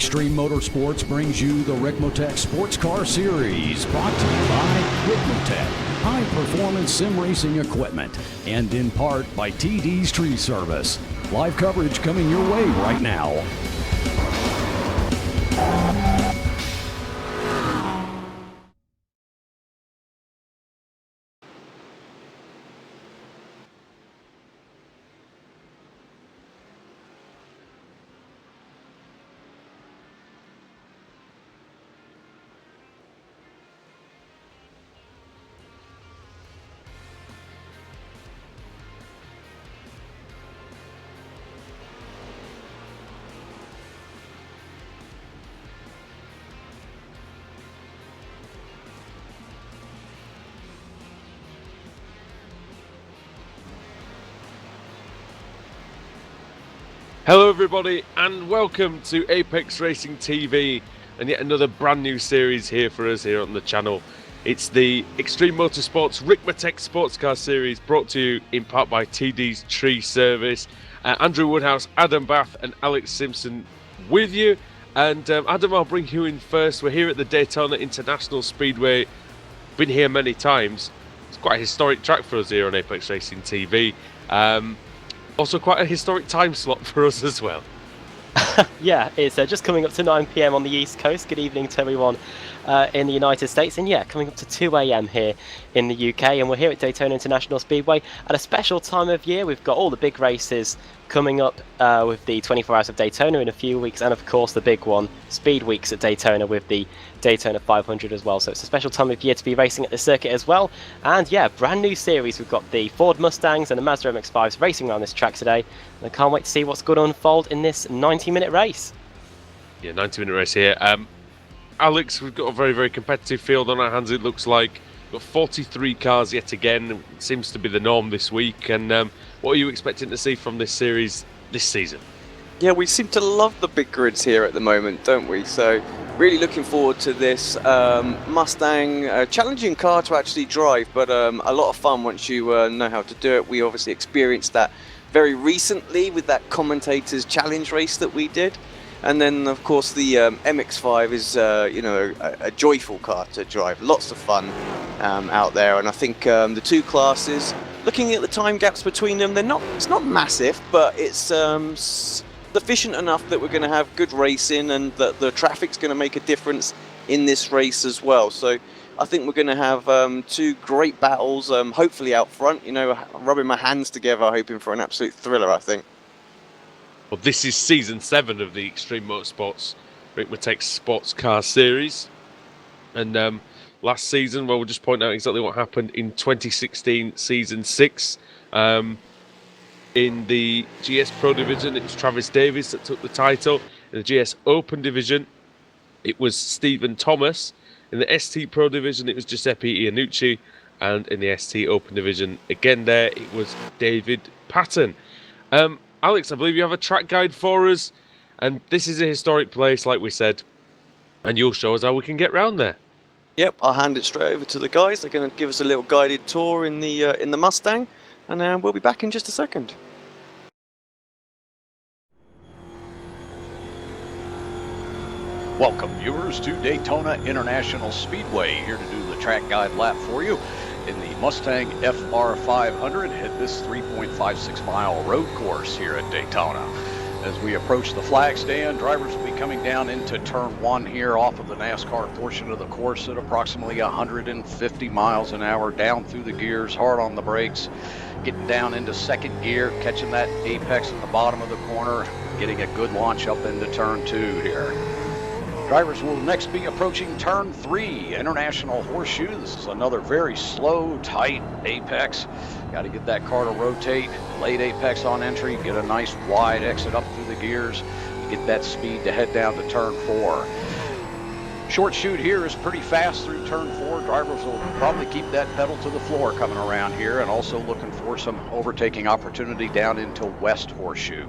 Extreme Motorsports brings you the Ricmotech Sportscar Series, brought to you by Ricmotech, high-performance sim racing equipment, and in part by TD's Tree Service. Live coverage coming your way right now. Hello everybody and welcome to Apex Racing TV and yet another brand new series here for us here on the channel. It's the Extreme Motorsports Ricmotech Sportscar Series, brought to you in part by TD's Tree Service. Andrew Woodhouse, Adam Bath and Alex Simpson with you. And Adam, I'll bring you in first. We're here at the Daytona International Speedway. Been here many times. It's quite a historic track for us here on Apex Racing TV. Also quite a historic time slot for us as well. Yeah, it's just coming up to 9 PM on the East Coast. Good evening to everyone in the United States. And yeah, coming up to 2 AM here in the UK. And we're here at Daytona International Speedway at a special time of year. We've got all the big races coming up with the 24 Hours of Daytona in a few weeks. And of course, the big one, Speed Weeks at Daytona with the Daytona 500 as well. So it's a special time of year to be racing at the circuit as well. And yeah, brand new series. We've got the Ford Mustangs and the Mazda MX-5s racing around this track today. And I can't wait to see what's going to unfold in this 90-minute race. Yeah, 90-minute race here. Alex, we've got a very, very competitive field on our hands, it looks like. We've got 43 cars yet again. It seems to be the norm this week. And what are you expecting to see from this series this season? Yeah, we seem to love the big grids here at the moment, don't we? So really looking forward to this. Mustang, challenging car to actually drive, but a lot of fun once you know how to do it. We obviously experienced that very recently with that commentators challenge race that we did. And then, of course, the MX-5 is, a joyful car to drive. Lots of fun out there. And I think the two classes, looking at the time gaps between them, it's not massive, but it's sufficient enough that we're going to have good racing and that the traffic's going to make a difference in this race as well. So I think we're going to have two great battles, hopefully out front, rubbing my hands together, hoping for an absolute thriller, I think. Well, this is Season 7 of the Extreme Motorsports Ricmotech Sportscar Series. And last season, well, we'll just point out exactly what happened in 2016 Season 6. In the GS Pro Division, it was Travis Davies that took the title. In the GS Open Division, it was Stephen Thomas. In the ST Pro Division, it was Giuseppe Iannucci. And in the ST Open Division, again there, it was David Patton. Alex, I believe you have a track guide for us, and this is a historic place, like we said, and you'll show us how we can get round there. Yep, I'll hand it straight over to the guys. They're going to give us a little guided tour in the Mustang, and we'll be back in just a second. Welcome, viewers, to Daytona International Speedway. Here to do the track guide lap for you in the Mustang FR500 at this 3.56-mile road course here at Daytona. As we approach the flag stand, drivers will be coming down into turn 1 here off of the NASCAR portion of the course at approximately 150 miles an hour, down through the gears, hard on the brakes, getting down into second gear, catching that apex at the bottom of the corner, getting a good launch up into turn 2 here. Drivers will next be approaching turn 3, International Horseshoe. This is another very slow, tight apex. Got to get that car to rotate, late apex on entry, get a nice wide exit up through the gears, get that speed to head down to turn 4. Short shoot here is pretty fast through turn 4. Drivers will probably keep that pedal to the floor coming around here, and also looking for some overtaking opportunity down into West Horseshoe.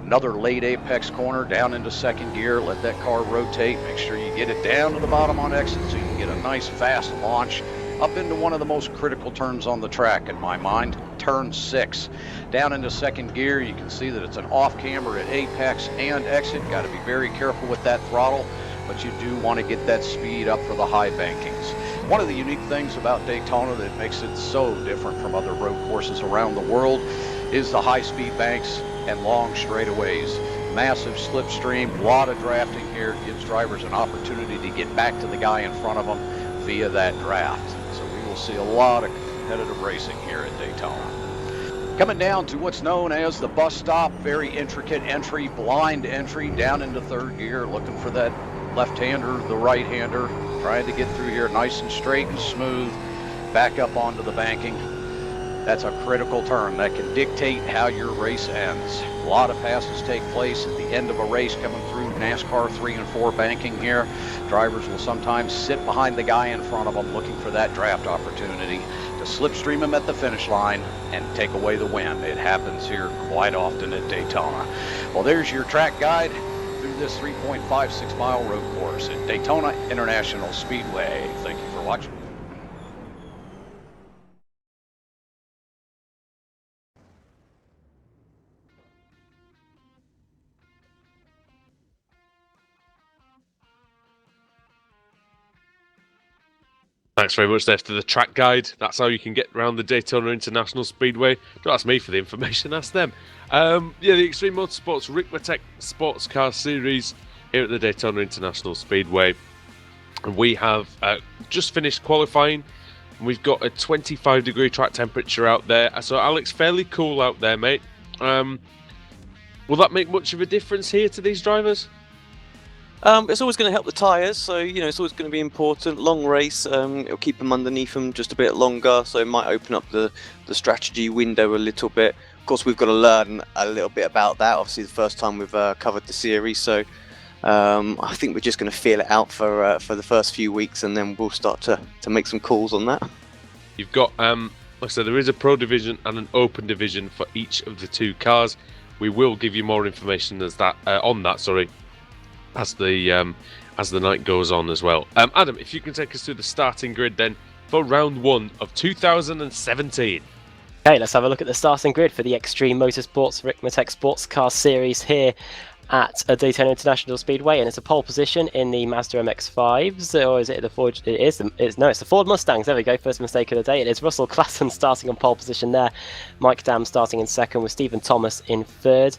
Another late apex corner down into second gear. Let that car rotate. Make sure you get it down to the bottom on exit so you can get a nice fast launch up into one of the most critical turns on the track in my mind, turn 6. Down into second gear, you can see that it's an off-camber at apex and exit. Got to be very careful with that throttle, but you do want to get that speed up for the high bankings. One of the unique things about Daytona that makes it so different from other road courses around the world is the high-speed banks and long straightaways. Massive slipstream, a lot of drafting here, gives drivers an opportunity to get back to the guy in front of them via that draft. So we will see a lot of competitive racing here at Daytona. Coming down to what's known as the bus stop, very intricate entry, blind entry down into third gear, looking for that left-hander, the right-hander, trying to get through here nice and straight and smooth, back up onto the banking. That's a critical turn that can dictate how your race ends. A lot of passes take place at the end of a race coming through NASCAR 3 and 4 banking here. Drivers will sometimes sit behind the guy in front of them looking for that draft opportunity to slipstream him at the finish line and take away the win. It happens here quite often at Daytona. Well, there's your track guide through this 3.56 mile road course at Daytona International Speedway. Thank you for watching. Thanks very much there to the track guide. That's how you can get around the Daytona International Speedway. Don't ask me for the information, ask them. Yeah, the Extreme Motorsports Ricmotech Sportscar Series here at the Daytona International Speedway. And we have just finished qualifying. We've got a 25-degree track temperature out there. So, Alex, fairly cool out there, mate. Will that make much of a difference here to these drivers? It's always going to help the tyres, so it's always going to be important. Long race, it'll keep them underneath them just a bit longer, so it might open up the strategy window a little bit. Of course, we've got to learn a little bit about that. Obviously, the first time we've covered the series, so I think we're just going to feel it out for the first few weeks, and then we'll start to make some calls on that. You've got, like I said, there is a pro division and an open division for each of the two cars. We will give you more information as that on that. Sorry. As the night goes on as well. Adam, if you can take us through the starting grid then for round 1 of 2017. Okay, let's have a look at the starting grid for the Extreme Motorsports Ricmotech Sportscar Series here at Daytona International Speedway, and it's a pole position in the Mazda MX-5s, or is it the Ford? It's the Ford Mustangs. There we go. First mistake of the day. It is Russell Klassen starting on pole position there. Mike Dam starting in second with Stephen Thomas in third.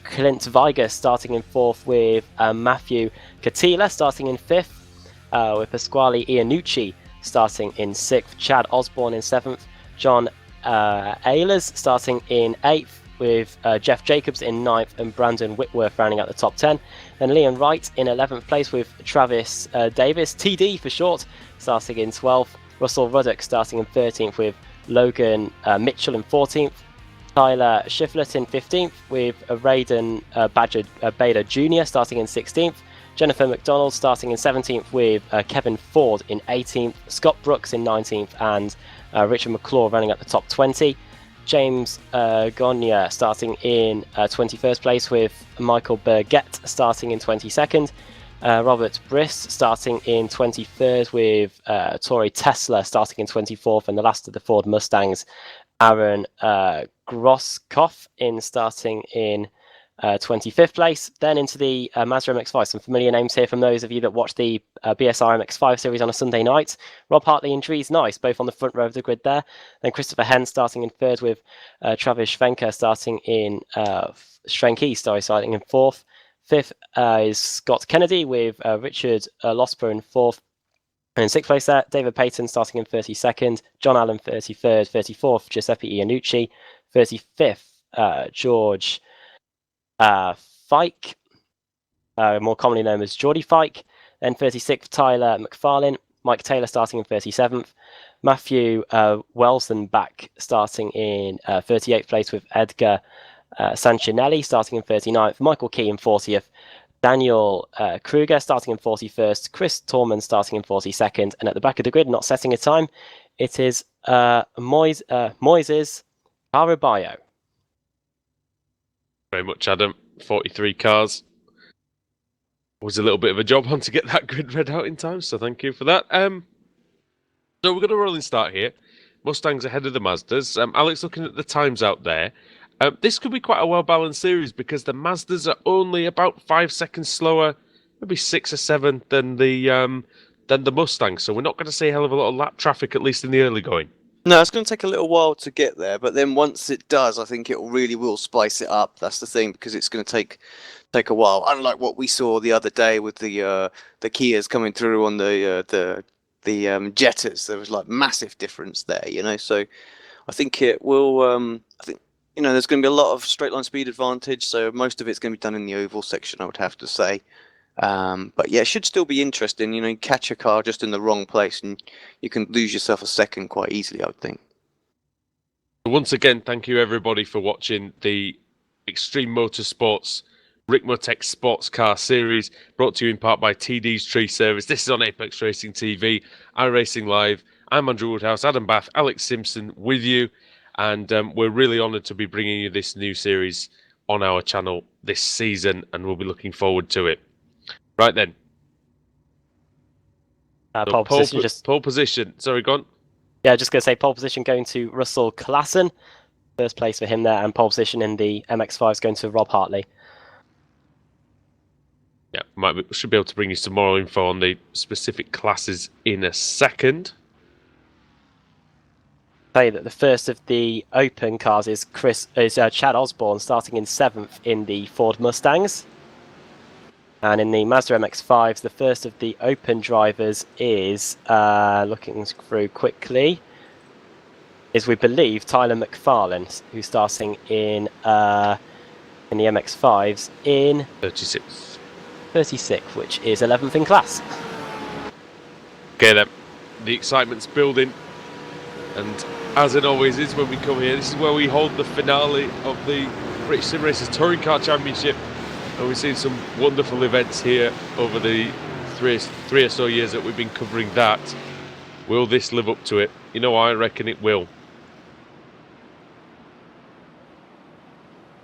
Clint Weiger starting in fourth with Matthew Catila starting in fifth, with Pasquale Iannucci starting in sixth, Chad Osborne in seventh, John Ehlers starting in eighth with Jeff Jacobs in ninth and Brandon Whitworth rounding out the top 10. Then Leon Wright in 11th place with Travis Davis, TD for short, starting in 12th, Russell Ruddock starting in 13th with Logan Mitchell in 14th, Tyler Shiflett in 15th with Raiden Bader Jr. starting in 16th. Jennifer McDonald starting in 17th with Kevin Ford in 18th. Scott Brooks in 19th and Richard McClure running up the top 20. James Gonya starting in 21st place with Michael Burgett starting in 22nd. Robert Briss starting in 23rd with Tori Tesla starting in 24th, and the last of the Ford Mustangs, Aaron Grosskopf starting in 25th place. Then into the Mazda MX-5. Some familiar names here from those of you that watch the BSR MX-5 series on a Sunday night. Rob Hartley and Dries Nice, both on the front row of the grid there. Then Christopher Henn starting in third with Travis Schwenker starting in starting in fourth. Fifth is Scott Kennedy with Richard Losper in fourth. And in sixth place there, David Payton starting in 32nd, John Allen 33rd, 34th, Giuseppe Iannucci, 35th, George Fike, more commonly known as Geordie Fike, then 36th, Tyler McFarlane, Mike Taylor starting in 37th, Matthew Welsenbach starting in 38th place with Edgar Sanchinelli starting in 39th, Michael Key in 40th, Daniel Kruger starting in 41st, Chris Torman starting in 42nd, and at the back of the grid, not setting a time, it is Moises Caraballo. Very much, Adam. 43 cars. Was a little bit of a job on to get that grid read out in time, so thank you for that. So we're going to roll and start here. Mustangs ahead of the Mazdas. Alex, looking at the times out there, this could be quite a well-balanced series because the Mazdas are only about 5 seconds slower, maybe 6 or 7 than the Mustangs. So we're not going to see a hell of a lot of lap traffic, at least in the early going. No, it's going to take a little while to get there, but then once it does, I think it really will spice it up. That's the thing, because it's going to take a while. Unlike what we saw the other day with the Kias coming through on the Jettas, there was like massive difference there, you know. So I think it will. I think, you know, there's going to be a lot of straight line speed advantage. So most of it's going to be done in the oval section, I would have to say. But yeah, it should still be interesting. You know, you catch a car just in the wrong place and you can lose yourself a second quite easily, I would think. Once again, thank you everybody for watching the Extreme Motorsports Ricmotech Sportscar Series, brought to you in part by TD's Tree Service. This is on Apex Racing TV, iRacing Live. I'm Andrew Woodhouse, Adam Bath, Alex Simpson with you, and we're really honoured to be bringing you this new series on our channel this season, and we'll be looking forward to it. Right then. Pole position. Sorry, go on. Yeah, just going to say pole position going to Russell Klassen. First place for him there, and pole position in the MX-5 is going to Rob Hartley. Yeah, should be able to bring you some more info on the specific classes in a second. Say that the first of the open cars is Chad Osborne, starting in 7th in the Ford Mustangs. And in the Mazda MX-5s, the first of the open drivers is, looking through quickly, is, we believe, Tyler McFarlane, who's starting in the MX-5s in 36, which is 11th in class. Okay then, the excitement's building, and as it always is when we come here, this is where we hold the finale of the British Sim Racers Touring Car Championship. And we've seen some wonderful events here over the three or so years that we've been covering that. Will this live up to it? You know, I reckon it will.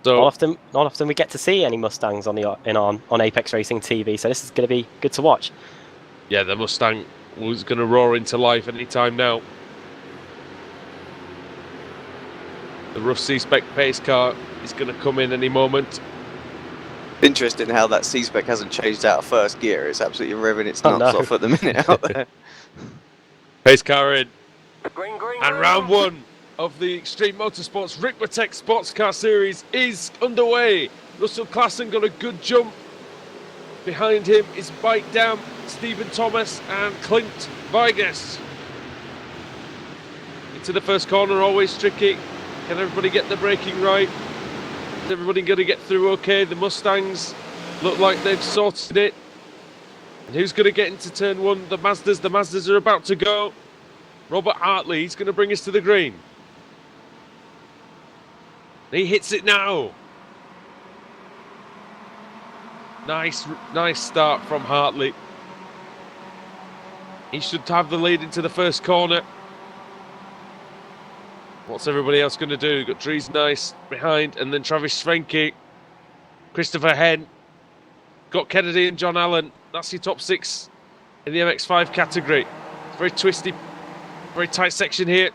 So Not often we get to see any Mustangs on Apex Racing TV, so this is going to be good to watch. Yeah, the Mustang was going to roar into life any time now. The rough C-Spec pace car is going to come in any moment. Interesting how that C-Spec hasn't changed out of first gear. It's absolutely revving its nuts off at the minute out there. Pace car in. And round one of the Extreme Motorsports Ricmotech Sportscar Series is underway. Russell Klassen got a good jump. Behind him is Bike Down, Stephen Thomas and Clint Vigas. Into the first corner, always tricky. Can everybody get the braking right? Is everybody going to get through okay? The Mustangs look like they've sorted it. And who's going to get into turn one? The Mazdas. The Mazdas are about to go. Robert Hartley, he's going to bring us to the green. He hits it now. Nice start from Hartley. He should have the lead into the first corner. What's everybody else going to do? We've got Dries Nice behind, and then Travis Schwenke, Christopher Henn, got Kennedy and John Allen. That's your top 6 in the MX-5 category. It's very twisty, very tight section here.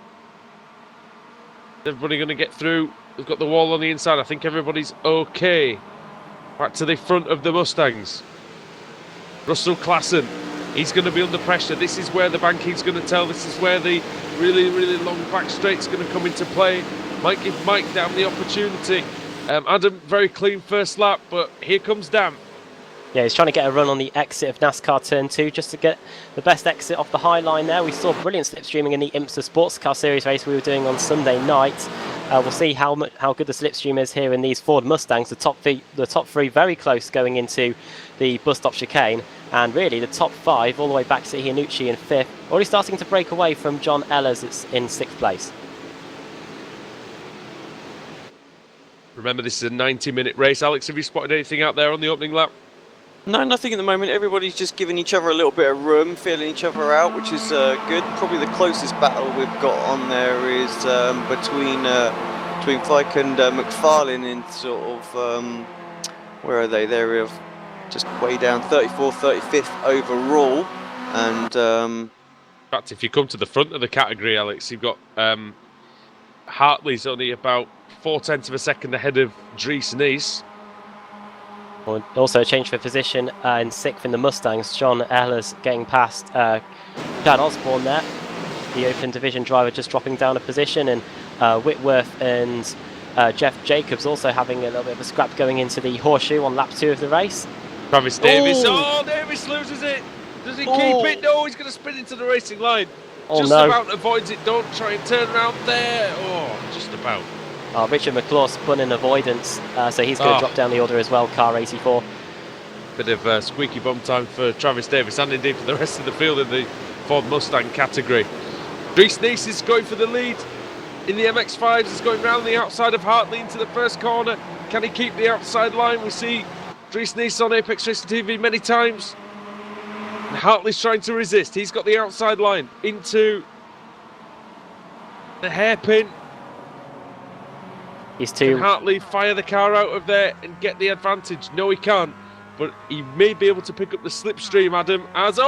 Everybody going to get through. We've got the wall on the inside. I think everybody's okay. Back to the front of the Mustangs. Russell Klassen, he's going to be under pressure. This is where the banking's going to tell. This is where the really, really long back straight's going to come into play. Might give Mike Dam the opportunity. Adam, very clean first lap, but here comes Dam. Yeah, he's trying to get a run on the exit of NASCAR Turn 2 just to get the best exit off the high line there. We saw brilliant slipstreaming in the IMSA Sportscar Series race we were doing on Sunday night. We'll see how good the slipstream is here in these Ford Mustangs. The top three very close going into the bus stop chicane. And really, the top 5 all the way back to Iannucci in 5th. Already starting to break away from John Ehlers, it's in 6th place. Remember, this is a 90-minute race. Alex, have you spotted anything out there on the opening lap? No, nothing at the moment. Everybody's just giving each other a little bit of room, feeling each other out, which is good. Probably the closest battle we've got on there is between Fike and McFarlane in sort of, where are they? They're just way down, 34th, 35th overall. And fact, if you come to the front of the category, Alex, you've got Hartley's only about 0.4 of a second ahead of Dries Nys. Also a change for position in 6th in the Mustangs. John Ehlers getting past Chad Osborne there. The Open Division driver just dropping down a position, and Whitworth and Jeff Jacobs also having a little bit of a scrap going into the horseshoe on lap 2 of the race. Travis Davis. Oh, Davis loses it. Does he keep it? No, he's going to spin into the racing line. Just about avoids it. Don't try and turn around there. Oh, just about. Richard McClure spun in avoidance, so he's going to drop down the order as well, car 84. Bit of squeaky bum time for Travis Davis, and indeed for the rest of the field in the Ford Mustang category. Dries Nys is going for the lead in the MX-5s. He's going round the outside of Hartley into the first corner. Can he keep the outside line? We see Dries Nys on Apex Racing TV many times. And Hartley's trying to resist. He's got the outside line into the hairpin. Can Hartley fire the car out of there and get the advantage? No, he can't. But he may be able to pick up the slipstream, Adam. As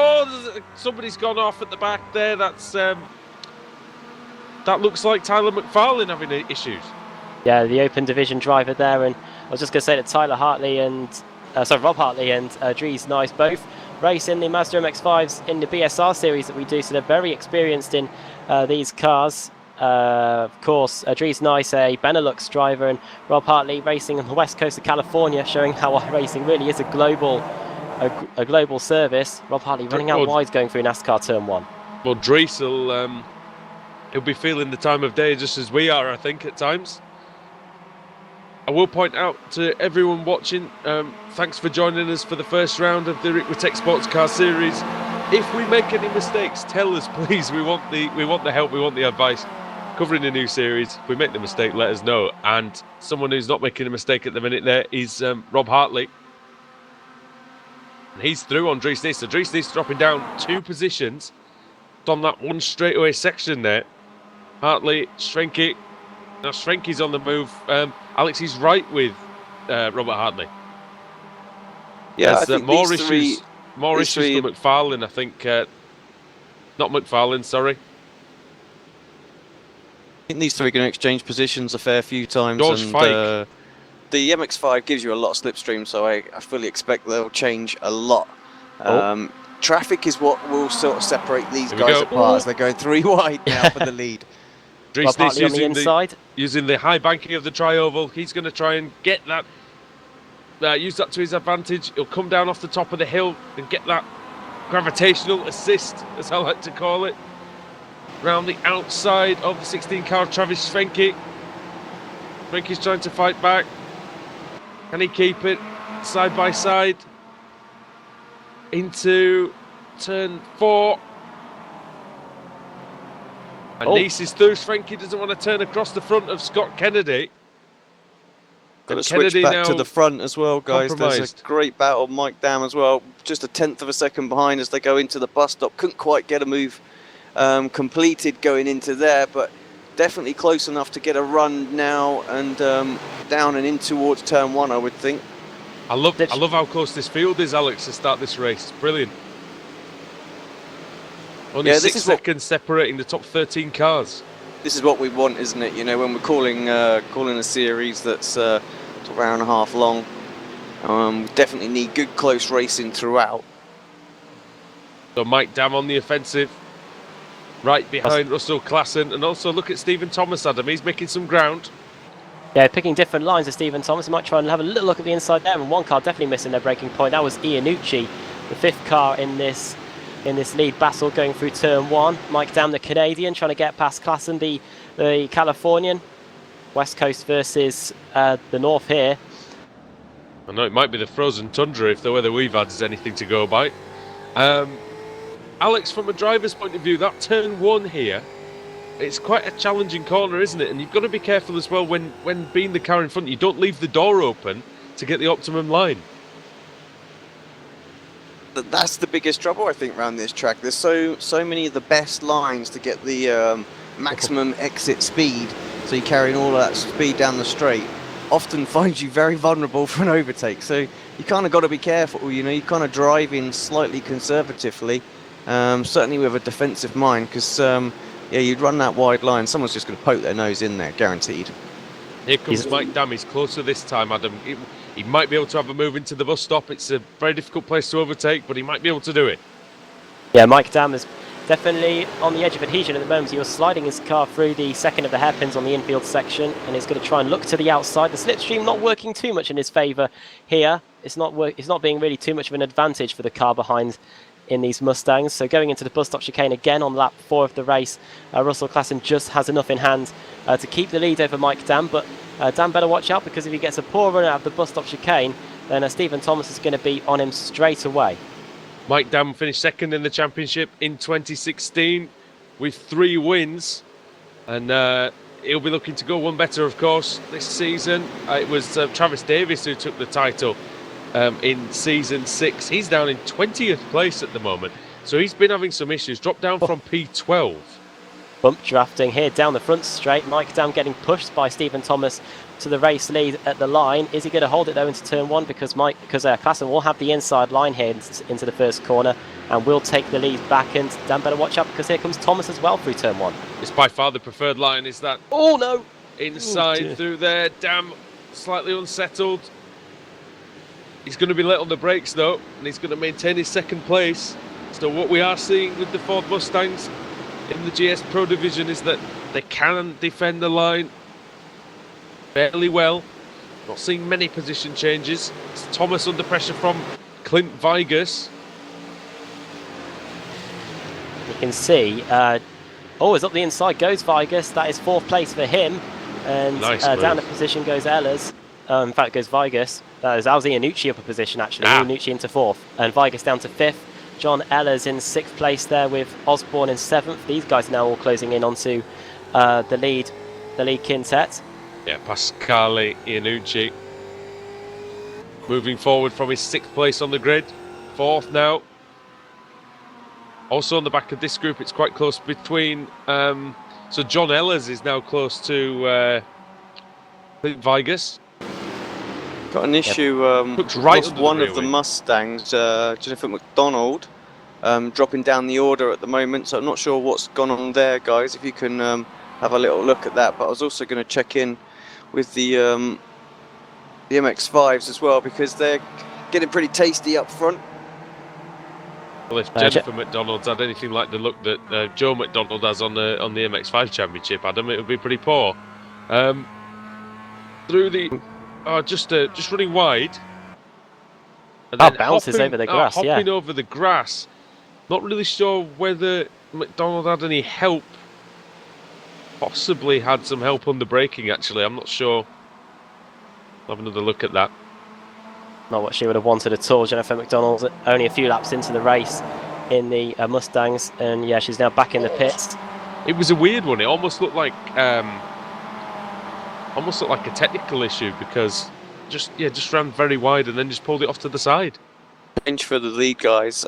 somebody's gone off at the back there. That looks like Tyler McFarlane having issues. Yeah, the Open Division driver there, and I was just going to say that Rob Hartley and Dries Nys both race in the Mazda MX-5s in the BSR series that we do, so they're very experienced in these cars. Of course, Dries Nys, a Benelux driver, and Rob Hartley racing on the west coast of California, showing how iRacing really is a global service. Rob Hartley running out wide going through NASCAR Turn 1. Well, Dries he'll be feeling the time of day just as we are, I think, at times. I will point out to everyone watching, thanks for joining us for the first round of the Ricmotech Sportscar Series. If we make any mistakes, tell us, please. We want the help, we want the advice. Covering a new series, if we make the mistake, let us know. And someone who's not making a mistake at the minute there is Rob Hartley. And he's through on Dries Nys. So Dries Nys dropping down 2 positions on that one straightaway section there. Hartley, Schwenke. Now Schwenke's on the move. Alex, he's right with Robert Hartley. Yeah, I think more issues for McFarlane, I think. Not McFarlane, sorry. I think these 3 are going to exchange positions a fair few times. George Fike. The MX-5 gives you a lot of slipstream, so I fully expect they'll change a lot. Traffic is what will sort of separate these guys apart as they're going 3 wide now for the lead. Dries Nys on the inside. Using the high banking of the tri-oval. He's going to try and get that, use that to his advantage. He'll come down off the top of the hill and get that gravitational assist, as I like to call it, round the outside of the 16 car of Travis Schwenke. Schwenke's trying to fight back. Can he keep it side by side into turn 4? And Nys is through. Schwenke doesn't want to turn across the front of Scott Kennedy. Got to switch back to the front as well, guys. There's a great battle. Mike Dam as well. Just a 1/10 of a second behind as they go into the bus stop. Couldn't quite get a move completed going into there, but definitely close enough to get a run now and down and in towards turn 1, I would think. I love how close this field is, Alex, to start this race. It's brilliant. Only 6 seconds separating the top 13 cars. This is what we want, isn't it? You know, when we're calling a series that's an hour and a half long, we definitely need good close racing throughout. So Mike Dam on the offensive, right behind Russell Klassen, and also look at Stephen Thomas, Adam. He's making some ground. Yeah, picking different lines of Stephen Thomas. He might try and have a little look at the inside there, and one car definitely missing their braking point. That was Iannucci, the 5th car in this lead battle going through turn 1. Mike Dam, the Canadian, trying to get past Klassen, the Californian. West Coast versus the North here. I know it might be the frozen tundra if the weather we've had is anything to go by. Alex, from a driver's point of view, that turn 1 here, it's quite a challenging corner, isn't it? And you've got to be careful as well when being the car in front. You don't leave the door open to get the optimum line. That's the biggest trouble, I think, around this track. There's so many of the best lines to get the maximum exit speed, so you're carrying all of that speed down the straight. Often finds you very vulnerable for an overtake. So you kind of got to be careful. You know, you kind of drive in slightly conservatively, certainly with a defensive mind, because yeah, you'd run that wide line, someone's just going to poke their nose in there, guaranteed. Here comes Mike Dam. He's closer this time, Adam. He might be able to have a move into the bus stop. It's a very difficult place to overtake, but he might be able to do it. Yeah, Mike Dam is definitely on the edge of adhesion at the moment. He was sliding his car through the second of the hairpins on the infield section, and he's going to try and look to the outside. The slipstream not working too much in his favour here. It's not being really too much of an advantage for the car behind in these Mustangs. So going into the bus stop chicane again on lap 4 of the race, Russell Klassen just has enough in hand to keep the lead over Mike Dam, but Dan better watch out, because if he gets a poor run out of the bus stop chicane, then Stephen Thomas is going to be on him straight away. Mike Dam finished second in the championship in 2016 with 3 wins, and he'll be looking to go one better, of course, this season. It was Travis Davis who took the title in season 6. He's down in 20th place at the moment, so he's been having some issues. Dropped down from P12. Bump drafting here down the front straight. Mike Dam getting pushed by Stephen Thomas to the race lead at the line. Is he going to hold it though into turn 1? Because Klassen will have the inside line here into the first corner and will take the lead back. And Dan better watch out, because here comes Thomas as well through turn 1. It's by far the preferred line. Is that Oh no! inside through there? Dam slightly unsettled. He's going to be late on the brakes though, and he's going to maintain his second place. So what we are seeing with the Ford Mustangs in the GS Pro division is that they can defend the line fairly well. Not seeing many position changes. It's Thomas under pressure from Clint Vigus. You can see, it's up the inside goes Vigus. That is 4th place for him. And Nice down move. the position goes Ehlers. In fact, goes Vigus. That was Iannucci up a position, actually. Iannucci into 4th. And Vigus down to 5th. John Ehlers in 6th place there, with Osborne in 7th. These guys are now all closing in onto the lead quintet. Yeah, Pasquale Iannucci moving forward from his 6th place on the grid. 4th now. Also on the back of this group, it's quite close between... so John Ehlers is now close to Clint Vigus. Got an issue. Looks right lost under the one rear of the wing. Mustangs, Jennifer McDonald, dropping down the order at the moment. So I'm not sure what's gone on there, guys. If you can have a little look at that. But I was also going to check in with the MX-5s as well, because they're getting pretty tasty up front. Well, if Jennifer McDonald's had anything like the look that Joe McDonald has on the MX-5 Championship, Adam, it would be pretty poor. Through the just running wide. And then bounces over the grass. Hopping over the grass. Not really sure whether McDonald had any help. Possibly had some help on the braking, actually. I'm not sure. I'll have another look at that. Not what she would have wanted at all. Jennifer McDonald only a few laps into the race in the Mustangs, and yeah, she's now back in the pits. It was a weird one. It almost looked like a technical issue, because just ran very wide and then just pulled it off to the side. Change for the lead guys,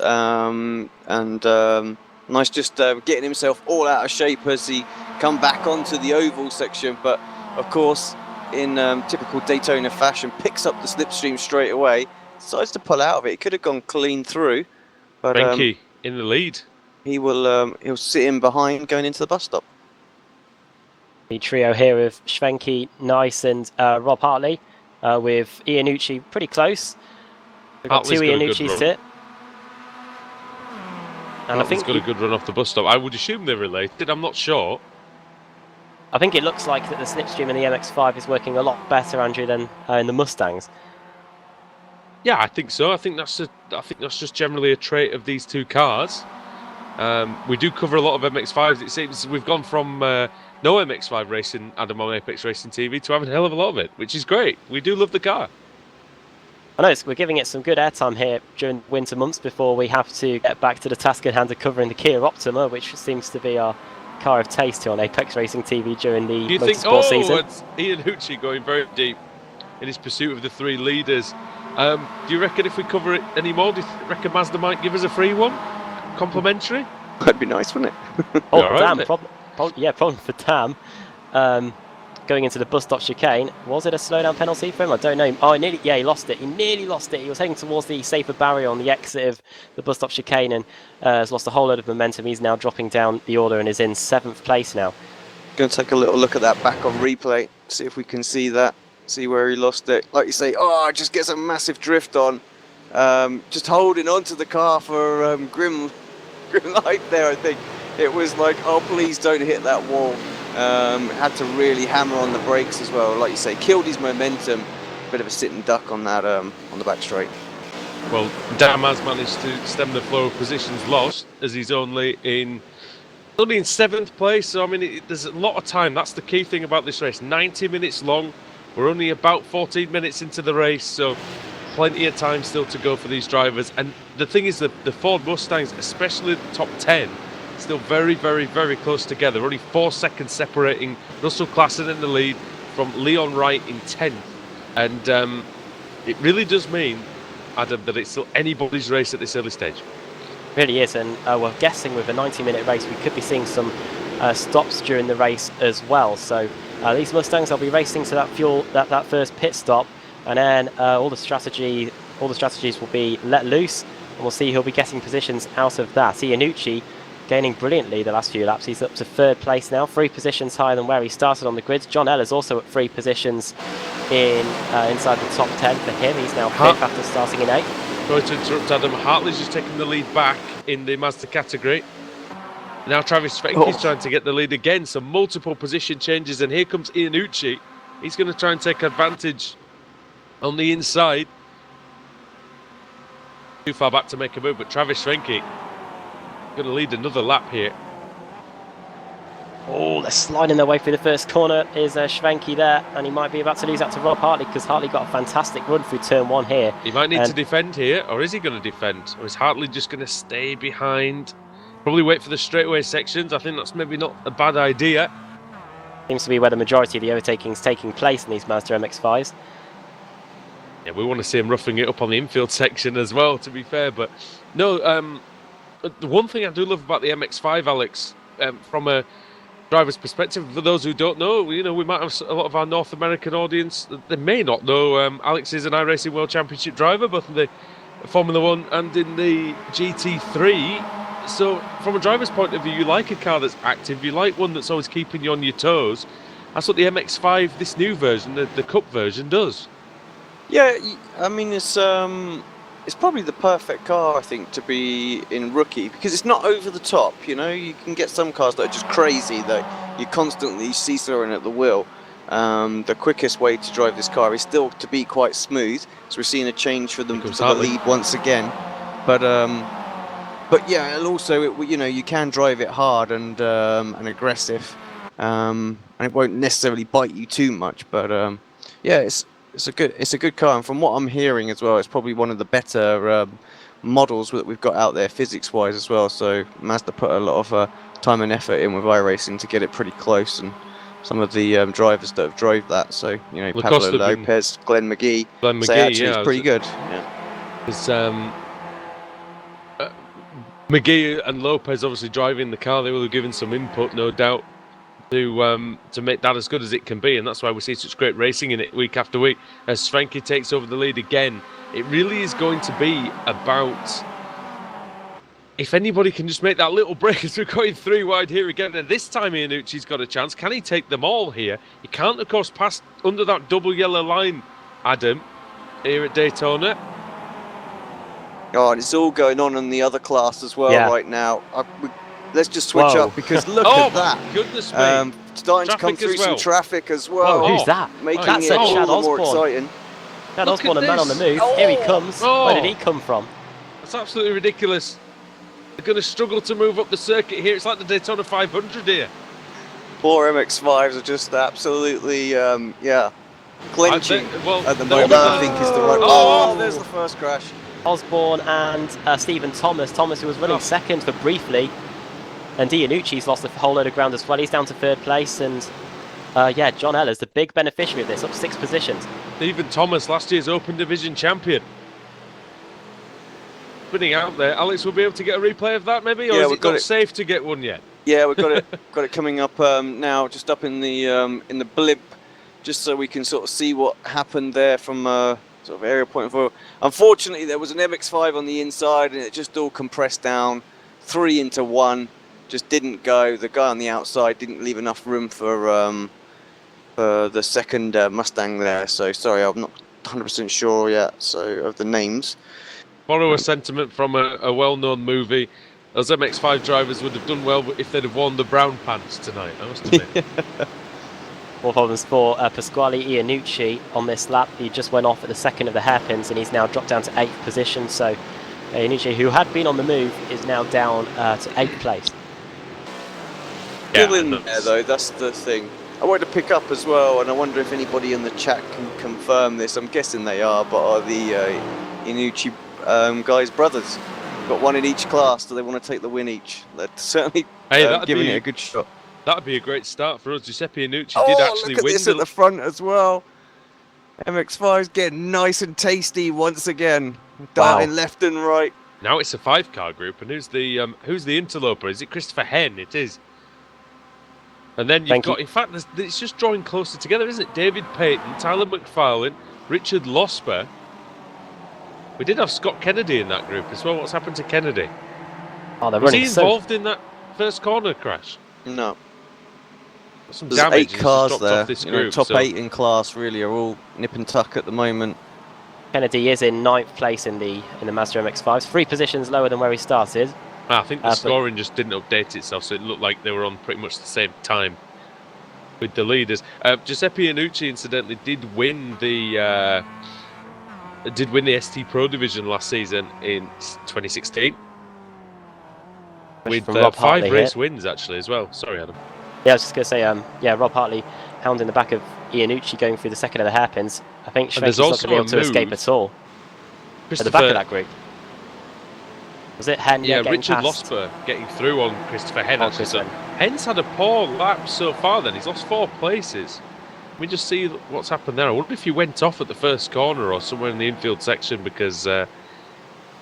nice just getting himself all out of shape as he come back onto the oval section, but of course in typical Daytona fashion picks up the slipstream straight away, decides to pull out of it. He could have gone clean through, but Benke in the lead. He'll sit in behind going into the bus stop. The trio here of Schwenke, Nice and Rob Hartley, with Iannucci pretty close. We've got 2 Iannucci's here. And I think he's got a good run off the bus stop. I would assume they're related. I'm not sure. I think it looks like that the slipstream in the MX-5 is working a lot better, Andrew, than in the Mustangs. Yeah, I think so. I think that's just generally a trait of these two cars. We do cover a lot of MX-5s. It seems we've gone from no MX-5 racing, Adam, on Apex Racing TV, to having a hell of a lot of it, which is great. We do love the car. I know we're giving it some good airtime here during winter months before we have to get back to the task at hand of covering the Kia Optima, which seems to be our car of taste here on Apex Racing TV during the motorsport season. It's Iannucci going very deep in his pursuit of the 3 leaders. Do you reckon if we cover it anymore, do you reckon Mazda might give us a free one? Complimentary? That'd be nice, wouldn't it? Oh, All right, damn. isn't it? Problem for Tam. going into the bus stop chicane. Was it a slowdown penalty for him? I don't know. Oh, he lost it. He nearly lost it. He was heading towards the safer barrier on the exit of the bus stop chicane and has lost a whole load of momentum. He's now dropping down the order and is in 7th place now. Going to take a little look at that back on replay, see if we can see that, see where he lost it. Like you say, just gets a massive drift on. Just holding onto the car for Grim Light there, I think. It was like, oh, please don't hit that wall. Had to really hammer on the brakes as well. Like you say, killed his momentum. Bit of a sit and duck on that on the back straight. Well, Dam has managed to stem the flow of positions lost, as he's only in 7th place. So I mean, there's a lot of time. That's the key thing about this race. 90 minutes long. We're only about 14 minutes into the race, so plenty of time still to go for these drivers. And the thing is that the Ford Mustangs, especially the top 10, still very, very, very close together. Only 4 seconds separating Russell Klassen in the lead from Leon Wright in 10th. And it really does mean, Adam, that it's still anybody's race at this early stage. Really is, and we're guessing with a 90-minute race we could be seeing some stops during the race as well. So these Mustangs will be racing to that first pit stop, and then all the strategies will be let loose, and we'll see who'll be getting positions out of that. Iannucci gaining brilliantly the last few laps. He's up to 3rd place now, 3 positions higher than where he started on the grid. John Eller's also at 3 positions inside the top 10 for him. He's now 5th after starting in 8th. Sorry to interrupt, Adam. Hartley's just taking the lead back in the Mazda category. Now Travis Svenke's trying to get the lead again. Some multiple position changes, and here comes Iannucci. He's going to try and take advantage on the inside. Too far back to make a move, but Travis Svenke going to lead another lap here. Oh, they're sliding their way through the first corner. Is Schwenke there, and he might be about to lose out to Rob Hartley, because Hartley got a fantastic run through turn 1 here. He might need to defend here, or is he going to defend? Or is Hartley just going to stay behind? Probably wait for the straightaway sections. I think that's maybe not a bad idea. Seems to be where the majority of the overtaking is taking place in these Mazda MX-5s. Yeah, we want to see him roughing it up on the infield section as well, to be fair. But no, the one thing I do love about the MX-5, Alex, from a driver's perspective, for those who don't know, we might have a lot of our North American audience. They may not know Alex is an iRacing World Championship driver, both in the Formula 1 and in the GT3. So from a driver's point of view, you like a car that's active, you like one that's always keeping you on your toes. That's what the MX-5, this new version, the Cup version, does. Yeah, I mean, it's probably the perfect car, I think, to be in rookie, because it's not over the top. You can get some cars that are just crazy, that you constantly seesawing at the wheel. The quickest way to drive this car is still to be quite smooth, so we're seeing a change for them to the lead once again. But yeah, and also you can drive it hard and aggressive, and it won't necessarily bite you too much. But yeah, it's a good car, and from what I'm hearing as well, it's probably one of the better models that we've got out there physics-wise as well. So Mazda put a lot of time and effort in with iRacing to get it pretty close, and some of the drivers that have drove that. So Pablo Lopez, Glenn McGee, say actually it's pretty good. Yeah. It's McGee and Lopez obviously driving the car. They will have given some input, no doubt, to make that as good as it can be, and that's why we see such great racing in it week after week. As Svenke takes over the lead again, it really is going to be about if anybody can just make that little break as we're going 3 wide here again. And this time Iannucci's got a chance. Can he take them all here? He can't, of course, pass under that double yellow line, Adam, here at Daytona. Oh, and it's all going on in the other class as well right now. Let's just switch up, because look at that. Goodness me. Starting to come through some traffic as well. Who's that? Making That's it all the more exciting. Chad Osborne, a man on the move. Here he comes. Where did he come from? That's absolutely ridiculous. They're going to struggle to move up the circuit here. It's like the Daytona 500 here. Poor MX-5s are just absolutely, clenching at the moment, I think is the right... Oh, there's the first crash. Osborne and Stephen Thomas. Thomas, who was running second for briefly. And Iannucci's lost a whole load of ground as well. He's down to 3rd place. And John Eller's the big beneficiary of this, up 6 positions. Stephen Thomas, last year's Open Division champion. Spinning out there. Alex will be able to get a replay of that, maybe? Or is it not safe to get one yet? Yeah, we've got it coming up now, just up in the blimp just so we can sort of see what happened there from a sort of area point of view. Unfortunately, there was an MX-5 on the inside, and it just all compressed down, 3 into 1. Just didn't go. The guy on the outside didn't leave enough room for the second Mustang there. So sorry, I'm not 100% sure yet. So of the names. Borrow a sentiment from a well-known movie. Those MX-5 drivers would have done well if they'd have worn the brown pants tonight, I must admit. More problems for Pasquale Iannucci on this lap. He just went off at the second of the hairpins and he's now dropped down to 8th position. So Iannucci, who had been on the move, is now down to 8th place. Still in there though, that's the thing. I wanted to pick up as well, and I wonder if anybody in the chat can confirm this. I'm guessing they are, but are the Iannucci guys brothers? Got one in each class. Do they want to take the win each? They're certainly giving it a good shot. That'd be a great start for us. Giuseppe Iannucci did actually look at win this at the front as well. MX-5's getting nice and tasty once again. Darting left and right. Now it's a 5-car group, and who's the interloper? Is it Christopher Henn? It is. And then you've got, in fact, it's just drawing closer together, isn't it? David Payton, Tyler McFarlane, Richard Losper. We did have Scott Kennedy in that group as well. What's happened to Kennedy? Oh, they're Was he running involved in that first corner crash? No. Some There's damage 8 cars just there. off this You know, group, top so 8 in class really are all nip and tuck at the moment. Kennedy is in 9th place in the Mazda MX-5s, 3 positions lower than where he started. I think the scoring just didn't update itself, so it looked like they were on pretty much the same time with the leaders. Giuseppe Iannucci, incidentally, did win the ST Pro division last season in 2016 with 5 race wins actually as well. Sorry, Adam. Yeah, I was just going to say, Rob Hartley hounding the back of Iannucci going through the second of the hairpins. I think Schwenke's not going to be able to escape at all. At the back of that group. Was it Henn? Yeah, Richard Losper getting through on Christopher Henn. So Henn's had a poor lap so far then. He's lost 4 places. Let me just see what's happened there. I wonder if he went off at the first corner or somewhere in the infield section, because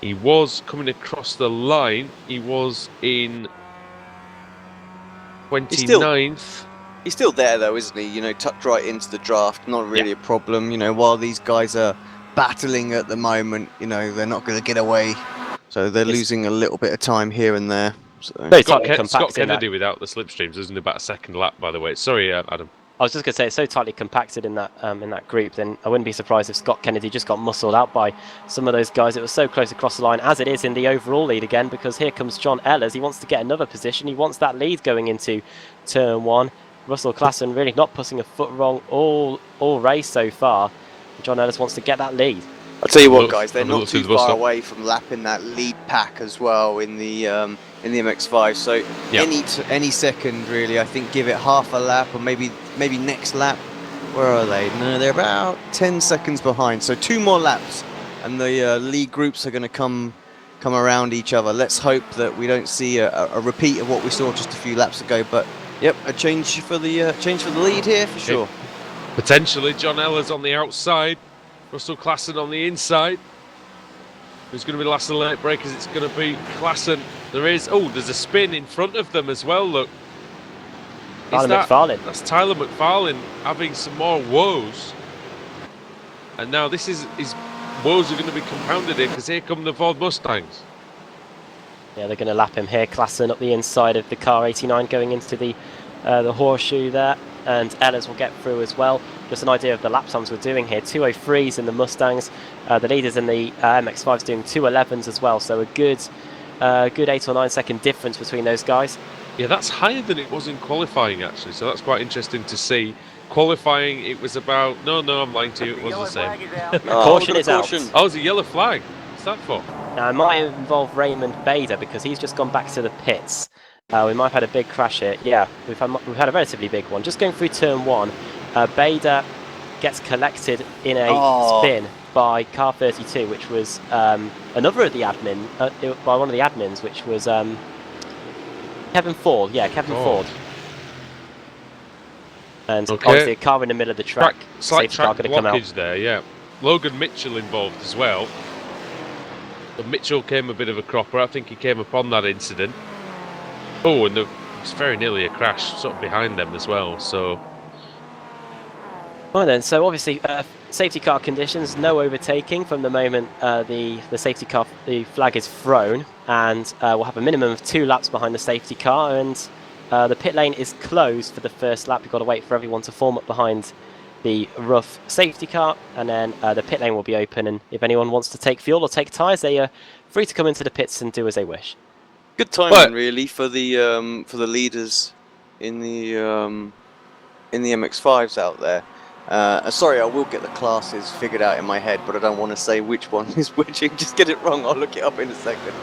he was coming across the line. He was in 29th. He's still there though, isn't he? You know, tucked right into the draft. Not really a problem. You know, while these guys are battling at the moment, you know, they're not going to get away. So they're losing a little bit of time here and there. So. Scott Kennedy without the slipstreams isn't about a second lap, by the way. Sorry, Adam. I was just going to say, it's so tightly compacted in that group, then I wouldn't be surprised if Scott Kennedy just got muscled out by some of those guys. It was so close across the line, as it is in the overall lead again, because here comes John Ehlers. He wants to get another position. He wants that lead going into turn 1. Russell Klassen really not putting a foot wrong all race so far. John Ehlers wants to get that lead. I'll tell you what, guys, they're not too far away from lapping that lead pack as well in the MX-5. So any second, really, I think, give it half a lap or maybe next lap. Where are they? No, they're about 10 seconds behind. So 2 more laps, and the lead groups are going to come around each other. Let's hope that we don't see a repeat of what we saw just a few laps ago. But yep, a change for the lead here for sure. Potentially, John Ehlers on the outside. Russell Klassen on the inside. Who's going to be the last of the late breakers? It's going to be Klassen. There's a spin in front of them as well, look. McFarlane. That's Tyler McFarlane having some more woes. And now his woes are going to be compounded here, because here come the Ford Mustangs. Yeah, they're going to lap him here. Klassen up the inside of the car 89 going into the horseshoe there. And Ehlers will get through as well. Just an idea of the lap times we're doing here. 2:03s in the Mustangs. The leaders in the MX-5s doing 2:11s as well. So a good 8 or 9 second difference between those guys. Yeah, that's higher than it was in qualifying actually. So that's quite interesting to see. Qualifying, it was about I'm lying to you. It was the same. Caution is out. Oh, it's a yellow flag. What's that for? Now it might involve Raymond Bader, because he's just gone back to the pits. We might have had a big crash here. Yeah, we've had a relatively big one. Just going through turn 1, Bader gets collected in a spin by car 32, which was another of the admin, by one of the admins, which was Kevin Ford. Yeah, Kevin Ford. And obviously a car in the middle of the track. Slight track blockage there, yeah. Logan Mitchell involved as well. But Mitchell came a bit of a cropper. I think he came upon that incident. Oh, and it's very nearly a crash sort of behind them as well, so... Right then, so obviously safety car conditions, no overtaking from the moment the safety car, the flag is thrown, and we'll have a minimum of 2 laps behind the safety car, and the pit lane is closed for the first lap. We've got to wait for everyone to form up behind the rough safety car, and then the pit lane will be open, and if anyone wants to take fuel or take tyres, they are free to come into the pits and do as they wish. Good timing, really, for the leaders in the MX-5s out there. Sorry, I will get the classes figured out in my head, but I don't want to say which one is which. You just get it wrong. I'll look it up in a second.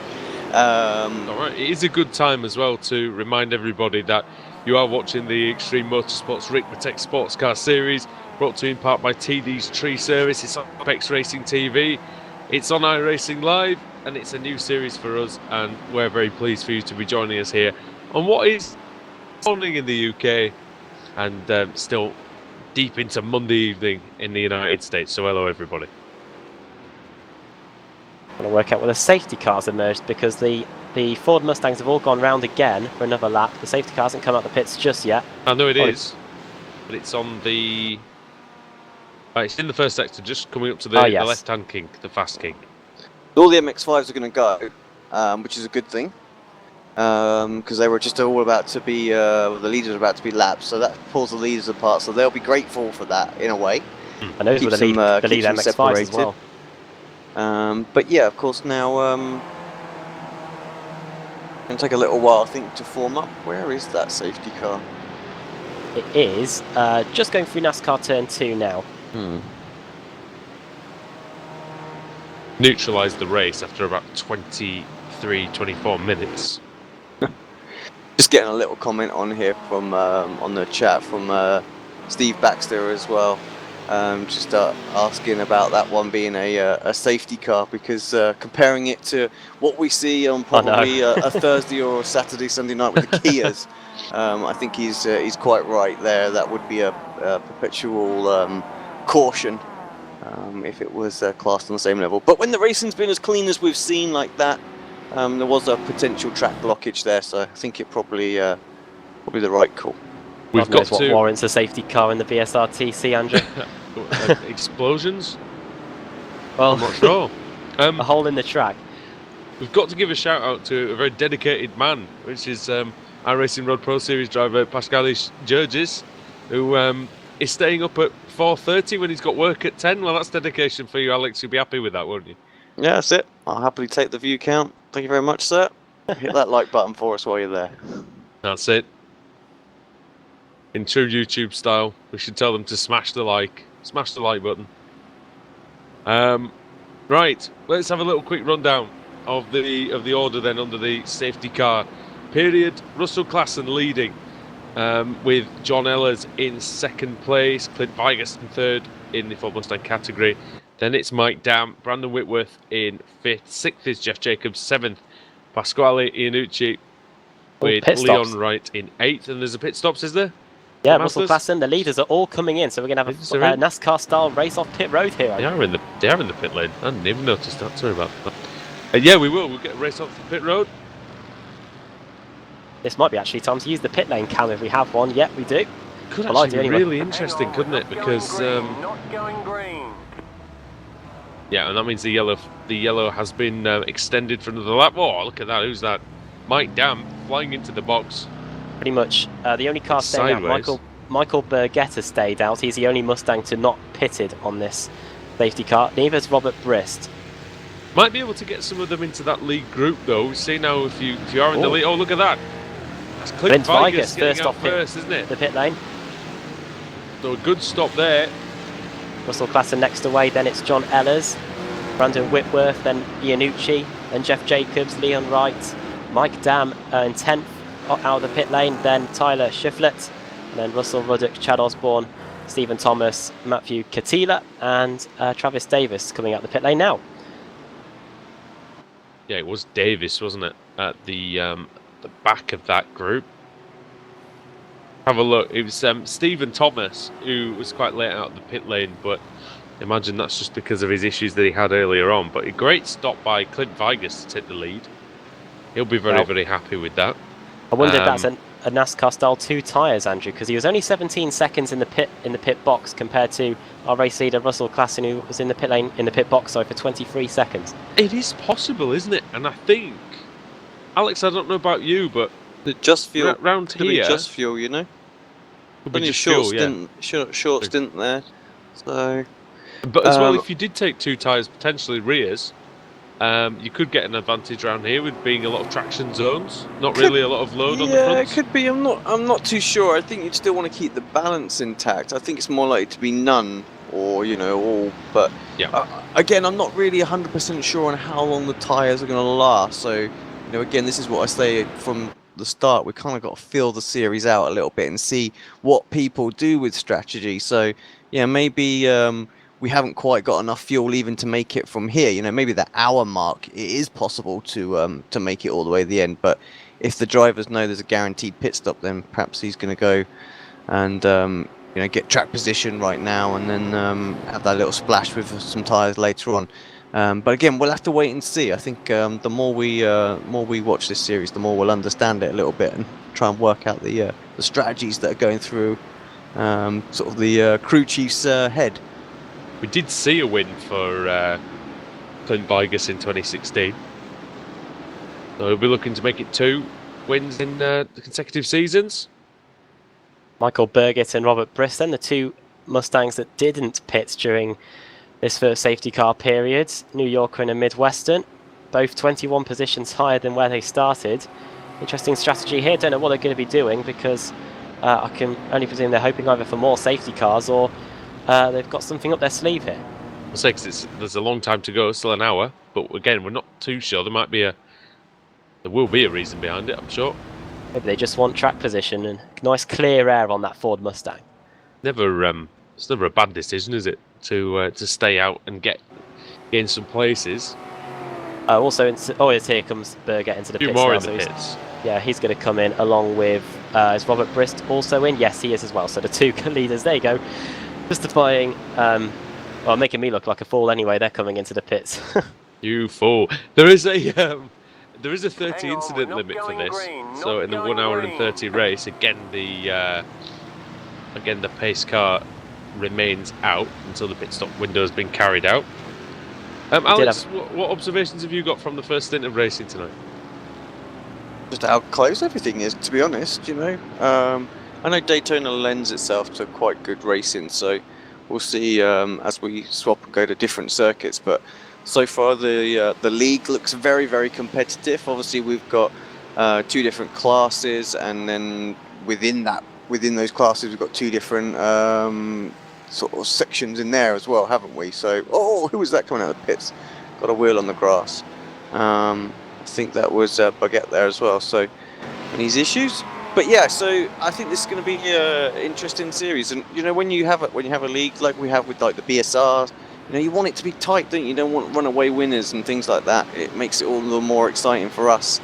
All right, it is a good time as well to remind everybody that you are watching the Extreme Motorsports Ricmotech Sportscar Series, brought to you in part by TD's Tree Service. It's on Apex Racing TV. It's on iRacing Live, and it's a new series for us, and we're very pleased for you to be joining us here on what is morning in the UK and still deep into Monday evening in the United States. So hello everybody. I'm going to work out where the safety cars emerged, because the Ford Mustangs have all gone round again for another lap. The safety car hasn't come out the pits just yet. I know it is, but it's on the... it's in the first sector, just coming up to the left-hand kink, the fast kink. All the MX-5s are going to go, which is a good thing, because they were just all about to be, the leaders are about to be lapped, so that pulls the leaders apart, so they'll be grateful for that, in a way. And those were the lead MX-5s as well. But yeah, of course, now going to take a little while, I think, to form up. Where is that safety car? It is just going through NASCAR Turn 2 now. Neutralised the race after about 24 minutes. Just getting a little comment on here from on the chat from Steve Baxter as well. Just asking about that one being a safety car, because comparing it to what we see on probably a Thursday or a Saturday, Sunday night with the Kias, I think he's quite right there. That would be a perpetual caution if it was classed on the same level. But when the racing's been as clean as we've seen like that, there was a potential track blockage there, so I think it probably the right call. We've got what warrants a safety car in the BSRTC, Andrew. Explosions? Well, I'm not sure. A hole in the track. We've got to give a shout out to a very dedicated man, which is iRacing Road Pro Series driver Pascalis Georges, who is staying up at 4:30 when he's got work at 10. Well, that's dedication for you, Alex. You'll be happy with that, won't you? Yeah, that's it. I'll happily take the view count. Thank you very much, sir. Hit that like button for us while you're there. That's it. In true YouTube style, we should tell them to smash the like button. Right, let's have a little quick rundown of the order then under the safety car period. Russell Klassen leading, with John Ehlers in second place, Clint Vigas in third in the Ford Mustang category. Then it's Mike Dam, Brandon Whitworth in fifth, sixth is Jeff Jacobs, seventh Pasquale Iannucci with Leon Wright in eighth. And there's a pit stops, is there? Yeah, Russell Klassen, the leaders are all coming in, so we're going to have a NASCAR-style race off pit road here. They are in the pit lane. I didn't even notice that. Sorry about that. Yeah, we will. We'll get a race off the pit road. This might be actually time to use the pit lane cam if we have one. Yep, we do. Could actually be really interesting, couldn't it? Because yeah, and that means the yellow has been extended for another lap. Oh, look at that! Who's that? Mike Dam flying into the box. Pretty much the only car staying out. Michael Bergetta stayed out. He's the only Mustang to not pitted on this safety car. Neither is Robert Brist. Might be able to get some of them into that lead group though. See now if you are in the lead. Oh, look at that! That's Clint Vigas first off first, isn't it? The pit lane. So a good stop there. Russell Klassen next away. Then it's John Ehlers, Brandon Whitworth, then Iannucci, then Jeff Jacobs, Leon Wright, Mike Dam in 10th out of the pit lane, then Tyler Shiflett, and then Russell Ruddock, Chad Osborne, Stephen Thomas, Matthew Katila, and Travis Davis coming out the pit lane now. Yeah, it was Davis, wasn't it, at the back of that group. Have a look. It was Stephen Thomas who was quite late out of the pit lane, but imagine that's just because of his issues that he had earlier on. But a great stop by Clint Vigas to take the lead. He'll be very happy with that. I wonder if that's a NASCAR style 2 tyres, Andrew, because he was only 17 seconds in the pit box compared to our race leader Russell Klassen, who was in the pit box for 23 seconds. It is possible, isn't it? And I think, Alex, I don't know about you, but Just fuel. round Could here, be just fuel, you know. could be Only a just short fuel, stint, short stint there. So, But as well, if you did take 2 tyres, potentially rears, you could get an advantage around here with being a lot of traction zones, not really a lot of load on the yeah, fronts. it could be. I'm not too sure. I think you'd still want to keep the balance intact. I think it's more likely to be none or all. But Yeah. again, I'm not really 100% sure on how long the tyres are going to last. So, again, this is what I say from the start. We kind of got to feel the series out a little bit and see what people do with strategy. So, yeah, maybe we haven't quite got enough fuel even to make it from here. Maybe the hour mark, it is possible to make it all the way to the end. But if the drivers know there's a guaranteed pit stop, then perhaps he's going to go and get track position right now, and then have that little splash with some tyres later on. But again, we'll have to wait and see. I think the more we watch this series, the more we'll understand it a little bit and try and work out the strategies that are going through sort of the crew chief's head. We did see a win for Clint Vigus in 2016. So he'll be looking to make it 2 wins in the consecutive seasons. Michael Burgett and Robert Briss, then the 2 Mustangs that didn't pit during this first safety car period, New Yorker and a Midwestern, both 21 positions higher than where they started. Interesting strategy here. Don't know what they're going to be doing, because I can only presume they're hoping either for more safety cars or they've got something up their sleeve here. I'll say, because there's a long time to go, still an hour, but again, we're not too sure. There will be a reason behind it, I'm sure. Maybe they just want track position and nice clear air on that Ford Mustang. It's never a bad decision, is it, to stay out and get in some places. Also, here comes Burgett into the pits. A few more now, in the so pits. Yeah, he's going to come in along with, is Robert Brist also in? Yes, he is as well. So the 2 leaders, there you go, justifying, making me look like a fool anyway. They're coming into the pits. You fool. There is a 30 incident limit for this. So in the 1 hour and 30 race, again the pace car remains out until the pit stop window has been carried out. Alex, what observations have you got from the first stint of racing tonight? Just how close everything is, to be honest. I know Daytona lends itself to quite good racing, so we'll see as we swap and go to different circuits. But so far, the league looks very, very competitive. Obviously, we've got 2 different classes, and then within those classes, we've got 2 different sort of sections in there as well, haven't we? So, who was that coming out of the pits? Got a wheel on the grass. I think that was Baguette there as well. So, any issues? But yeah, so I think this is going to be an interesting series. And when you have a league like we have with like the BSR, you want it to be tight, don't you? You don't want runaway winners and things like that. It makes it all the more exciting for us.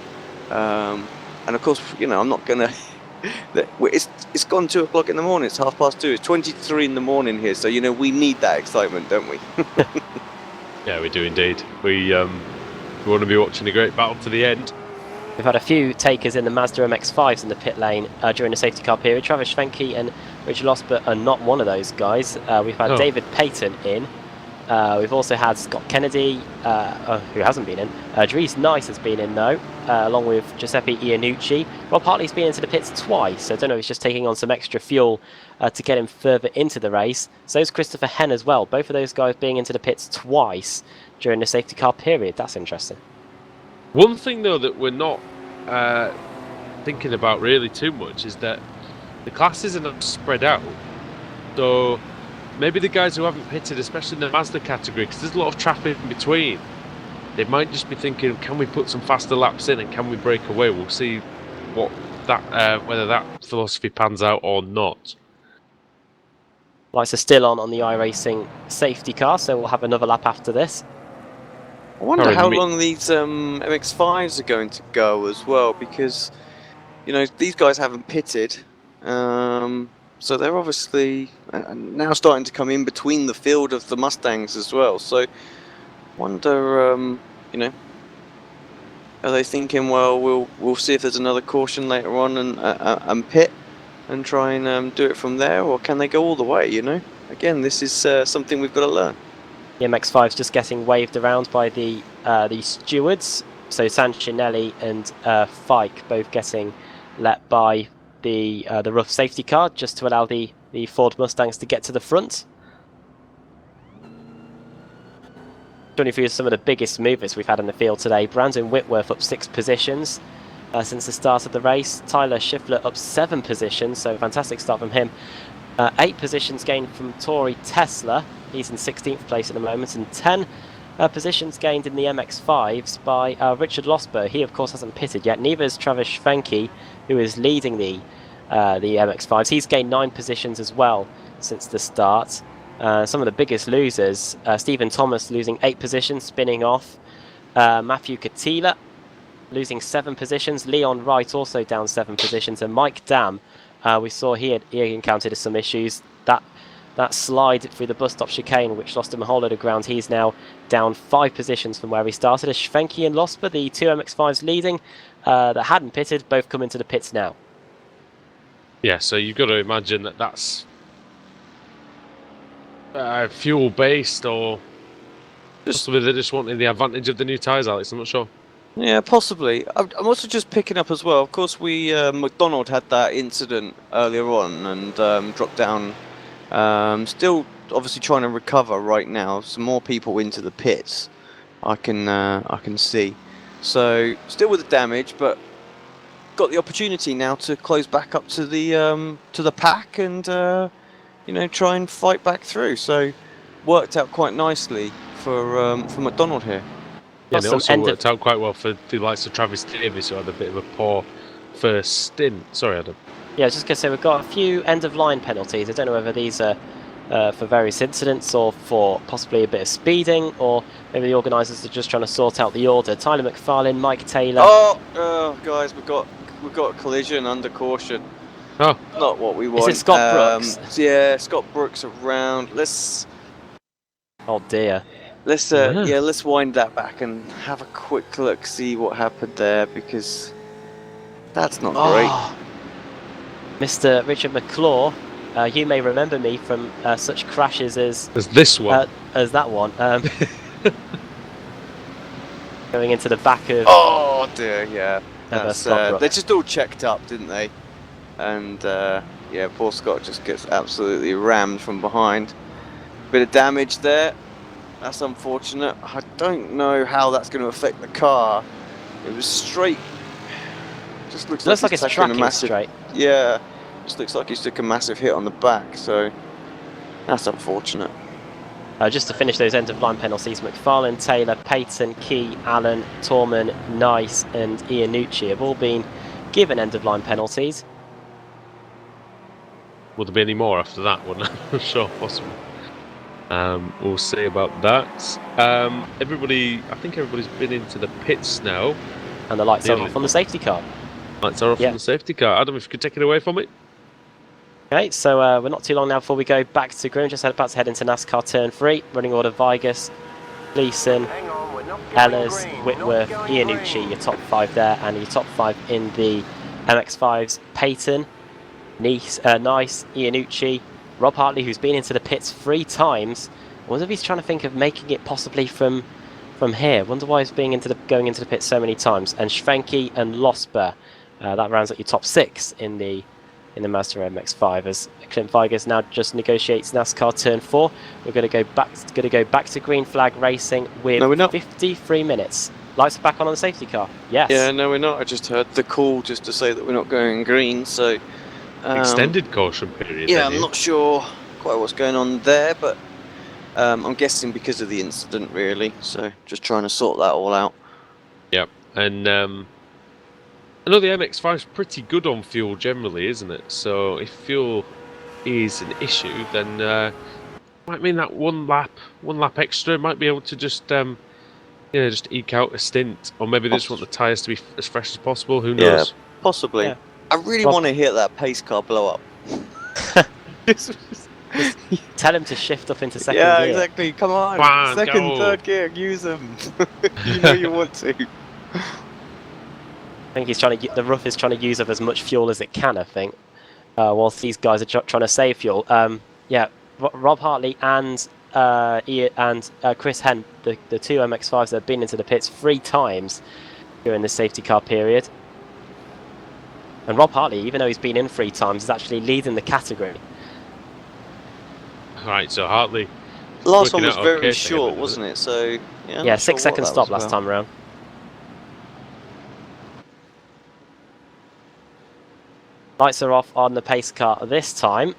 And of course, I'm not going to. It's gone 2 o'clock in the morning. It's 2:30. It's 23 in the morning here. So we need that excitement, don't we? Yeah, we do indeed. We want to be watching a great battle to the end. We've had a few takers in the Mazda MX-5s in the pit lane during the safety car period. Travis Schwenke and Richard Losbert are not one of those guys. We've had David Payton in. We've also had Scott Kennedy, who hasn't been in. Dries Nice has been in, though, along with Giuseppe Iannucci. Rob Hartley's been into the pits twice, so I don't know if he's just taking on some extra fuel to get him further into the race. So is Christopher Henn as well. Both of those guys being into the pits twice during the safety car period. That's interesting. One thing, though, that we're not thinking about really too much is that the classes are not spread out. So maybe the guys who haven't pitted, especially in the Mazda category, because there's a lot of traffic in between, they might just be thinking, can we put some faster laps in and can we break away? We'll see whether that philosophy pans out or not. Lights are still on the iRacing safety car, so we'll have another lap after this. I wonder how long these MX-5s are going to go as well, because these guys haven't pitted, so they're obviously now starting to come in between the field of the Mustangs as well. So, wonder Are they thinking, well, we'll see if there's another caution later on and pit and try and do it from there, or can they go all the way? You know, again, this is something we've got to learn. The MX-5's just getting waved around by the stewards. So Sanchinelli and Fike both getting let by the rough safety car just to allow the Ford Mustangs to get to the front. Showing you some of the biggest movers we've had in the field today. Brandon Whitworth up 6 positions since the start of the race. Tyler Schiffler up 7 positions, so fantastic start from him. 8 positions gained from Tori Tesla. He's in 16th place at the moment, and 10 positions gained in the MX-5s by Richard Losber. He, of course, hasn't pitted yet. Neither is Travis Schwenke, who is leading the MX-5s. He's gained 9 positions as well since the start. Some of the biggest losers, Stephen Thomas losing 8 positions, spinning off. Matthew Katila losing 7 positions. Leon Wright also down 7 positions. And Mike Dam, we saw he encountered some issues. That slide through the bus stop chicane, which lost him a whole load of ground, he's now down 5 positions from where he started. As Schwenke and Losper, the 2 MX-5s leading, that hadn't pitted, both come into the pits now. Yeah, so you've got to imagine that that's fuel based, or possibly they're just wanting the advantage of the new tyres, Alex. I'm not sure. Yeah, possibly. I'm also just picking up as well. Of course, McDonald had that incident earlier on and dropped down. Still, obviously, trying to recover right now. Some more people into the pits. I can see. So still with the damage, but got the opportunity now to close back up to the pack and try and fight back through. So worked out quite nicely for McDonald here. Yeah, and it also worked out quite well for the likes of Travis Davis, who had a bit of a poor first stint. Sorry, Adam. Yeah, I was just going to say, we've got a few end-of-line penalties. I don't know whether these are for various incidents or for possibly a bit of speeding, or maybe the organisers are just trying to sort out the order. Tyler McFarlane, Mike Taylor. Oh, guys, we've got a collision under caution. Oh, not what we want. Is it Scott Brooks? Yeah, Scott Brooks around. Oh dear. Let's wind that back and have a quick look, see what happened there, because that's not great. Mr. Richard McClure, you may remember me from such crashes as this one, as that one. Going into the back of. Oh dear, yeah. They just all checked up, didn't they? And poor Scott just gets absolutely rammed from behind. Bit of damage there. That's unfortunate. I don't know how that's going to affect the car. It was straight. Just looks like it's tracking straight. Yeah, just looks like he's took a massive hit on the back. So that's unfortunate. Just to finish those end-of-line penalties, McFarlane, Taylor, Payton, Key, Allen, Torman, Nice and Iannucci have all been given end-of-line penalties. Will there be any more after that one? I'm not sure, possible. We'll see about that. I think everybody's been into the pits now. And the lights are off on the safety car. Lights are off on the safety car. Adam, if you could take it away from me. Okay, so we're not too long now before we go back to green. Just about to head into NASCAR Turn 3. Running order: Vigas, Gleason, Ehlers, Whitworth, Iannucci, your top 5 there. And your top 5 in the MX-5s: Payton, Nice, Iannucci, Rob Hartley, who's been into the pits 3 times. I wonder if he's trying to think of making it possibly from here. Wonder why he's going into the pits so many times. And Schwenke and Losber. That rounds up your top 6 in the Mazda MX-5 as Clint Vigas now just negotiates NASCAR Turn 4. We're going to go back to green flag racing with 53 minutes. Lights are back on the safety car. Yes. Yeah, no, we're not. I just heard the call just to say that we're not going green. So extended caution period. Yeah, I'm not sure quite what's going on there, but I'm guessing because of the incident, really. So just trying to sort that all out. Yep, and I know the MX-5 is pretty good on fuel generally, isn't it? So if fuel is an issue, then might mean that one lap extra might be able to just eke out a stint, or maybe they just want the tyres to be as fresh as possible. Who knows? Yeah, possibly. Yeah. I really want to hear that pace car blow up. Tell him to shift up into second gear. Yeah, exactly. Come on, second, third gear, use them. You know you want to. I think he's trying to. The rough is trying to use up as much fuel as it can. I think, whilst these guys are trying to save fuel. Yeah, Rob Hartley and Chris Hent, the two MX-5s that have been into the pits 3 times during the safety car period. And Rob Hartley, even though he's been in 3 times, is actually leading the category. Right, so Hartley. Last one was out very okay short, him, wasn't it? So yeah, Yeah, not sure 6 what second that stop was last about. time around. Lights are off on the pace car this time.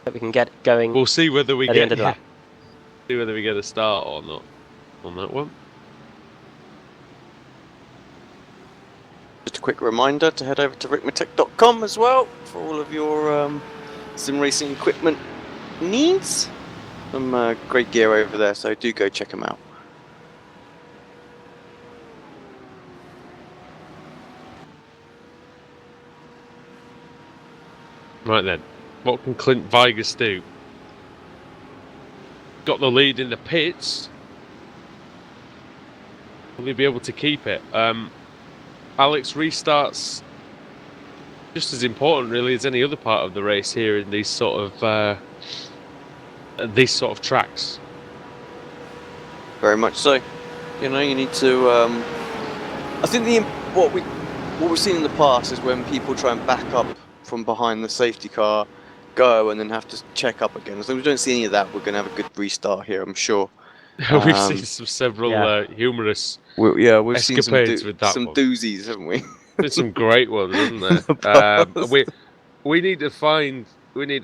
But we can get going. We'll see whether we at the end of the lap. see whether we get a start or not on that one. Just a quick reminder to head over to ricmotech.com as well for all of your sim racing equipment needs. Some great gear over there, so do go check them out. Right then, what can Clint Vigus do? Got the lead in the pits. Will he be able to keep it? Alex, restarts just as important really as any other part of the race here in these sort of tracks. Very much so. You know, you need to. I think what we've seen in the past is when people try and back up from behind the safety car, go and then have to check up again. As long as we don't see any of that, we're going to have a good restart here, I'm sure. We've seen several humorous we've seen escapades with that some one. doozies, haven't we? There's some great ones, isn't there? We need to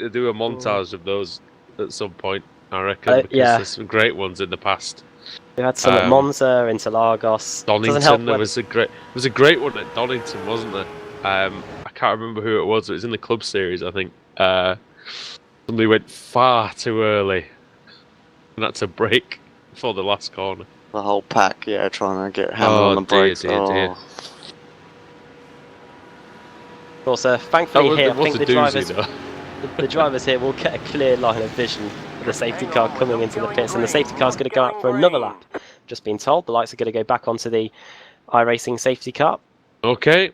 do a montage of those at some point, I reckon, because there's some great ones in the past. We had some at Monza, Interlagos. Donington, there was a great one at Donington, wasn't there? I can't remember who it was. It was in the club series, I think. Somebody went far too early, and that's a break before the last corner. The whole pack, trying to get hammered on the brakes. Dear. Of course, thankfully here, I think the drivers here will get a clear line of vision for the safety car coming into the pits, and the safety car is going to go out for another lap. Just been told the lights are going to go back onto the iRacing safety car. Okay.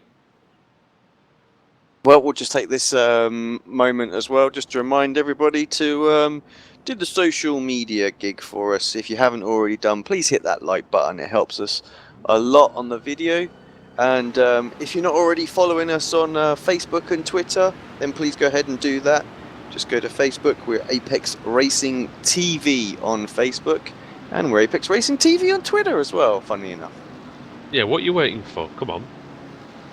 Well, we'll just take this moment as well, just to remind everybody to do the social media gig for us. If you haven't already done, please hit that like button. It helps us a lot on the video. And if you're not already following us on Facebook and Twitter, then please go ahead and do that. Just go to Facebook. We're Apex Racing TV on Facebook. And we're Apex Racing TV on Twitter as well, funny enough. Yeah, what are you waiting for? Come on.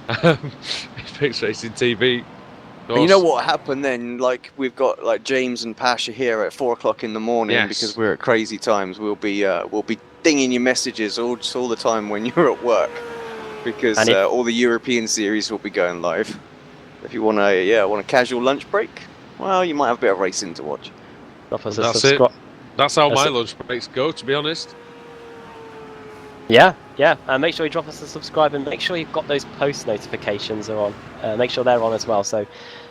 Apex Racing TV. And you know what happened then? Like, we've got like James and Pasha here at 4 o'clock in the morning because we're at crazy times. We'll be dinging your messages all the time when you're at work, because all the European series will be going live. If you want a casual lunch break, well, you might have a bit of racing to watch. That's it. That's how my lunch breaks go, to be honest. Yeah. Make sure you drop us a subscribe and make sure you've got those post notifications are on. Make sure they're on as well, so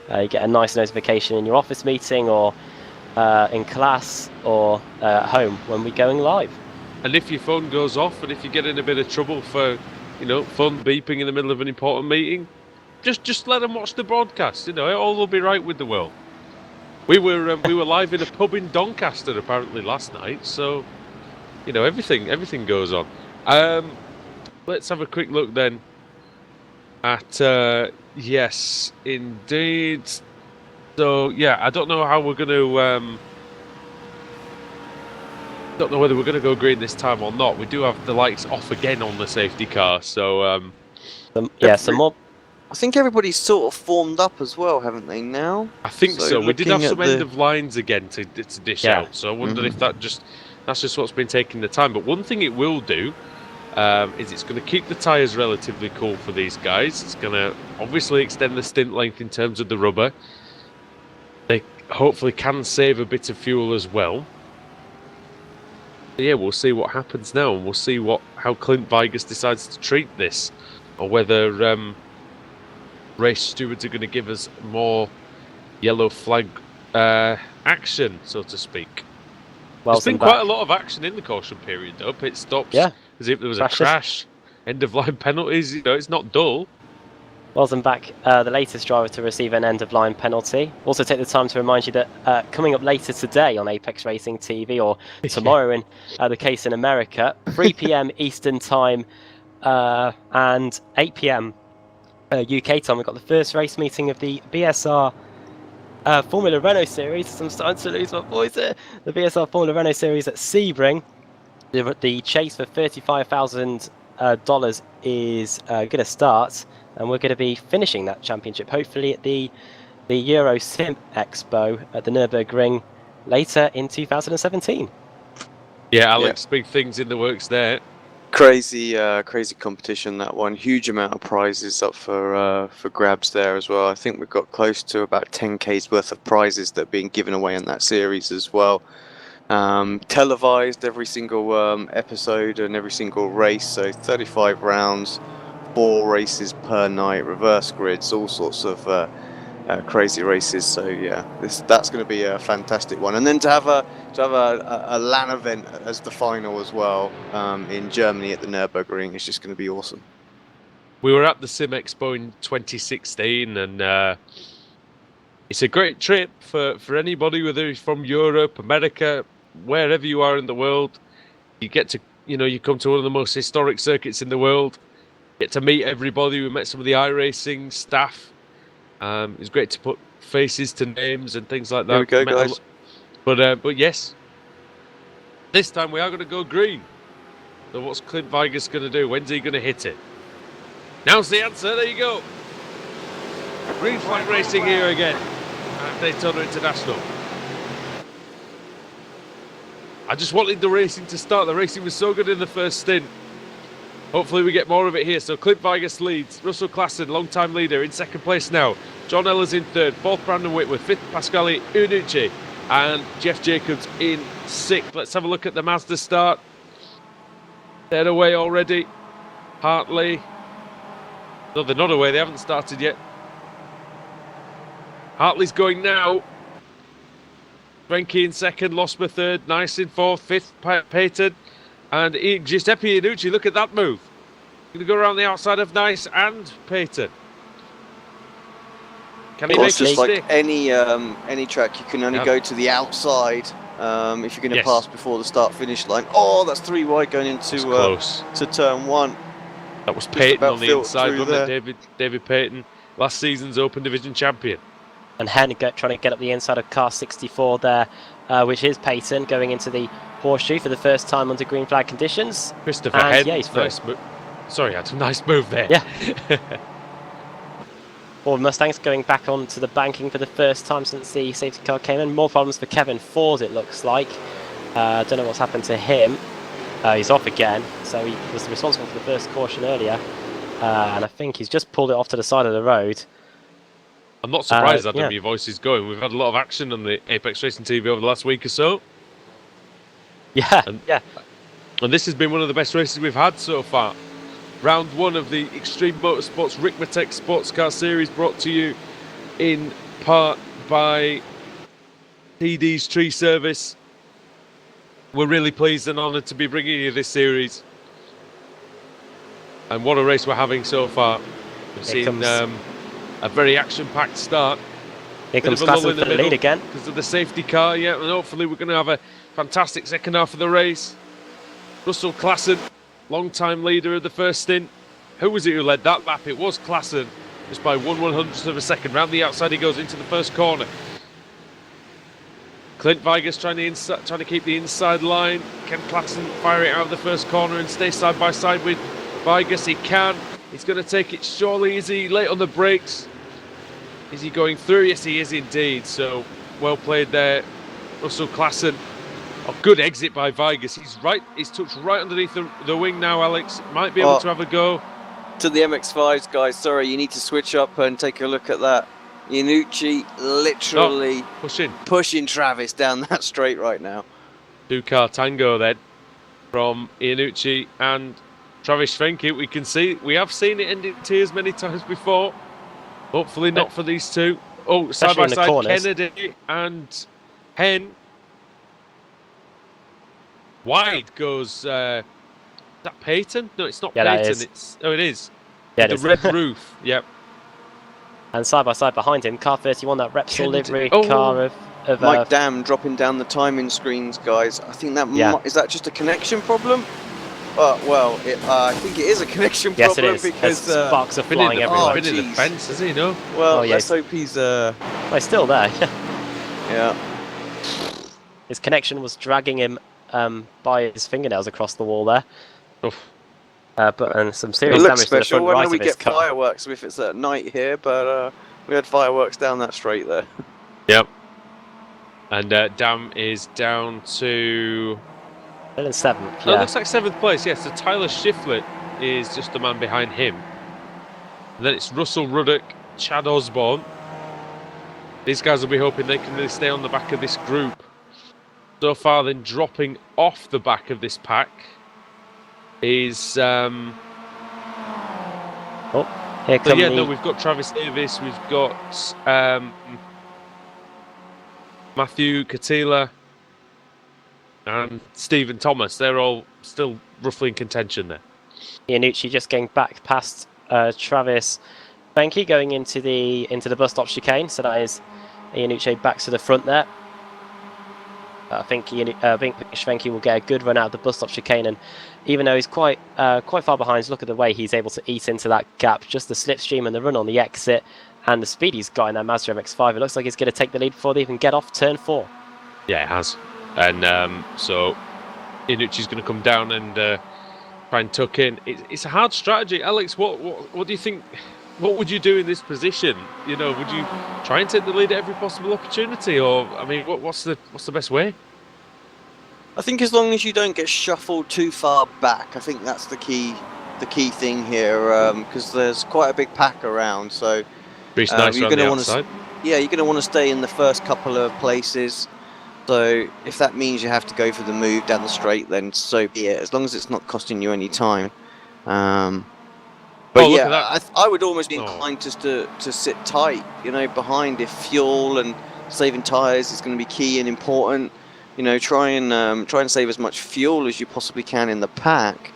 you get a nice notification in your office meeting or in class or at home when we're going live. And if your phone goes off and if you get in a bit of trouble for, phone beeping in the middle of an important meeting, just let them watch the broadcast. All will be right with the world. We were live in a pub in Doncaster apparently last night, so everything goes on. Let's have a quick look then at yes, indeed. So yeah, I don't know how we're going to. Don't know whether we're going to go green this time or not. We do have the lights off again on the safety car, so some more. I think everybody's sort of formed up as well, haven't they now? I think so. We did have some end of lines again to dish out, so I wonder if that's just what's been taking the time. But one thing it will do is it's going to keep the tyres relatively cool for these guys. It's going to obviously extend the stint length in terms of the rubber. They hopefully can save a bit of fuel as well. But yeah, we'll see what happens now, and we'll see how Clint Vigus decides to treat this, or whether race stewards are going to give us more yellow flag action, so to speak. There's been quite a lot of action in the caution period, though. Pit stops, as if there was a crash. end-of-line penalties. You know, it's not dull. Welcome back, the latest driver to receive an end-of-line penalty. Also take the time to remind you that coming up later today on Apex Racing TV, or tomorrow in the case in America, 3 p.m. Eastern Time and 8 p.m. UK time, we've got the first race meeting of the BSR Formula Renault Series. I'm starting to lose my voice here. The BSR Formula Renault Series at Sebring. The chase for $35,000 is going to start, and we're going to be finishing that championship hopefully at the Euro Sim Expo at the Nürburgring later in 2017. Yeah, Alex, big things in the works there. Crazy competition, that one. Huge amount of prizes up for grabs there as well. I think we've got close to about 10K's worth of prizes that are being given away in that series as well. Televised every single episode and every single race, so 35 rounds, 4 races per night, reverse grids, all sorts of crazy races. So yeah, that's going to be a fantastic one. And then to have a LAN event as the final as well in Germany at the Nürburgring is just going to be awesome. We were at the Sim Expo in 2016, and it's a great trip for anybody, whether it's from Europe, America, wherever you are in the world. You get to, you come to one of the most historic circuits in the world. Get to meet everybody. We met some of the iRacing staff. It was great to put faces to names and things like that. There we go, guys. But yes, this time we are going to go green. So what's Clint Vigus going to do? When's he going to hit it? Now's the answer. There you go. Green flag racing here again at Daytona International. I just wanted the racing to start. The racing was so good in the first stint. Hopefully we get more of it here. So Clint Vigus leads. Russell Klassen, long-time leader, in second place now. John Eller's in third. Fourth, Brandon Whitworth. Fifth, Pasquale Iannucci. And Jeff Jacobs in sixth. Let's have a look at the Mazda start. They're away already. Hartley. No, they're not away. They haven't started yet. Hartley's going now. Frankie in second, Losmer third, Nice in fourth, fifth, Payton, and Giuseppe Iannucci. Look at that move. Going to go around the outside of Nice and Payton. Can he make it just stick? Like any track, you can only go to the outside if you're going to pass before the start-finish line. Oh, that's 3 wide going into to turn 1. That was Payton on the inside, wasn't there. it? David Payton, last season's Open Division champion. And Hen trying to get up the inside of car 64 there, which is Payton going into the horseshoe for the first time under green flag conditions. Christopher and, Hen, yeah, he's nice sorry, that's a nice move there. Yeah. Ford Mustangs going back onto the banking for the first time since the safety car came in. More problems for Kevin Ford, it looks like. Don't know what's happened to him. He's off again, so he was responsible for the first caution earlier. And I think he's just pulled it off to the side of the road. I'm not surprised, Adam, your voice is going. We've had a lot of action on the Apex Racing TV over the last week or so. Yeah, And this has been one of the best races we've had so far. Round 1 of the Extreme Motorsports Ricmotech Sportscar Series, brought to you in part by TD's Tree Service. We're really pleased and honoured to be bringing you this series. And what a race we're having so far. We've seen a very action-packed start. Here comes Klassen for the lead again. Because of the safety car, and hopefully we're going to have a fantastic second half of the race. Russell Klassen, long-time leader of the first stint. Who was it who led that lap? It was Klassen, just by 1/100th of a second. Round the outside he goes into the first corner. Clint Vigus trying to keep the inside line. Can Klassen fire it out of the first corner and stay side by side with Vigus? He can. He's going to take it surely. Is he late on the brakes? Is he going through? Yes, he is indeed. So well played there, Russell Klassen. Oh, good exit by Vigus. He's touched right underneath the wing now, Alex. Might be able to have a go. To the MX-5s, guys. Sorry, you need to switch up and take a look at that. Iannucci literally pushing Travis down that straight right now. 2-car tango then from Iannucci and Travis Frenkie. We have seen it end in tears many times before. Hopefully not for these two. Oh, side by side, Kennedy and Hen. Wide goes that Peyton? No, it's not Yeah, that Peyton. is. It's it is. Yeah, The it is. red roof. Yep. And side by side behind him, car 31, that Repsol Kennedy. livery Oh. car of Mike Dam dropping down the timing screens, guys. I think that is that just a connection problem? Well, I think it is a connection yes, problem it is. because Sparks are Been in flying the, everywhere. been in the geez. fence, has he? No. Well, Oh, yeah, let's hope he's Well, he's still there. yeah. His connection was dragging him by his fingernails across the wall there. Oof. And some It serious looks damage to the special. front I right know we of his get car. fireworks if it's at night here, but we had fireworks down that straight there. Yep. And Dam is down to. Still in 7th, Oh, it yeah. looks like 7th place. Yes, so Tyler Shiflett is just the man behind him. And then it's Russell Ruddock, Chad Osborne. These guys will be hoping they can really stay on the back of this group. So far, then dropping off the back of this pack is. Oh, here So come yeah, the... no, we've got Travis Davis, we've got Matthew Katila, and Stephen Thomas. They're all still roughly in contention there. Iannucci just getting back past Travis Benke going into the bus stop chicane. So that is Iannucci back to the front there. I think Schwenke will get a good run out of the bus stop chicane, and even though he's quite far behind, look at the way he's able to eat into that gap. Just the slipstream and the run on the exit, and the speed he's got in that Mazda MX-5. It looks like he's going to take the lead before they even get off turn 4. Yeah, it has. And so Iannucci's going to come down and try and tuck in. It's a hard strategy, Alex. What do you think? What would you do in this position? You know, would you try and take the lead at every possible opportunity, or I mean, what's the best way? I think as long as you don't get shuffled too far back, I think that's the key thing here, because there's quite a big pack around. So Reese nice you're around the going outside. you're going to want to stay in the first couple of places. So if that means you have to go for the move down the straight, then so be it. As long as it's not costing you any time. But look yeah, at that. I would almost be inclined just to sit tight, you know, behind if fuel and saving tyres is going to be key and important. You know, try and save as much fuel as you possibly can in the pack.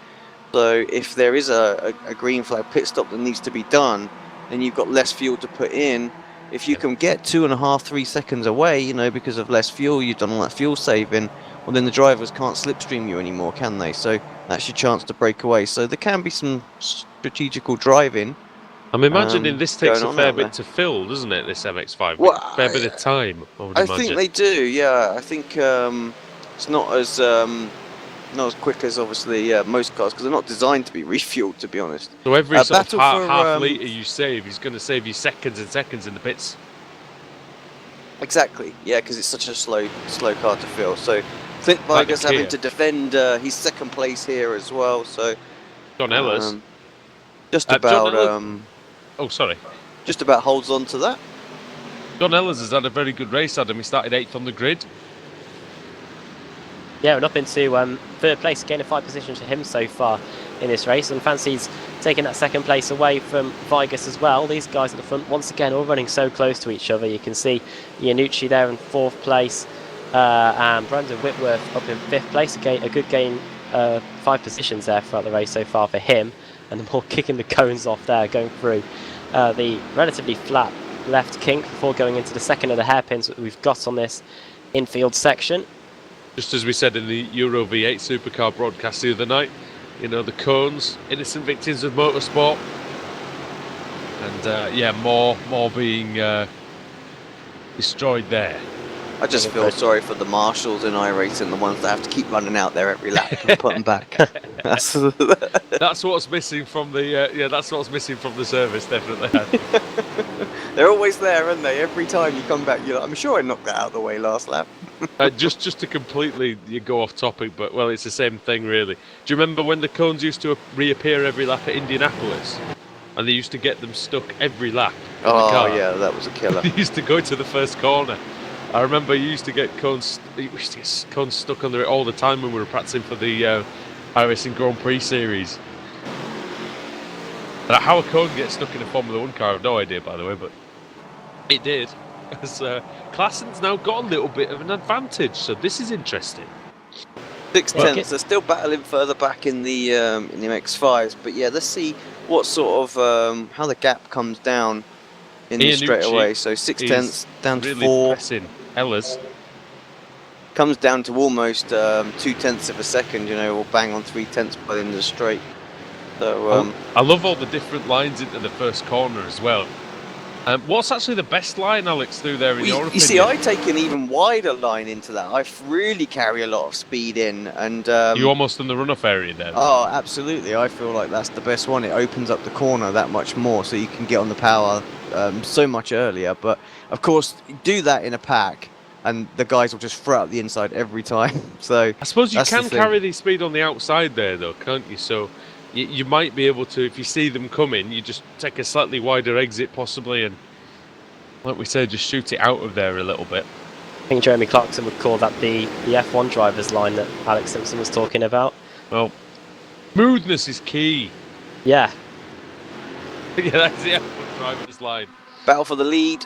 So if there is a green flag pit stop that needs to be done, then you've got less fuel to put in. If you can get 2.5-3 seconds away, you know, because of less fuel, you've done all that fuel saving, well then the drivers can't slipstream you anymore, can they? So that's your chance to break away. So there can be some strategical driving. I'm imagining this takes a fair bit there to fill, doesn't it, this MX-5? Well, A fair bit of time, I would imagine. think they do, yeah. I think it's not as quick as obviously most cars, because they're not designed to be refueled, to be honest. So every sort of battle for, half litre you save is going to save you seconds and seconds in the pits. Exactly, yeah, because it's such a slow car to fill. So Clint Like Vargas the Kia. having to defend his second place here as well. So John Ellis. just John about Ellis- Oh, sorry. just about holds on to that. John Ellis has had a very good race, Adam. He started 8th on the grid. Yeah, and up into 3rd place, gain of 5 positions for him so far in this race, and fancies taking that 2nd place away from Vargas as well. These guys at the front, once again, all running so close to each other. You can see Iannucci there in 4th place, and Brandon Whitworth up in 5th place. A good gain, 5 positions there throughout the race so far for him, and the ball kicking the cones off there, going through the relatively flat left kink before going into the second of the hairpins that we've got on this infield section. Just as we said in the Euro V8 supercar broadcast the other night, you know, the cones, innocent victims of motorsport. And yeah, more being destroyed there. I just feel sorry for the marshals in iRacing, the ones that have to keep running out there every lap and put them back. That's what's missing from the that's what's missing from the service, definitely. They're always there, aren't they? Every time you come back, you're like, I'm sure I knocked that out of the way last lap. Just to completely go off topic, but well, it's the same thing really. Do you remember when the cones used to reappear every lap at Indianapolis, and they used to get them stuck every lap? Oh yeah, that was a killer. They used to go to the first corner. I remember you used to get cones stuck on there all the time when we were practicing for the iRacing Grand Prix series. And how a cone gets stuck in a Formula 1 car, I have no idea, by the way, but it did. As Klassen's now got a little bit of an advantage, so this is interesting. 6 Yeah. tenths. They're still battling further back in the MX5s, but yeah, let's see what sort of how the gap comes down in this straight away. So 6 tenths down to really 4. pressing Ellis. Comes down to almost 2 tenths of a second, or bang on 3 tenths by the end of the straight. So I love all the different lines into the first corner as well. What's actually the best line, Alex, through there in your opinion? You see, I take an even wider line into that. I really carry a lot of speed in, and you almost in the runoff area there. Oh, absolutely. I feel like that's the best one. It opens up the corner that much more, so you can get on the power so much earlier. But of course, do that in a pack, and the guys will just throw out the inside every time. So I suppose you that's can the thing. carry the speed on the outside there, though, can't you? So you might be able to, if you see them coming, you just take a slightly wider exit possibly, and like we said, just shoot it out of there a little bit. I think Jeremy Clarkson would call that the F1 driver's line that Alex Simpson was talking about. Well, smoothness is key. Yeah. Yeah, that's the F1 driver's line. Battle for the lead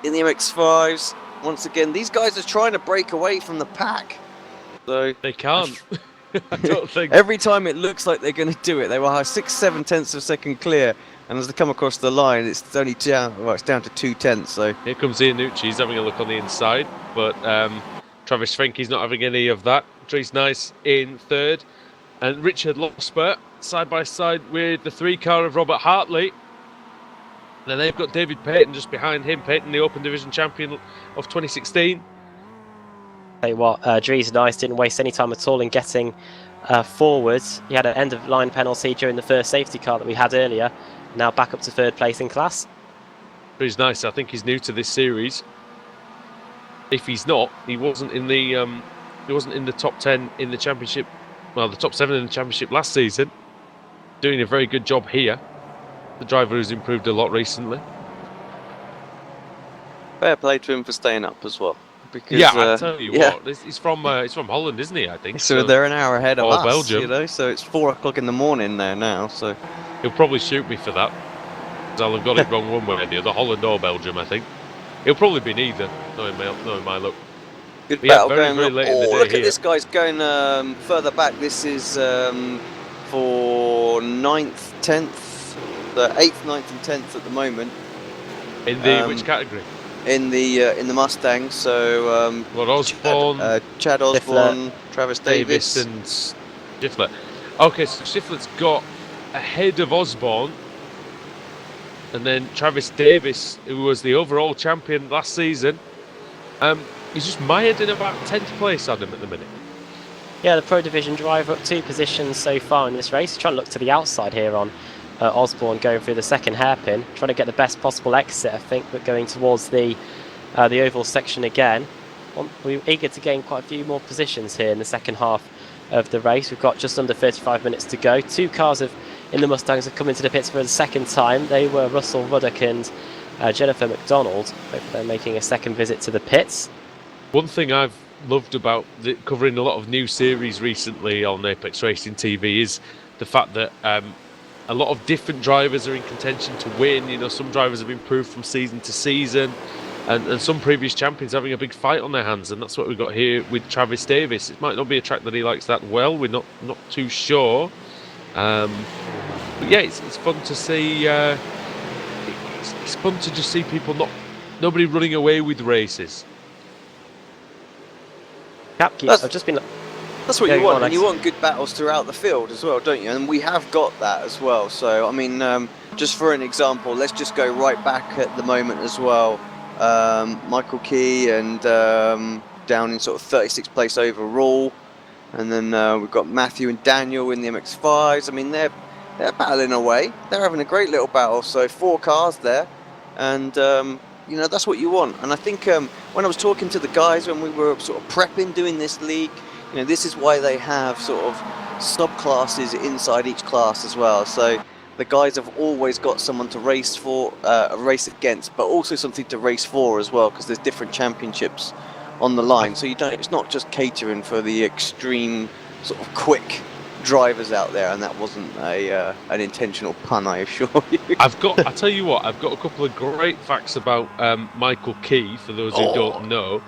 in the MX5s. Once again, these guys are trying to break away from the pack. So They can't. I don't think. every time it looks like they're going to do it, they were 6, 7 tenths of a second clear, and as they come across the line, it's only down. Well, it's down to 2 tenths. So Here comes Iannucci. He's having a look on the inside, but Travis Frenke's not having any of that. Dries Nice in third, and Richard Losper side by side with the 3 car of Robert Hartley. Then they've got David Payton just behind him. Payton, the Open Division champion of 2016. Tell you what, Dries Nice didn't waste any time at all in getting forwards. He had an end of line penalty during the first safety car that we had earlier. Now back up to third place in class. Dries Nice, I think he's new to this series. If he's not, he wasn't in the top 10 in the championship. Well, the top 7 in the championship last season. Doing a very good job here. The driver who's improved a lot recently. fair play to him for staying up as well. Because, Yeah, I tell you yeah. what, he's from Holland, isn't he? I think. So they're an hour ahead of Or us, Belgium. So it's 4 o'clock in the morning there now. So He'll probably shoot me for that. 'Cause I'll have got it wrong one way or the other. Holland or Belgium, I think. He'll probably be neither, knowing my luck. good Yeah, battle very, going very on. late in the day Look here. at this guy's going further back. This is for 9th, 10th, the 8th, 9th, and 10th at the moment In the which category? in the Mustang. So What, Osborne, Chad Osborne, Travis Davis. and Schiffler. Okay, so Schiffler's got ahead of Osborne, and then Travis Davis, who was the overall champion last season, he's just mired in about 10th place on him at the minute. Yeah, the Pro Division driver up 2 positions so far in this race. Trying to look to the outside here on Osborne going through the second hairpin. Trying to get the best possible exit, I think, but going towards the oval section again. We're eager to gain quite a few more positions here in the second half of the race. We've got just under 35 minutes to go. 2 cars in the Mustangs have come into the pits for the second time. They were Russell Ruddock and Jennifer McDonald. They're making a second visit to the pits. One thing I've loved about covering a lot of new series recently on Apex Racing TV is the fact that a lot of different drivers are in contention to win. You know, some drivers have improved from season to season, and some previous champions having a big fight on their hands, and that's what we've got here with Travis Davis. It might not be a track that he likes that well. We're not too sure. But yeah, it's fun to see. It's fun to just see nobody running away with races. I've just been. That's what Yeah, you go want, on, and you Alex. want good battles throughout the field as well, don't you? And we have got that as well. So, I mean, just for an example, let's just go right back at the moment as well. Michael Key and down in sort of 36th place overall. And then we've got Matthew and Daniel in the MX5s. I mean, they're battling away. They're having a great little battle. So 4 cars there. And, you know, that's what you want. And I think when I was talking to the guys when we were sort of prepping, doing this league, you know, this is why they have sort of subclasses inside each class as well. So the guys have always got someone to race for, race against, but also something to race for as well, because there's different championships on the line. So it's not just catering for the extreme sort of quick drivers out there, and that wasn't an intentional pun, I assure you. I tell you what, I've got a couple of great facts about Michael Key, for those who don't know.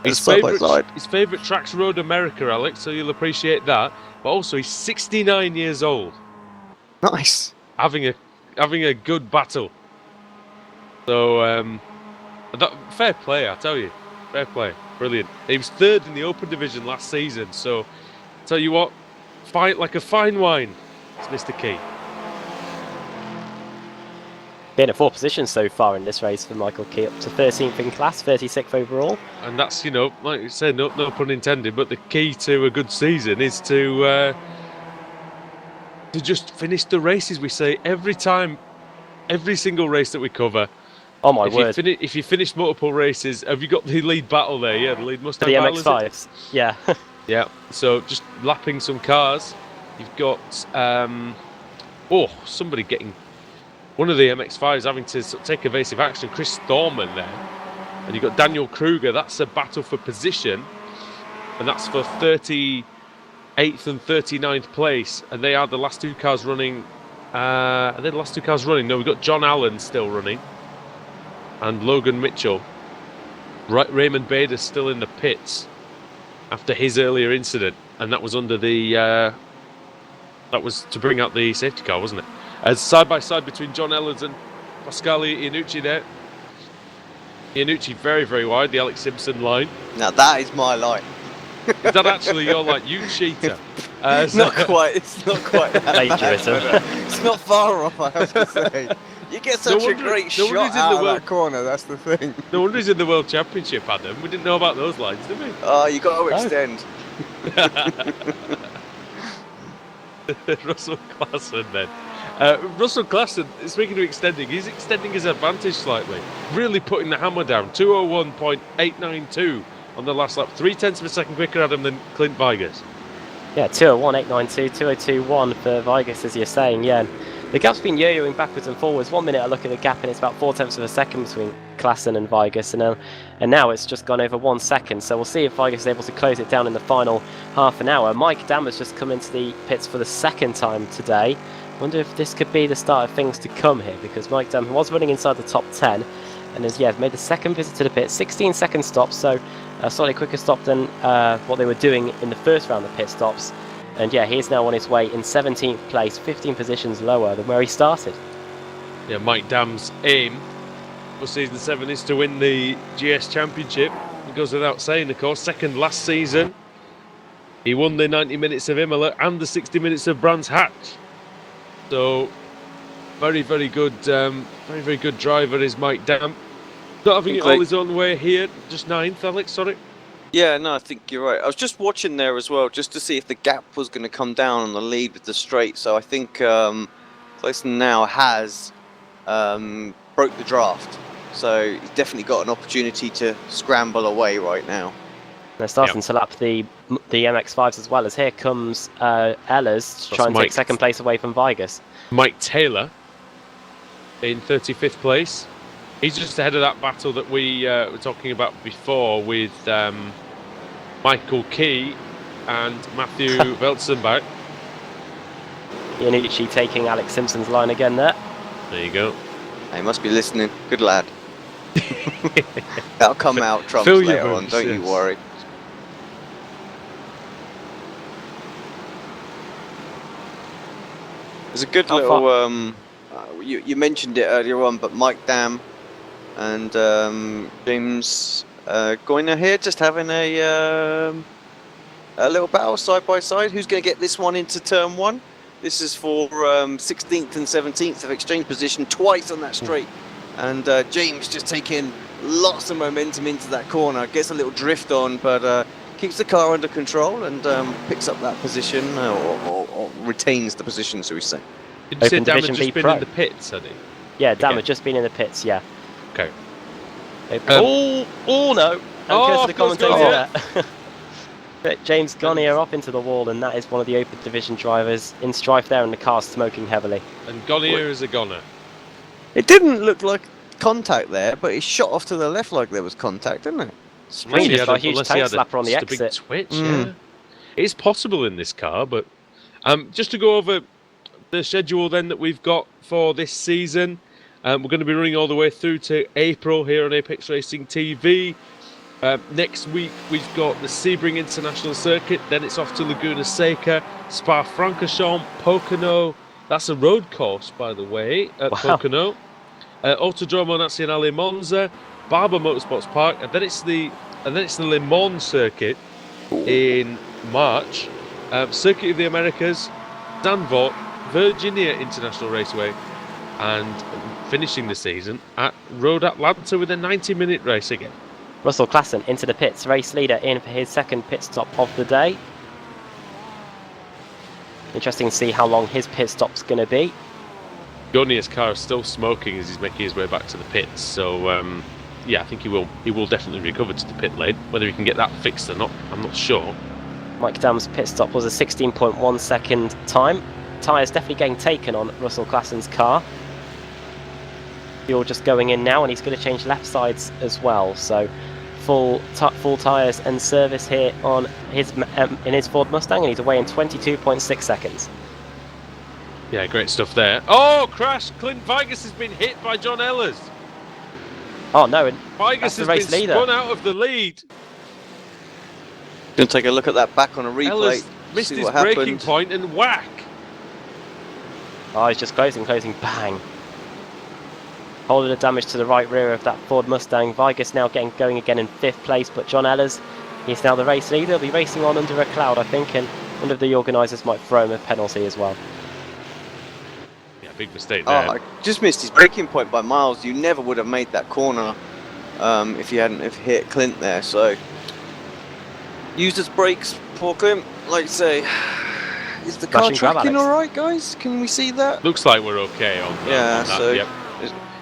His side by side. favourite track's Road America, Alex, so you'll appreciate that. But also, he's 69 years old, Nice. having a good battle. So, fair play, I tell you. Fair play. Brilliant. He was third in the Open Division last season, so tell you what, fight like a fine wine. It's Mr. Key. Been in 4 positions so far in this race for Michael Key, up to 13th in class, 36th overall. And that's, like you said, no pun intended, but the key to a good season is to just finish the races. We say every time, every single race that we cover. Oh my word. If you finish multiple races, have you got the lead battle there? Yeah, the lead Mustang the battle, MX-5s. Yeah. Yeah, so just lapping some cars. You've got, somebody getting... One of the MX-5s having to take evasive action, Chris Thorman there. And you've got Daniel Kruger. That's a battle for position. And that's for 38th and 39th place. And they are the last 2 cars running. Are they the last 2 cars running? No, we've got John Allen still running. And Logan Mitchell. Raymond Bader's still in the pits after his earlier incident. And that was under the... that was to bring out the safety car, wasn't it? As side by side between John Ellens and Pasquale Iannucci there. Iannucci very, very wide, the Alex Simpson line. Now that is my line. Is that actually your line? You cheater. Not quite. It's not quite that bad, Plagiarism. but, it's not far off, I have to say. You get such a great shot out of that corner, that's the thing. No wonder he's in the World Championship, Adam. We didn't know about those lines, did we? Oh, you got to extend. Russell Klassen then. Russell Klassen, speaking of extending, he's extending his advantage slightly. Really putting the hammer down. 201.892 on the last lap. 0.3 of a second quicker, Adam, than Clint Vigas. Yeah, 201.892, 202.1 for Vigas, as you're saying. Yeah, the gap's been yo-yoing backwards and forwards. 1 minute I look at the gap and it's about 0.4 of a second between Klassen and Vigas, and now it's just gone over 1 second. So we'll see if Vigas is able to close it down in the final half an hour. Mike Dam has just come into the pits for the 2nd time today. Wonder if this could be the start of things to come here, because Mike Dam was running inside the top 10 and has made the 2nd visit to the pit, 16-second stop, so a slightly quicker stop than what they were doing in the first round of pit stops. And yeah, he's now on his way in 17th place, 15 positions lower than where he started. Yeah, Mike Dam's aim for season 7 is to win the GS Championship. It goes without saying, of course. 2nd last season. He won the 90 minutes of Imola and the 60 minutes of Brands Hatch. So, very, very good driver is Mike Dam. Not having it all his own way here, just 9th, Alex, sorry. Yeah, no, I think you're right. I was just watching there as well, just to see if the gap was going to come down on the lead with the straight. So I think Clayson now has broke the draft. So he's definitely got an opportunity to scramble away right now. They're starting to lap the MX-5s as well, as here comes Ehlers to try and take 2nd place away from Vigas. Mike Taylor in 35th place. He's just ahead of that battle that we were talking about before with Michael Key and Matthew Veltzenbach. Iannucci taking Alex Simpson's line again there. There you go. He must be listening. Good lad. That'll come out trumps later on, don't you worry. There's a good little... you mentioned it earlier on, but Mike Dam and James Goyner here just having a little battle side by side. Who's going to get this one into turn 1? This is for 16th and 17th of exchange position, twice on that straight. And James just taking lots of momentum into that corner, gets a little drift on, but keeps the car under control and picks up that position, or retains the position, so we say. Did you say Dam had just been in the pits, had he? Yeah, Dam had just been in the pits, yeah. Okay. No! And curse to the commentator there. But James Gonnier up into the wall, and that is one of the Open Division drivers in strife there, and the car smoking heavily. And Gonnier is a goner. It didn't look like contact there, but it shot off to the left like there was contact, didn't it? Strange, just a huge tank slapper on the exit. A big twitch, yeah. It's possible in this car, but just to go over the schedule then that we've got for this season, we're going to be running all the way through to April here on Apex Racing TV. Next week, we've got the Sebring International Circuit. Then it's off to Laguna Seca, Spa-Francorchamps, Pocono. That's a road course, by the way, at Pocono. Autodromo Nazionale Monza, Barber Motorsports Park, and then it's the Le Mans Circuit in March. Circuit of the Americas, Zandvoort, Virginia International Raceway, and finishing the season at Road Atlanta with a 90-minute race again. Russell Klassen into the pits, race leader in for his second pit stop of the day. Interesting to see how long his pit stop's going to be. Gonia's car is still smoking as he's making his way back to the pits, so yeah, I think he will definitely recover to the pit lane. Whether he can get that fixed or not, I'm not sure. Mike Dam's pit stop was a 16.1 second time. Tyres definitely getting taken on Russell Klassen's car. Fuel just going in now, and he's going to change left sides as well. So full tyres and service here on his in his Ford Mustang, and he's away in 22.6 seconds. Yeah, great stuff there. Oh, crash! Clint Vigas has been hit by John Ehlers. Oh no, and Vigas has been spun out of the lead. Gonna take a look at that back on a replay. Ehlers missed his braking point and whack. Oh, he's just closing, bang. Whole lot of damage to the right rear of that Ford Mustang. Vigas now going again in 5th place, but John Ehlers, he's now the race leader. He'll be racing on under a cloud, I think, and one of the organisers might throw him a penalty as well. Yeah, big mistake there. Oh, I just missed his braking point by miles. You never would have made that corner if you hadn't have hit Clint there. So, used his brakes, poor Clint. Like I say, is the car tracking all right, guys? Can we see that? Looks like we're okay on that. Yeah, so... Yep.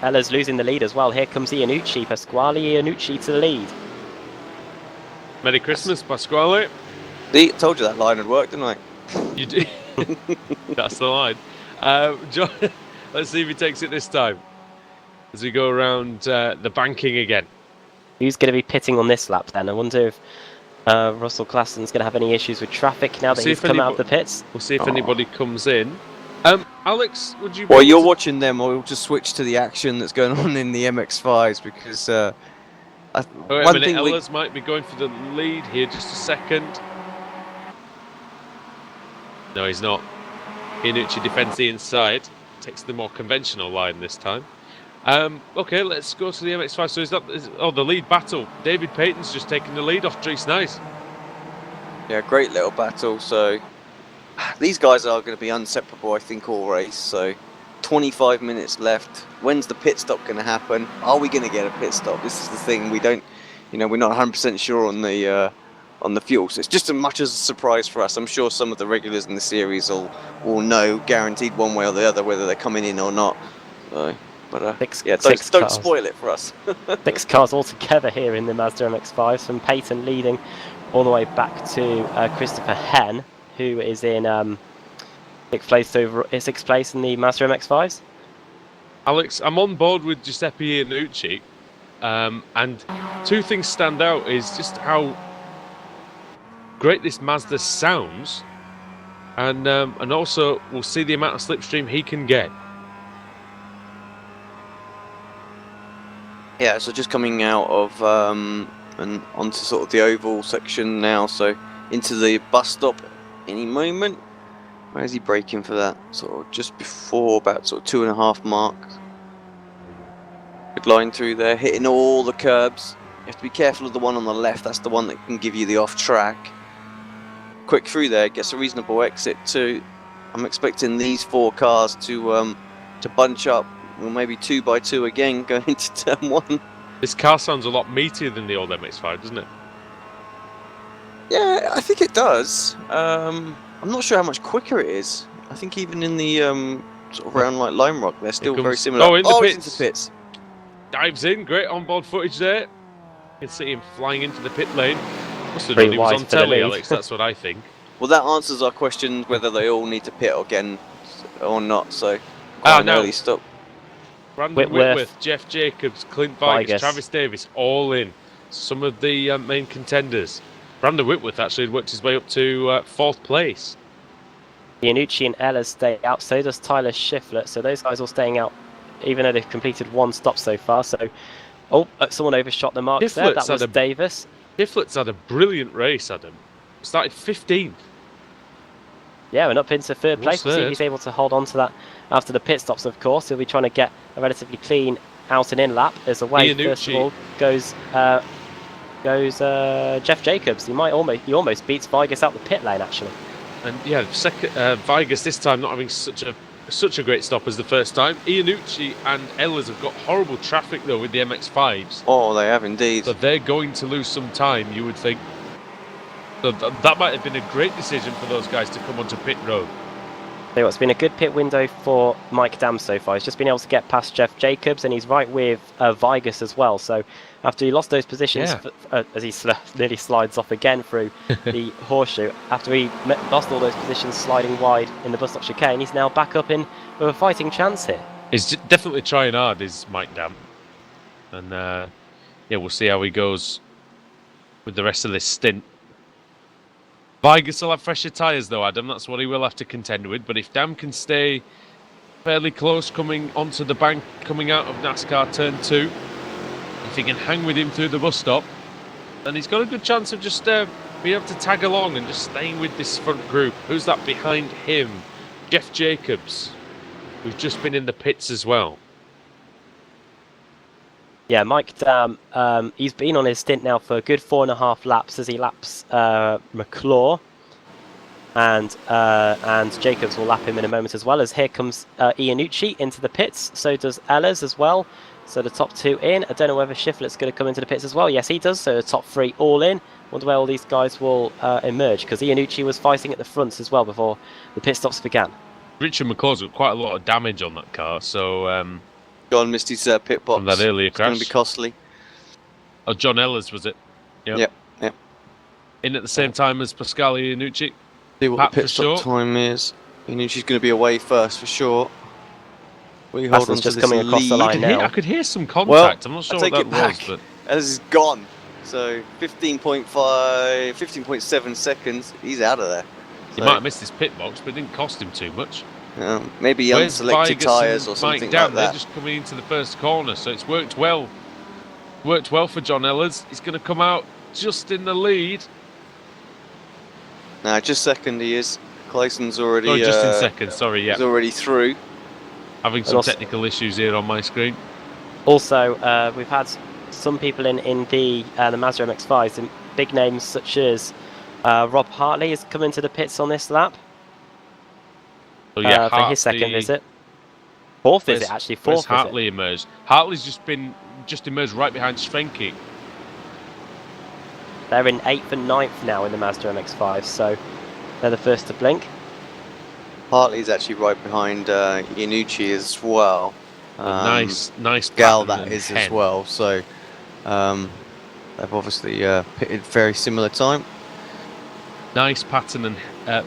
Ehlers losing the lead as well. Here comes Iannucci, Pasquale Iannucci to the lead. Merry Christmas, Pasquale. See, I told you that line had worked, didn't I? You did. That's the line. John, let's see if he takes it this time. As we go around the banking again. Who's going to be pitting on this lap then? I wonder if Russell Klassen's going to have any issues with traffic now that he's come out of the pits. We'll see if anybody comes in. Alex, would you... Well, you're watching them, or we'll just switch to the action that's going on in the MX-5s, because... wait a minute, Ehlers might be going for the lead here, just a second. No, he's not. Iannucci defends the inside, takes the more conventional line this time. Okay, let's go to the MX-5. So the lead battle. David Payton's just taking the lead off Dries Nice. Yeah, great little battle, so... These guys are going to be inseparable, I think, all race. So, 25 minutes left. When's the pit stop going to happen? Are we going to get a pit stop? This is the thing. We don't, we're not 100% sure on the fuel. So it's just as much as a surprise for us. I'm sure some of the regulars in the series will know, guaranteed one way or the other, whether they're coming in or not. So, but don't spoil it for us. 6 cars all together here in the Mazda MX-5, from Payton leading all the way back to Christopher Henn, who is in 6th place in the Mazda MX-5s. Alex, I'm on board with Giuseppe Iannucci, and 2 things stand out is just how great this Mazda sounds, and also we'll see the amount of slipstream he can get. Yeah, so just coming out of and onto sort of the oval section now, so into the bus stop any moment. Where is he braking for that? Sort of just before about sort of 2.5 mark. Good line through there, hitting all the curbs. You have to be careful of the one on the left. That's the one that can give you the off track. Quick through there, gets a reasonable exit too. I'm expecting these 4 cars to bunch up, or maybe 2 by 2 again going into turn 1. This car sounds a lot meatier than the old MX-5, doesn't it? Yeah, I think it does. I'm not sure how much quicker it is. I think even in the sort of round like Lime Rock, they're still very similar. Oh, into the pits. Dives in, great onboard footage there. You can see him flying into the pit lane. Must have known he was on telly, Alex, that's what I think. Well, that answers our question whether they all need to pit again or not, so quite an early stop. Brandon Whitworth, Jeff Jacobs, Clint Vigas, Travis Davis, all in. Some of the main contenders. Brandon Whitworth actually worked his way up to 4th place. Iannucci and Ehlers stay out, so does Tyler Schiffler. So those guys all staying out, even though they've completed 1 stop so far. So Oh, someone overshot the marks there. Difflett's That was had a- Davis. Difflett's had a brilliant race, Adam. Started 15th. Yeah, and up into third place. We'll see if third. he's able to hold on to that after the pit stops, of course. He'll be trying to get a relatively clean out and in lap as away. First of all goes Jeff Jacobs. He almost beats Vigas out the pit lane, actually. And yeah, second Vigas this time not having such a great stop as the first time. Iannucci and Ehlers have got horrible traffic though with the MX-5s. Oh, they have indeed. So they're going to lose some time, you would think. So that might have been a great decision for those guys to come onto pit road. So it's been a good pit window for Mike Dam so far. He's just been able to get past Jeff Jacobs, and he's right with Vigas as well. So after he lost those positions, as he nearly slides off again through the horseshoe, after he lost all those positions sliding wide in the bus stop chicane, he's now back up in with a fighting chance here. He's definitely trying hard, is Mike Dam. And yeah, we'll see how he goes with the rest of this stint. Vigas will have fresher tyres though, Adam. That's what he will have to contend with. But if Dam can stay fairly close coming onto the bank, coming out of NASCAR Turn 2, if he can hang with him through the bus stop, then he's got a good chance of just being able to tag along and just staying with this front group. Who's that behind him? Jeff Jacobs, who's just been in the pits as well. Yeah, Mike Dam, he's been on his stint now for a good 4.5 laps as he laps McClure. And Jacobs will lap him in a moment as well, as here comes Iannucci into the pits. So does Ehlers as well. So the top two in. I don't know whether Shiflett's going to come into the pits as well. Yes, he does. So the top three all in. Wonder where all these guys will emerge, because Iannucci was fighting at the front as well before the pit stops began. Richard McCaw's got quite a lot of damage on that car, so... John missed his pit box. From that earlier crash. It's going to be costly. Oh, John Ehlers, was it? Yep. In at the same time as Pascal Iannucci. See what Pat the pit stop time is. Iannucci's going to be away first for sure. We hold on to just this coming across the line now. I could hear some contact. Well, I'm not sure I what take that it back. was, but Ehlers is gone. So 15.7 seconds. He's out of there. he might have missed his pit box, but it didn't cost him too much. Maybe Where's unselected Vigas tyres and or something Mike Dam? like that. They're just coming into the first corner, so it's worked well. Worked well for John Ehlers. He's going to come out just in the lead. Now, just second he is. Clayson's already. Oh, just in second. Sorry, yeah. He's already through. Having some technical issues here on my screen. Also, we've had some people in the Mazda MX-5s, and big names such as Rob Hartley has come into the pits on this lap. So yeah, for his second visit. Fourth visit, actually. Fourth visit. Hartley emerged. Hartley's just emerged right behind Schwenke. They're in 8th and 9th now in the Mazda MX-5, so they're the first to blink. Hartley's actually right behind Iannucci as well. Nice Gal pattern that is and as Hen. well. So they've obviously pitted very similar time. Nice Patton and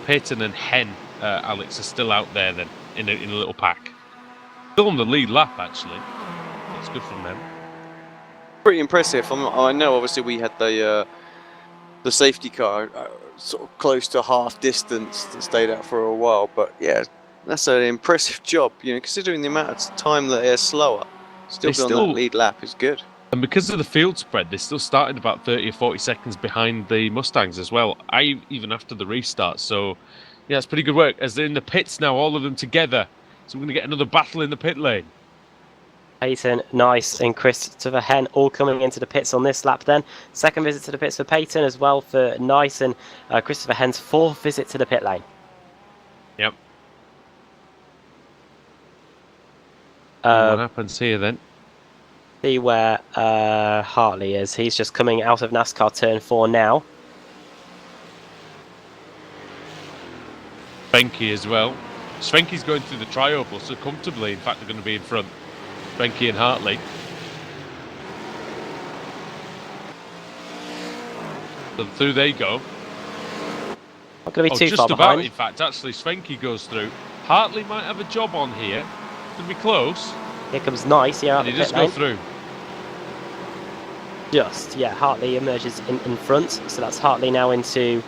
Peyton and Hen, Alex, are still out there then in a little pack. Still on the lead lap actually. That's good from them. Pretty impressive. I know obviously we had the safety car sort of close to half distance that stayed out for a while, but yeah, that's an impressive job. You know, considering the amount of time that they're slower, still be on that lead lap is good. And because of the field spread, they still started about 30 or 40 seconds behind the Mustangs as well, even after the restart. So, yeah, it's pretty good work. As they're in the pits now, all of them together. So we're going to get another battle in the pit lane. Peyton, Nice and Christopher Hen all coming into the pits on this lap then. Second visit to the pits for Peyton as well for Nice, and Christopher Hen's fourth visit to the pit lane. Yep. What happens here then? See where Hartley is. He's just coming out of NASCAR Turn 4 now. Schwenke as well. Schwenke's going through the tri-oval so comfortably. In fact, they're going to be in front. Schwenke and Hartley. So through they go. Not going to be too just far about, behind. in fact, actually, Schwenke goes through. Hartley might have a job on here. Could be close. Here comes Nice, yeah, And he just go through. Hartley emerges in front. So that's Hartley now into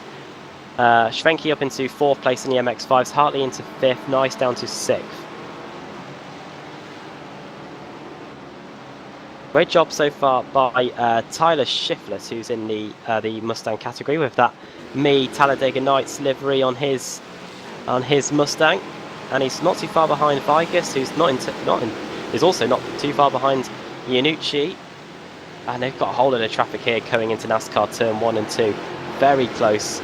Schwenke up into 4th place in the MX-5s. Hartley into 5th, Nice down to 6th. Great job so far by Tyler Shiflett, who's in the Mustang category with that Talladega Nights livery on his Mustang, and he's not too far behind Vigus, who's he's also not too far behind Iannucci, and they've got a whole lot of traffic here going into NASCAR turn 1 and 2. Very close.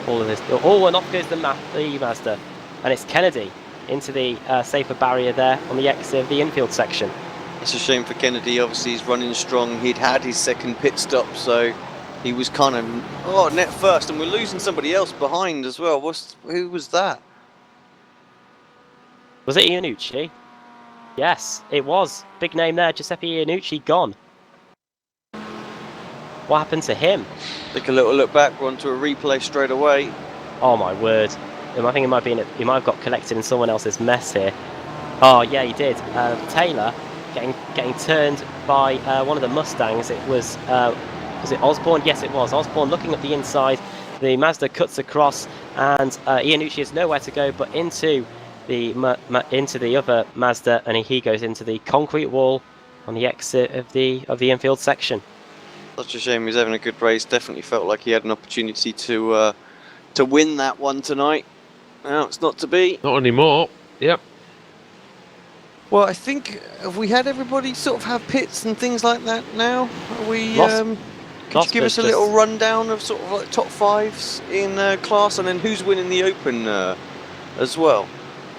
All of this. Oh, and off goes the Mazda, and it's Kennedy into the safer barrier there on the exit of the infield section. It's a shame for Kennedy. Obviously, he's running strong. He'd had his second pit stop, so he was kind of net first, and we're losing somebody else behind as well. Who was that? Was it Iannucci? Yes, it was. Big name there, Giuseppe Iannucci gone. What happened to him? Take a little look back. We're onto a replay straight away. Oh my word! I think he might have got collected in someone else's mess here. Oh yeah, he did. Taylor getting turned by one of the Mustangs. It was it Osborne? Yes, it was Osborne. Looking at the inside, the Mazda cuts across, and Iannucci has nowhere to go but into the other Mazda, and he goes into the concrete wall on the exit of the infield section. Such a shame. He's having a good race. Definitely felt like he had an opportunity to win that one tonight. Now it's not to be. Not anymore. Yep. Well, I think, have we had everybody sort of have pits and things like that now? Are we? Could you give us a little rundown of sort of like top fives in class, and then who's winning the Open as well?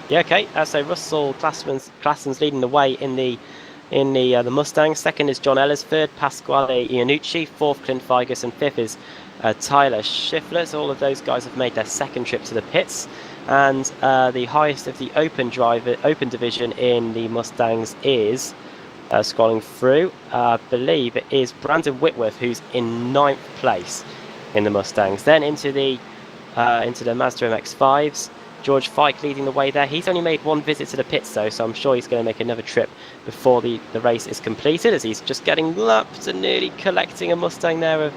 Yeah, okay. So Russell Klassen's leading the way in the Mustang. Second is John Ellis. Third, Pasquale Iannucci. Fourth, Clint Vigus, and fifth is Tyler Shiflett. All of those guys have made their second trip to the pits. And the highest of the Open division in the Mustangs is, scrolling through, I believe it is Brandon Whitworth, who's in 9th place in the Mustangs. Then into the Mazda MX-5s, George Fike leading the way there. He's only made one visit to the pits though, so I'm sure he's going to make another trip before the race is completed, as he's just getting lapped and nearly collecting a Mustang there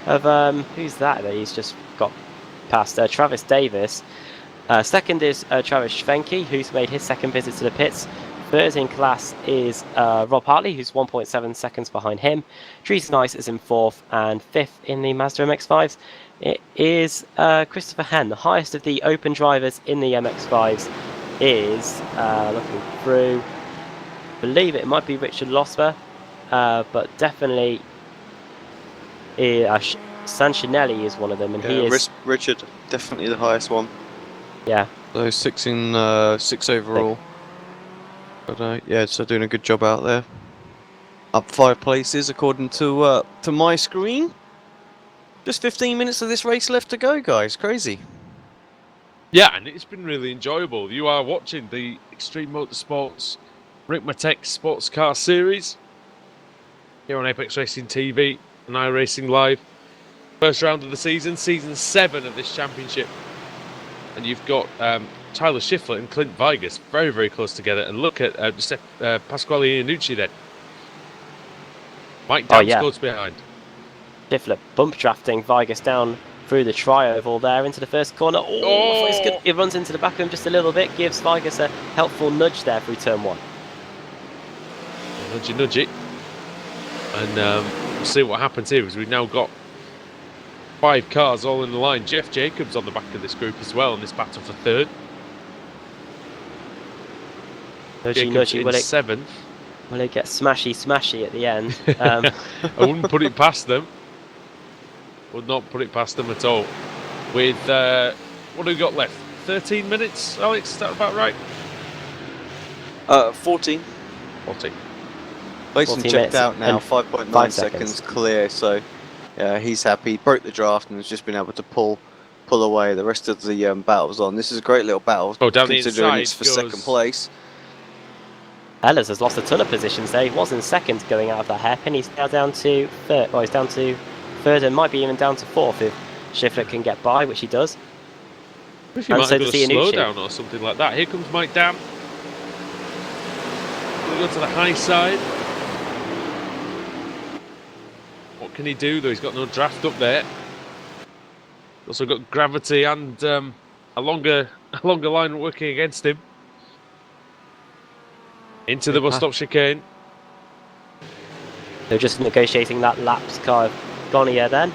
of who's that he's just got past? Travis Davis. Second is Travis Schwenke, who's made his second visit to the pits. Third in class is Rob Hartley, who's 1.7 seconds behind him. Trees Nice is in fourth, and fifth in the Mazda MX-5s. It is Christopher Henn, the highest of the Open drivers in the MX-5s. Is looking through, I believe it might be Richard Losper, but definitely Sanchinelli is one of them, and he is Richard, definitely the highest one. Yeah. So 6 overall. But yeah, so doing a good job out there. Up 5 places according to my screen. Just 15 minutes of this race left to go, guys. Crazy. Yeah, and it's been really enjoyable. You are watching the Extreme Motorsports Ricmotech Sportscar Series here on Apex Racing TV and iRacing Live. First round of the season 7 of this championship. And you've got Tyler Shiflett and Clint Vigus very, very close together. And look at Pasquale Iannucci then. Mike Downs close behind. Shiflett bump drafting Vigus down through the tri-oval there into the first corner. Oh! It's good. It runs into the back of him just a little bit, gives Vigus a helpful nudge there through turn 1. Nudgy. And we'll see what happens here, because we've now got 5 cars all in the line. Jeff Jacobs on the back of this group as well in this battle for third. Jacobs in 7th. Will it get smashy at the end? I wouldn't put it past them. Would not put it past them at all. With, what have we got left? 13 minutes, Alex? Is that about right? 14. 14. Mason checked out now, 5.9 seconds clear, so yeah, he's happy. Broke the draft and has just been able to pull away. The rest of the battle's on. This is a great little battle, down the considering inside it's for second place. Ellis has lost a ton of positions there. He was in second going out of that hairpin. He's now down to third. Well, he's down to third and might be even down to fourth if Shiflett can get by, which he does. If he might have got a slow down or something like that. Here comes Mike Dam. We'll go to the high side. What can he do though? He's got no draft up there. Also got gravity and a longer line working against him. Into the bus stop chicane. They're just negotiating that laps car of Gonier then.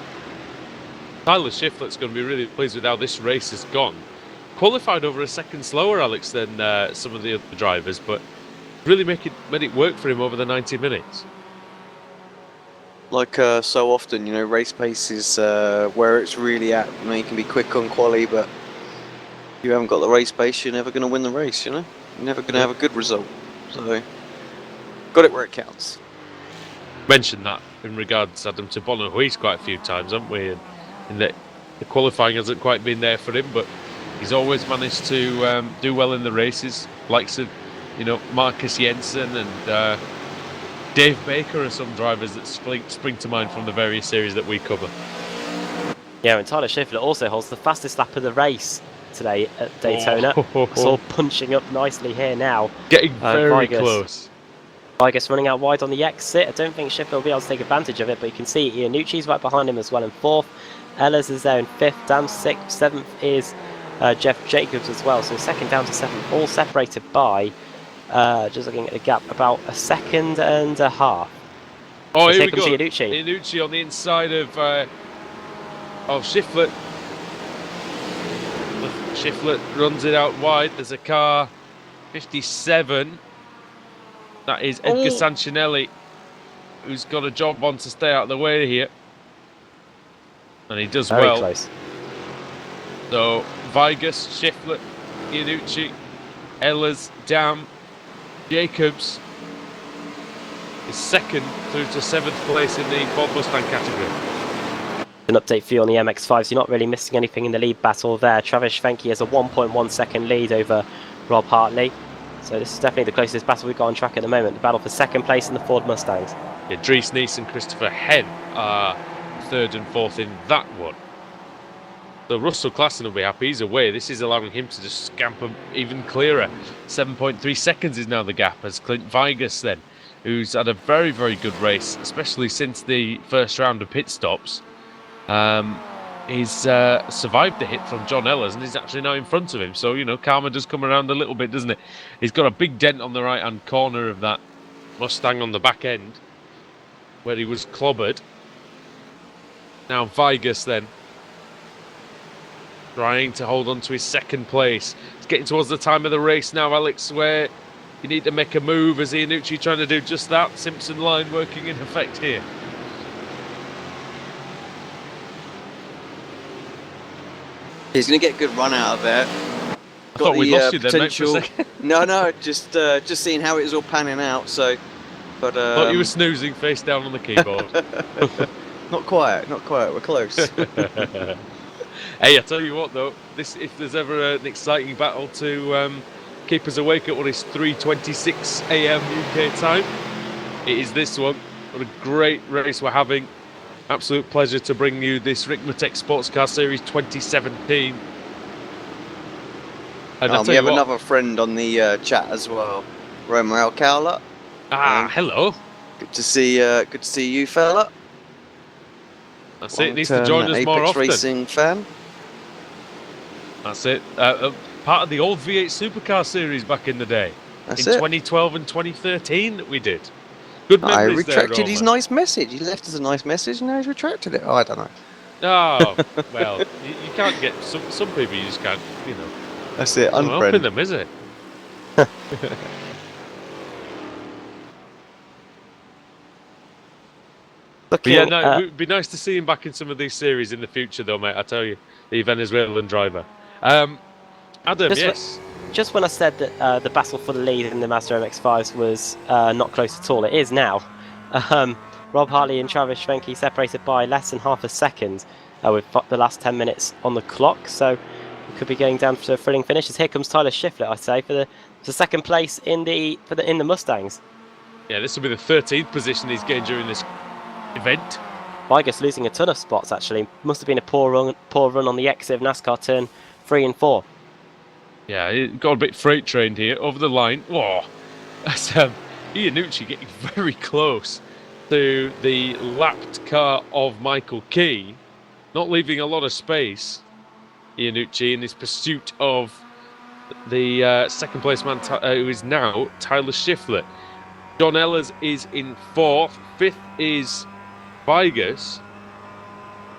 Tyler Shiflett's going to be really pleased with how this race has gone. Qualified over a second slower, Alex, than some of the other drivers, but really made it work for him over the 90 minutes. Like so often, you know, race pace is where it's really at. You know, you can be quick on quali, but if you haven't got the race pace, you're never going to win the race, you know? You're never going to have a good result. So, got it where it counts. Mentioned that in regards, Adam, to Bono Huis quite a few times, haven't we? And that the qualifying hasn't quite been there for him, but he's always managed to do well in the races. Likes of, you know, Marcus Jensen and Dave Baker are some drivers that spring to mind from the various series that we cover. Yeah, and Tyler Shiflett also holds the fastest lap of the race today at Daytona. It's all punching up nicely here now. Getting very close. Vigas running out wide on the exit. I don't think Shiflett will be able to take advantage of it, but you can see Iannucci's right behind him as well in 4th. Ehlers is there in 5th, down 6th. 7th is Jeff Jacobs as well. So 2nd down to 7th, all separated by, just looking at the gap, about a second and a half. Oh, here we comes go. Iannucci. Iannucci on the inside of Shiflett. Shiflett runs it out wide. There's a car, 57. That is Edgar Sanchinelli, who's got a job on to stay out of the way here. And he does Very well. Close. So, Vigas, Shiflett, Iannucci, Ehlers, Dam, Jacobs is 2nd through to 7th place in the Ford Mustang category. An update for you on the MX-5, so you're not really missing anything in the lead battle there. Travis Schwenke has a 1.1 second lead over Rob Hartley. So this is definitely the closest battle we've got on track at the moment. The battle for 2nd place in the Ford Mustangs. Yeah, Dries Neese and Christopher Henn are 3rd and 4th in that one. So Russell Klassen will be happy. He's away. This is allowing him to just scamper even clearer. 7.3 seconds is now the gap as Clint Vigas then, who's had a very, very good race, especially since the first round of pit stops. He's survived the hit from John Ehlers and he's actually now in front of him. So, you know, karma does come around a little bit, doesn't it? He's got a big dent on the right-hand corner of that Mustang on the back end where he was clobbered. Now Vigas then trying to hold on to his 2nd place. It's getting towards the time of the race now, Alex, where you need to make a move. As Iannucci trying to do just that. Simpson line working in effect here. He's going to get a good run out of there. I thought we lost you then, mate, for a second. No, just seeing how it was all panning out. So, but thought you were snoozing face down on the keyboard. Not quite. We're close. Hey, I tell you what though, if there's ever an exciting battle to keep us awake at what is 3:26 a.m. UK time, it is this one. What a great race we're having. Absolute pleasure to bring you this Ricmotech Sportscar Series 2017. And we have another friend on the chat as well, Romeo Alcala. Hello. Good to see you, fella. That's it. Needs to join us more often. Racing fan. That's it. Part of the old V8 Supercar Series back in the day. That's in it. 2012 and 2013 that we did. Good memories. I retracted there, his nice message. He left us a nice message and now he's retracted it. Oh, I don't know. Oh, well, you can't get some people. You just can't, you know. That's it. Not Unfriend helping them, is it? No, it'd be nice to see him back in some of these series in the future, though, mate. I tell you, the Venezuelan driver. Adam, yes. Just when I said that the battle for the lead in the Mazda MX-5s was not close at all, it is now. Rob Hartley and Travis Schwenke separated by less than half a second with the last 10 minutes on the clock, so we could be going down to thrilling finishes. Here comes Tyler Shiflett, I'd say, for the 2nd place in the Mustangs. Yeah, this will be the 13th position he's getting during this event. Vigas losing a ton of spots actually. Must have been a poor run on the exit of NASCAR turn 3 and 4. Yeah, he got a bit freight trained here over the line. Whoa, that's Iannucci getting very close to the lapped car of Michael Key, not leaving a lot of space. Iannucci in his pursuit of the 2nd place man who is now Tyler Shiflett. John Ellers is in 4th. 5th is Vigus.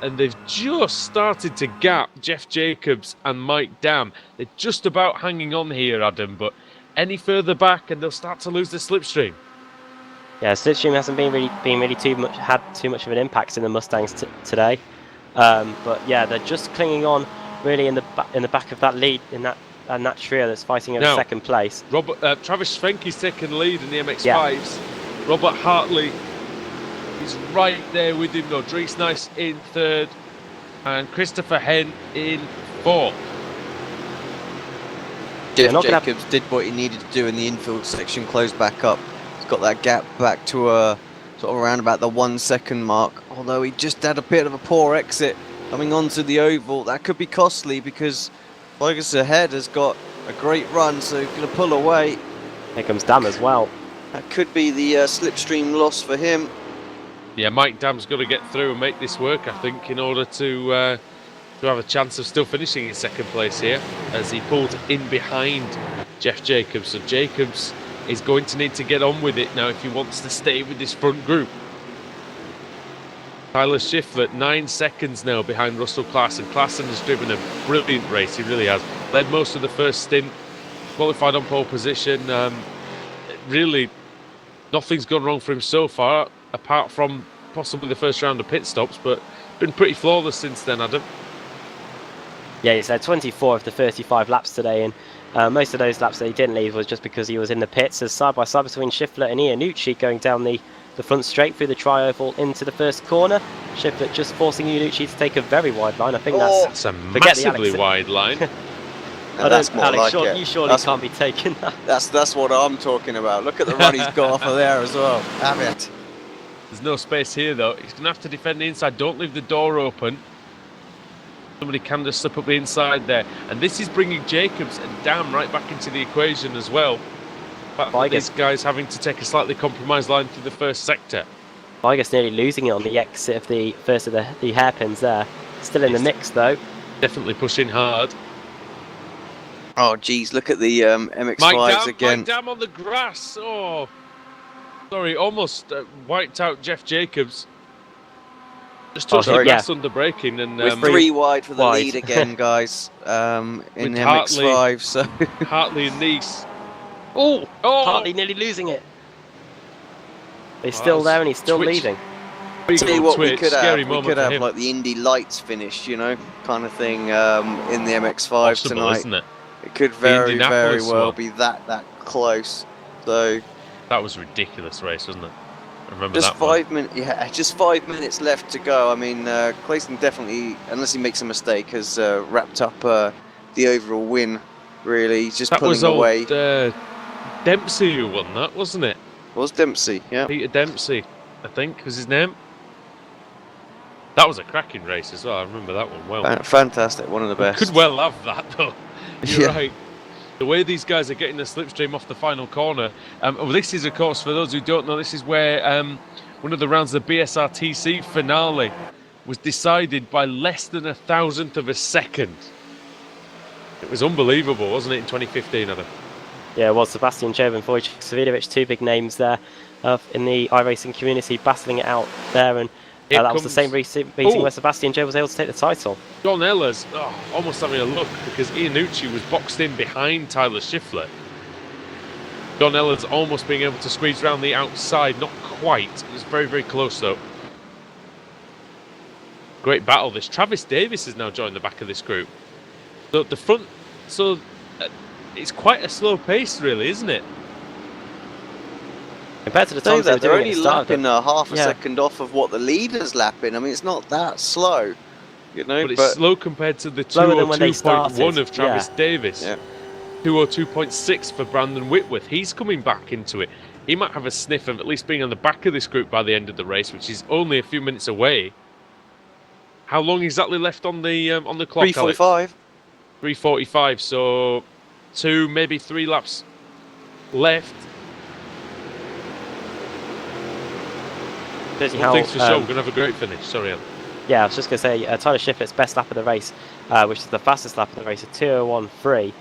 And they've just started to gap Jeff Jacobs and Mike Dam. They're just about hanging on here, Adam, but any further back and they'll start to lose the slipstream. Yeah, slipstream hasn't been really too much of an impact in the Mustangs today. But yeah, they're just clinging on really in the back of that lead in that trio that's fighting over second place. Travis Svenke's taken the lead in the MX5s. Yeah. Robert Hartley is right there with him though. Dries Nice in 3rd and Christopher Henn in 4th. Jeff Jacobs did what he needed to do in the infield section, closed back up. He's got that gap back to sort of around about the 1 second mark, although he just had a bit of a poor exit coming onto the oval. That could be costly because Vigus ahead has got a great run, so he's going to pull away. Here comes Dam as well. That could be the slipstream loss for him. Yeah, Mike Dam's got to get through and make this work, I think, in order to have a chance of still finishing in second place here, as he pulled in behind Jeff Jacobs. So Jacobs is going to need to get on with it now if he wants to stay with this front group. Tyler Schiffler, 9 seconds now behind Russell Klassen. Klassen has driven a brilliant race, he really has. Led most of the first stint, qualified on pole position. Really, nothing's gone wrong for him so far, apart from possibly the first round of pit stops, but been pretty flawless since then, Adam. Yeah, he's had 24 of the 35 laps today, and most of those laps that he didn't leave was just because he was in the pits. As side by side between Schiffler and Iannucci going down the front straight through the tri-oval into the first corner. Schiffler just forcing Iannucci to take a very wide line. I think that's a massively wide line. That's more Alex, like you surely can't be taking that. That's what I'm talking about. Look at the run he's got off of there as well. Have it. There's no space here though. He's going to have to defend the inside. Don't leave the door open. Somebody can just slip up the inside there. And this is bringing Jacobs and Dam right back into the equation as well. These guys having to take a slightly compromised line through the first sector. Vigus nearly losing it on the exit of the first of the hairpins there. Still in the mix though. Definitely pushing hard. Oh geez, look at the MX5s again. Mike Dam on the grass. Oh, sorry, almost wiped out Jeff Jacobs. Just touched the grass under braking, and we're 3 wide for the lead again, guys. In the MX5, so Hartley and Nice. Oh, Hartley nearly losing it. He's still there and he's still leading. Tell you what, we could have like the Indy Lights finish, you know, kind of thing in the MX5 tonight. Isn't it? It could very well be that close. So that was a ridiculous race, wasn't it? I remember just that 5 minutes. Yeah, just 5 minutes left to go. I mean, Clayton definitely, unless he makes a mistake, has wrapped up the overall win. Really, he's just pulling away. Dempsey who won that, wasn't it? It was Dempsey, yeah. Peter Dempsey, I think, was his name. That was a cracking race as well. I remember that one well. Fantastic, one of the best. Could well have that though. You're right. The way these guys are getting the slipstream off the final corner. Well, this is, of course, for those who don't know, this is where one of the rounds of the BSRTC finale was decided by less than 1,000th of a second. It was unbelievable, wasn't it, in 2015, Adam? Yeah, it was. Sebastian Job and Wojciech Savidovic, 2 big names there in the iRacing community, battling it out there, and that was the same meeting where Sebastian Job was able to take the title. John Ellers, almost having a look, because Iannucci was boxed in behind Tyler Schiffler. John Ellers almost being able to squeeze around the outside, not quite. It was very, very close though. Great battle this. Travis Davis has now joined the back of this group. So the front, it's quite a slow pace really, isn't it? Compared to the times they're only lapping half a second off of what the leader's lapping. I mean, it's not that slow, you know. But it's slow compared to the 202.1 of Travis Davis. Yeah. 202.6 for Brandon Whitworth. He's coming back into it. He might have a sniff of at least being on the back of this group by the end of the race, which is only a few minutes away. How long exactly left on the clock? 3:45. 3:45. So 2, maybe 3 laps left. One thing's for sure, we're going to have a great finish. Sorry, Alan. Yeah, I was just going to say, Tyler Schiffert's best lap of the race, which is the fastest lap of the race, a 2:01.3.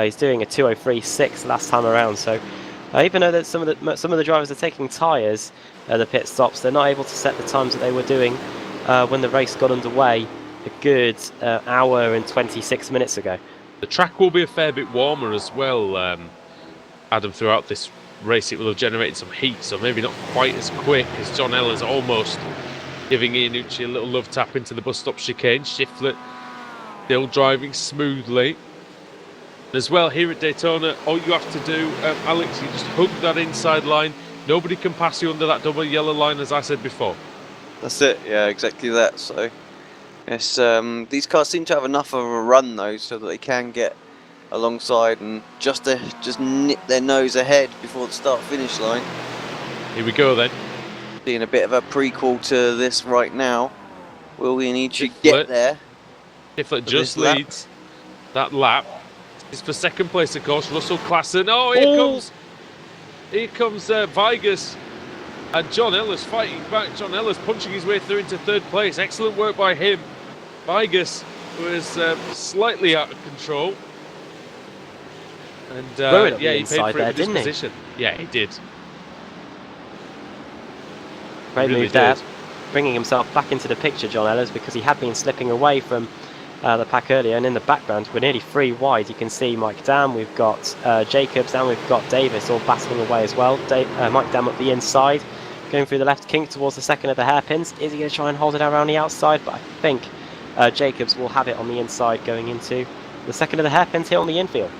He's doing a 2:03.6 last time around, so Even though that some of the drivers are taking tyres, the pit stops, they're not able to set the times that they were doing when the race got underway a good hour and 26 minutes ago. The track will be a fair bit warmer as well, Adam, throughout this race. It will have generated some heat, so maybe not quite as quick as John Eller's almost giving Iannucci a little love tap into the bus stop chicane. Shiflett still driving smoothly. As well, here at Daytona, all you have to do, Alex, you just hug that inside line. Nobody can pass you under that double yellow line, as I said before. That's it, yeah, exactly that. So, yes, these cars seem to have enough of a run though, so that they can get alongside and just nip their nose ahead before the start-finish line. Here we go then. Seeing a bit of a prequel to this right now. Will we need to get there? Shiflett just leads that lap. It's for second place, of course. Russell Klassen. Oh, here comes Vigas. And John Ellis fighting back. John Ellis punching his way through into third place. Excellent work by him. Vigas was slightly out of control. And yeah, he paid for it in this position. Yeah, he did. Great move there. Bringing himself back into the picture, John Ellis, because he had been slipping away from the pack earlier, and in the background we're nearly 3 wide. You can see Mike Dam, we've got Jacobs, and we've got Davis all battling away as well. Mike Dam up the inside, going through the left kink towards the second of the hairpins. Is he going to try and hold it around the outside? But I think Jacobs will have it on the inside going into the second of the hairpins here on the infield.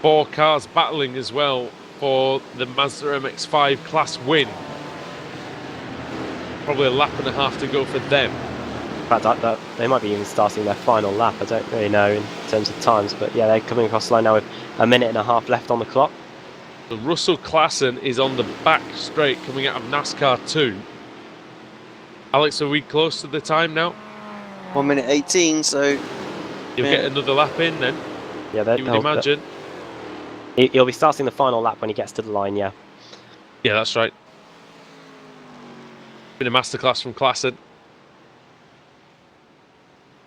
4 cars battling as well for the Mazda MX-5 class win. Probably a lap and a half to go for them. In fact, they might be even starting their final lap. I don't really know in terms of times, but yeah, they're coming across the line now with a minute and a half left on the clock. So Russell Klassen is on the back straight coming out of NASCAR 2. Alex, are we close to the time now? 1 minute 18, so... You'll get another lap in then, yeah, you would imagine. He'll be starting the final lap when he gets to the line, yeah. Yeah, that's right. Been a masterclass from Klassen.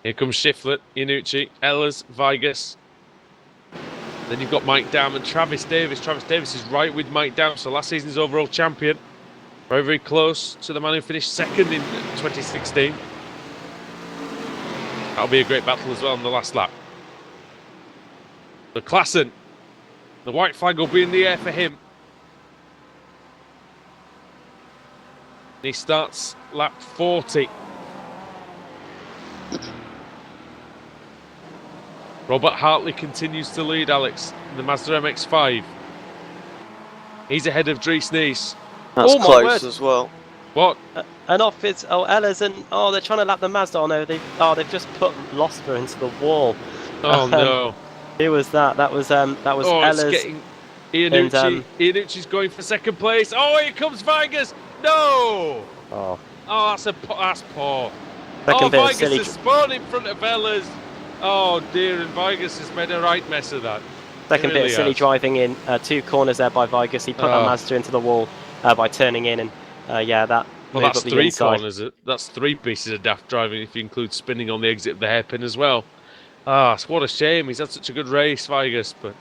Here comes Shiflett, Iannucci, Ehlers, Vigas. Then you've got Mike Dam and Travis Davis. Travis Davis is right with Mike Dam, so last season's overall champion. Very, very close to the man who finished second in 2016. That'll be a great battle as well on the last lap. The Klassen, the white flag will be in the air for him. He starts lap 40. Robert Hartley continues to lead, Alex, in the Mazda MX-5. He's ahead of Dries Nies. That's close as well. What? And off it's Ehlers, and they're trying to lap the Mazda. Oh no, they've just put Losper into the wall. Oh no! Who was that? That was Ehlers. It's getting Iannucci. Iannucci's going for second place. Oh, here comes Vigas. No! Oh, that's poor. Vigas has spun in front of Ehlers. Oh dear, and Vigas has made a right mess of that. Second bit of silly driving in 2 corners there by Vigas. He put that Mazda into the wall by turning in, and that. Well, that's 3 corners. That's 3 pieces of daft driving if you include spinning on the exit of the hairpin as well. What a shame. He's had such a good race, Vigas, but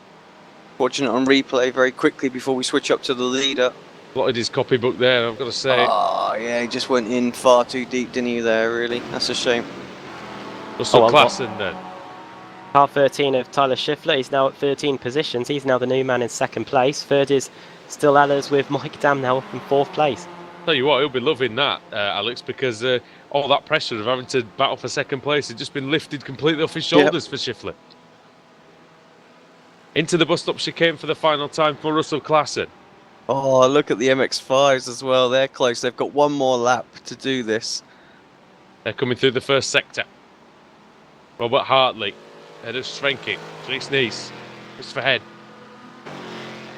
watching it on replay very quickly before we switch up to the leader. Plotted his copybook there, I've got to say. Oh yeah, he just went in far too deep, didn't he? There, really. That's a shame. Russell Klassen then. Car 13 of Tyler Shiflett. He's now at 13 positions. He's now the new man in second place. Third is still Ehlers with Mike Dam now up in 4th place. Tell you what, he'll be loving that, Alex, because all that pressure of having to battle for second place has just been lifted completely off his shoulders for Shiflett. Into the bus stop chicane for the final time for Russell Klassen. Oh, look at the MX-5s as well. They're close. They've got 1 more lap to do this. They're coming through the first sector. Robert Hartley, head of Schwenke, Dries Nies, Christopher Head.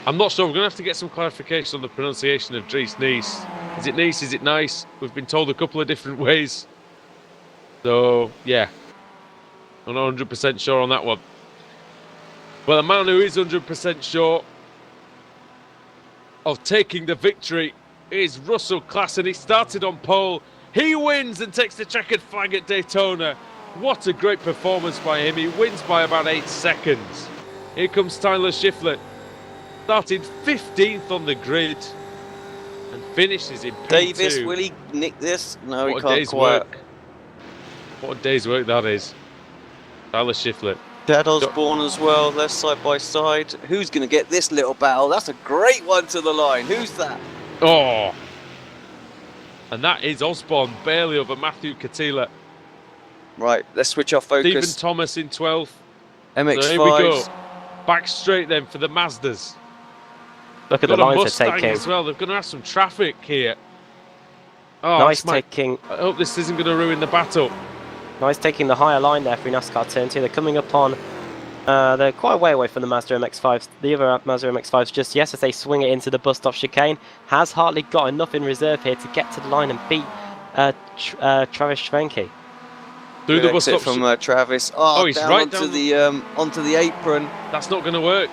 I'm not sure. We're going to have to get some clarification on the pronunciation of Dries Nies. Is it Nies? Is it nice? We've been told a couple of different ways. So, yeah. I'm not 100% sure on that one. Well, the man who is 100% sure of taking the victory is Russell Klassen. He started on pole. He wins and takes the checkered flag at Daytona. What a great performance by him. He wins by about 8 seconds. Here comes Tyler Shiflett. Started 15th on the grid and finishes in P2. Davis, will he nick this? No, What he a can't day's quite. work. What a day's work that is. Tyler Shiflett. Chad Osborne as well, they're side by side. Who's going to get this little battle? That's a great one to the line. Who's that? Oh! And that is Osborne, barely over Matthew Katila. Right, let's switch our Stephen focus. Thomas in 12th. MX5. So here we go. Back straight then for the Mazdas. Look at Got the a lines Mustang they're taking. as well. They're going to have some traffic here. Oh, Nice this might- taking. I hope this isn't going to ruin the battle. Nice taking the higher line there for NASCAR turn 2. They're coming up on. They're quite a way away from the Mazda MX-5s. The other Mazda MX-5s just yes as they swing it into the bus stop chicane. Has Hartley got enough in reserve here to get to the line and beat Travis Schwenke? Through the bus Exit stop. from Travis. Oh, he's down right onto down onto the apron. That's not going to work.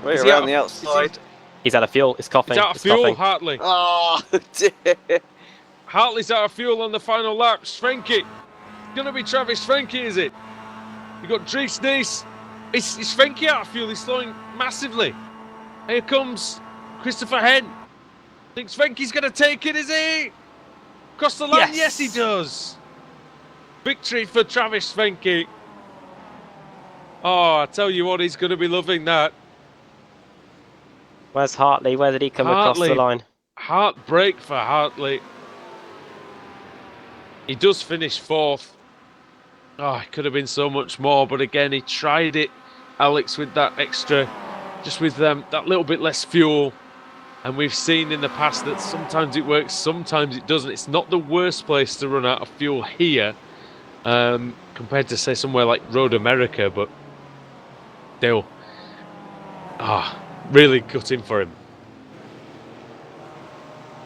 Right Is he around out the of- outside. He's out of fuel. It's coughing. He's out of It's fuel, coughing. Hartley. Oh, dear. Hartley's out of fuel on the final lap. Schwenke. It's going to be Travis Schwenke, is it? You got Dries Nys. Is Schwenke out of fuel? He's slowing massively. Here comes Christopher Henn. Thinks Schwenke's going to take it, is he? Across the line? Yes, he does. Victory for Travis Schwenke. Oh, I tell you what, he's going to be loving that. Where's Hartley? Where did he come across Hartley. the line? Heartbreak for Hartley. He does finish 4th. Oh, it could have been so much more, but again, he tried it, Alex, with that extra, just with that little bit less fuel. And we've seen in the past that sometimes it works, sometimes it doesn't. It's not the worst place to run out of fuel here, compared to, say, somewhere like Road America, but still, really gutting for him.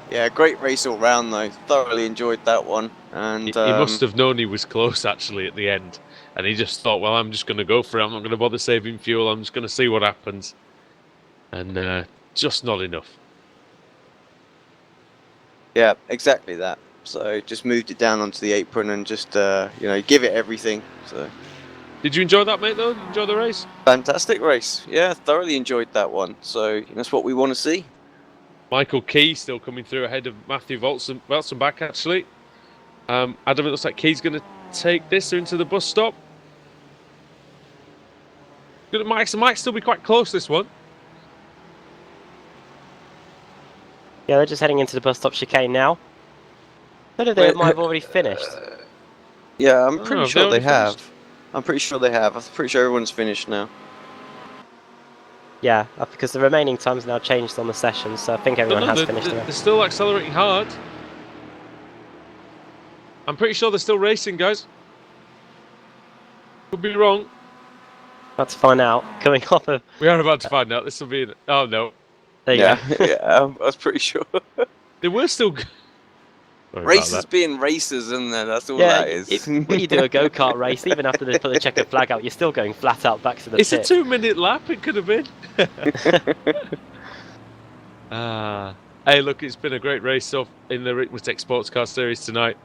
Yeah, great race all round though. Thoroughly enjoyed that one. And He must have known he was close actually at the end, and he just thought, well, I'm just going to go for it. I'm not going to bother saving fuel. I'm just going to see what happens. And just not enough. yeah, exactly that. So just moved it down onto the apron and just give it everything. So Did you enjoy that, mate, though? Did you enjoy the race? fantastic race. Yeah, thoroughly enjoyed that one. So that's what we want to see. Michael Key still coming through ahead of Matthew Welsenbach, actually. Adam, it looks like Key's going to take this into the bus stop. It might still be quite close, this one. Yeah, they're just heading into the bus stop chicane now. I don't know if they might have already finished. Yeah, I'm pretty have sure they they already have. finished? I'm pretty sure they have. I'm pretty sure everyone's finished now. Yeah, because the remaining time's now changed on the session, so I think everyone has finished they're it. still accelerating hard. I'm pretty sure they're still racing, guys. Could be wrong. About to find out. Coming off of... We are about to find out. This will be... Oh, no. There you Yeah, go. yeah, I was pretty sure. They were still... Sorry about Racers that. being racers, isn't there? That's all Yeah, that is. when you do a go-kart race, even after they put the checkered flag out, you're still going flat out back to the It's a pit. 2-minute lap, it could have been. Hey, look, it's been a great race in the Ricmotech Sportscar Series tonight.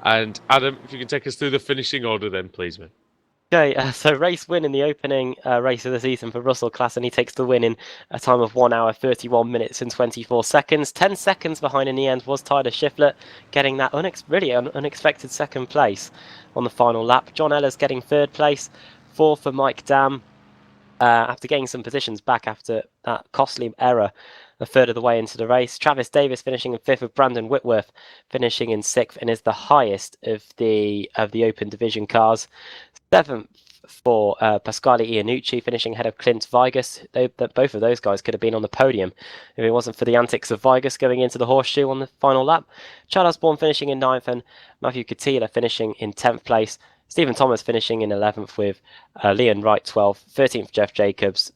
And Adam, if you can take us through the finishing order then, please, man. Okay, so race win in the opening race of the season for Russell Klassen. He takes the win in a time of 1 hour, 31 minutes and 24 seconds. 10 seconds behind in the end was Tyler Shiflett, getting that really unexpected second place on the final lap. John Ellis getting third place. 4th for Mike Dam, after getting some positions back after that costly error a third of the way into the race. Travis Davis finishing in 5th, with Brandon Whitworth finishing in 6th, and is the highest of the Open Division cars. 7th for Pasquale Iannucci, finishing ahead of Clint Vigus. Both of those guys could have been on the podium if it wasn't for the antics of Vigus going into the horseshoe on the final lap. Chad Osborne finishing in 9th, and Matthew Katila finishing in 10th place. Stephen Thomas finishing in 11th, with Leon Wright 12th. 13th, Jeff Jacobs.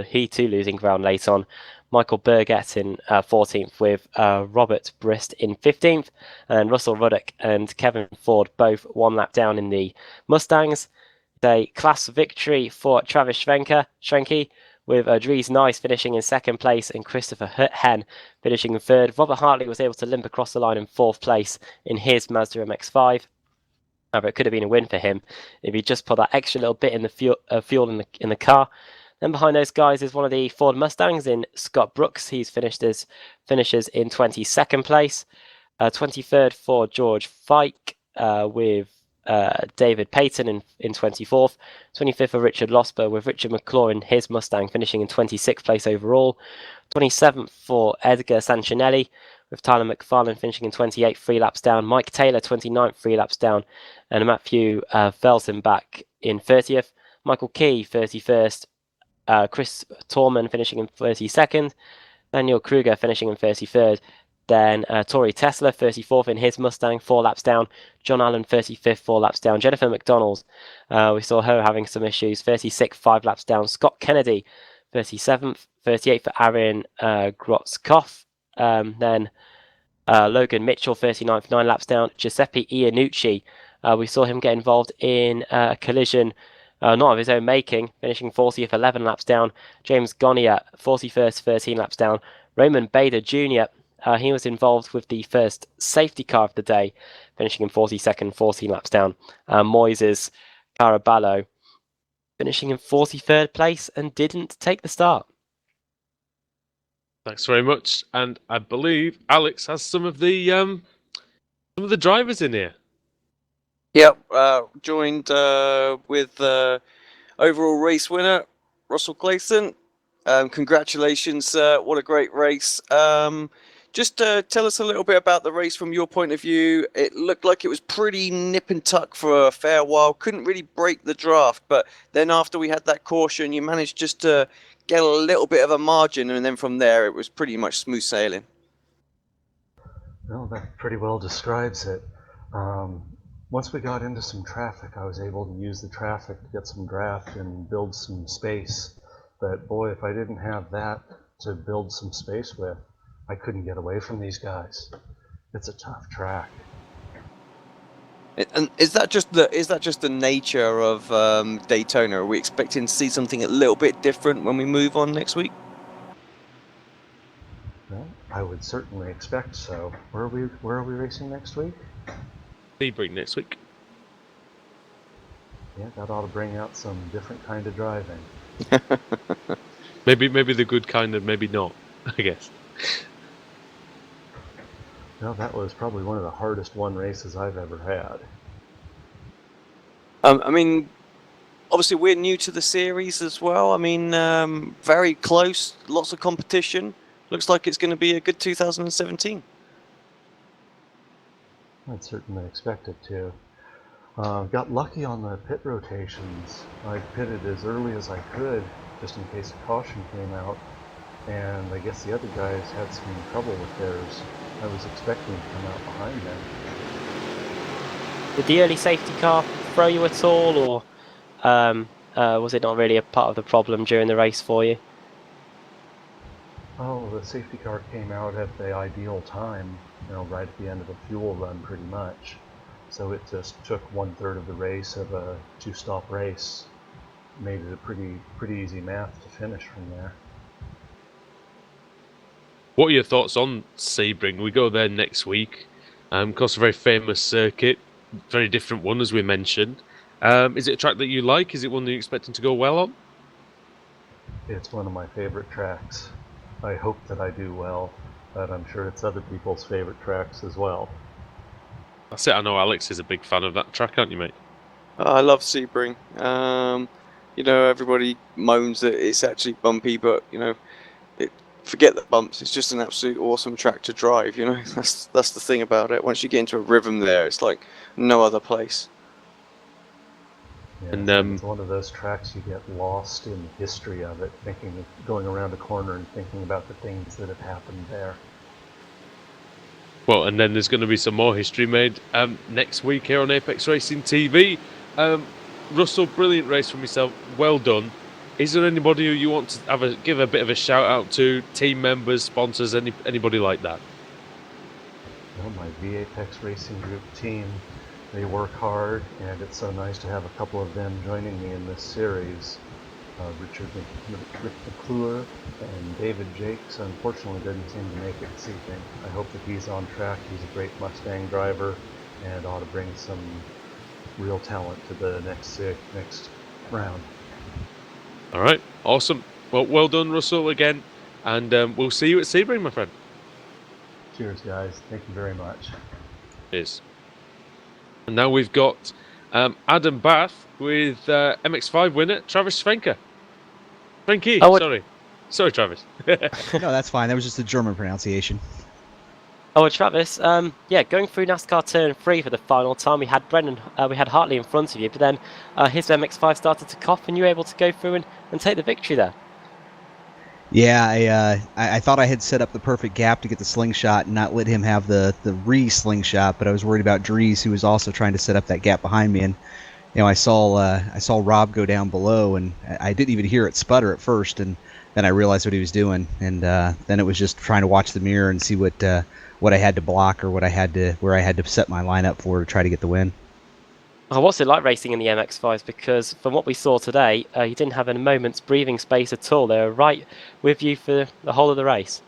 He too losing ground late on. Michael Burgett in 14th, with Robert Brist in 15th, and Russell Ruddock and Kevin Ford both 1 lap down in the Mustangs. A class victory for Travis Schwenke, with Dries Nys finishing in 2nd place and Christopher Henn finishing in 3rd. Robert Hartley was able to limp across the line in 4th place in his Mazda MX-5. However, it could have been a win for him if he just put that extra little bit in the fuel in the car. Then behind those guys is one of the Ford Mustangs in Scott Brooks. He's finishes in 22nd place. 23rd for George Fike with David Payton in 24th. 25th for Richard Losper with Richard McClure in his Mustang finishing in 26th place overall. 27th for Edgar Sancinelli with Tyler McFarlane finishing in 28th, 3 laps down. Mike Taylor 29th, 3 laps down. And Matthew Felsenbach in 30th. Michael Key 31st. Chris Torman finishing in 32nd. Daniel Kruger finishing in 33rd. Then Tori Tesla, 34th in his Mustang, 4 laps down. John Allen, 35th, 4 laps down. Jennifer McDonald, we saw her having some issues, 36th, 5 laps down. Scott Kennedy, 37th, 38th for Aaron Grotzkoff. Then Logan Mitchell, 39th, 9 laps down. Giuseppe Iannucci, we saw him get involved in a collision, not of his own making, finishing 40th, 11 laps down. James Gonier, 41st, 13 laps down. Raymond Bader Jr., he was involved with the first safety car of the day, finishing in 42nd, 14 laps down. Moises Caraballo finishing in 43rd place and didn't take the start. Thanks very much. And I believe Alex has some of the drivers in here. Yep, joined with overall race winner Russell Clayton. Congratulations, what a great race. Just tell us a little bit about the race from your point of view. It looked like it was pretty nip and tuck for a fair while. Couldn't really break the draft, but then after we had that caution, you managed just to get a little bit of a margin, and then from there it was pretty much smooth sailing. Well, that pretty well describes it. Once we got into some traffic, I was able to use the traffic to get some draft and build some space. But boy, if I didn't have that to build some space with, I couldn't get away from these guys. It's a tough track. And is that just the nature of Daytona? Are we expecting to see something a little bit different when we move on next week? Well, I would certainly expect so. Where are we racing next week? Sebring next week. Yeah, that ought to bring out some different kind of driving. Maybe the good kind of, maybe not, I guess. Well, that was probably one of the hardest won races I've ever had. I mean, obviously we're new to the series as well. I mean, very close, lots of competition. Looks like it's going to be a good 2017. I'd certainly expect it to. Got lucky on the pit rotations. I pitted as early as I could, just in case a caution came out. And I guess the other guys had some trouble with theirs. I was expecting to come out behind them. Did the early safety car throw you at all, or was it not really a part of the problem during the race for you? Oh, the safety car came out at the ideal time, right at the end of the fuel run pretty much. So it just took 1/3 of the race of a 2-stop race. Made it a pretty easy math to finish from there. What are your thoughts on Sebring? We go there next week. Of course, a very famous circuit, very different one as we mentioned. Is it a track that you like? Is it one that you're expecting to go well on? It's one of my favorite tracks. I hope that I do well, but I'm sure it's other people's favorite tracks as well. That's it. I know Alex is a big fan of that track, aren't you, mate? I love Sebring. Everybody moans that it's actually bumpy, but forget the bumps. It's just an absolute awesome track to drive. That's the thing about it. Once you get into a rhythm there, it's like no other place. Yeah, And it's one of those tracks you get lost in the history of it, going around a corner and thinking about the things that have happened there. Well, and then there's going to be some more history made next week here on Apex Racing TV. Russell, brilliant race from yourself. Well done. Is there anybody who you want to give a bit of a shout out to? Team members, sponsors, anybody like that? Well, my Apex Racing Group team, they work hard, and it's so nice to have a couple of them joining me in this series. Rick McClure and David Jakes unfortunately didn't seem to make it this evening. I hope that he's on track. He's a great Mustang driver and ought to bring some real talent to the next round. All right, awesome. Well done, Russell, again, and we'll see you at Sebring, my friend. Cheers, guys. Thank you very much. Cheers. And now we've got Adam Bath with MX5 winner Travis Svenke. Svenke, Oh, sorry, Travis. No, that's fine. That was just a German pronunciation. well, Travis, yeah, going through NASCAR Turn 3 for the final time, we had we had Hartley in front of you, but then his MX5 started to cough, and you were able to go through and take the victory there. Yeah, I thought I had set up the perfect gap to get the slingshot and not let him have the re-slingshot, but I was worried about Dries, who was also trying to set up that gap behind me. And I saw Rob go down below, and I didn't even hear it sputter at first, and then I realized what he was doing, and then it was just trying to watch the mirror and see what I had to block or where I had to set my lineup for to try to get the win. What's it like racing in the MX5s? Because from what we saw today, you didn't have a moment's breathing space at all. They were right with you for the whole of the race.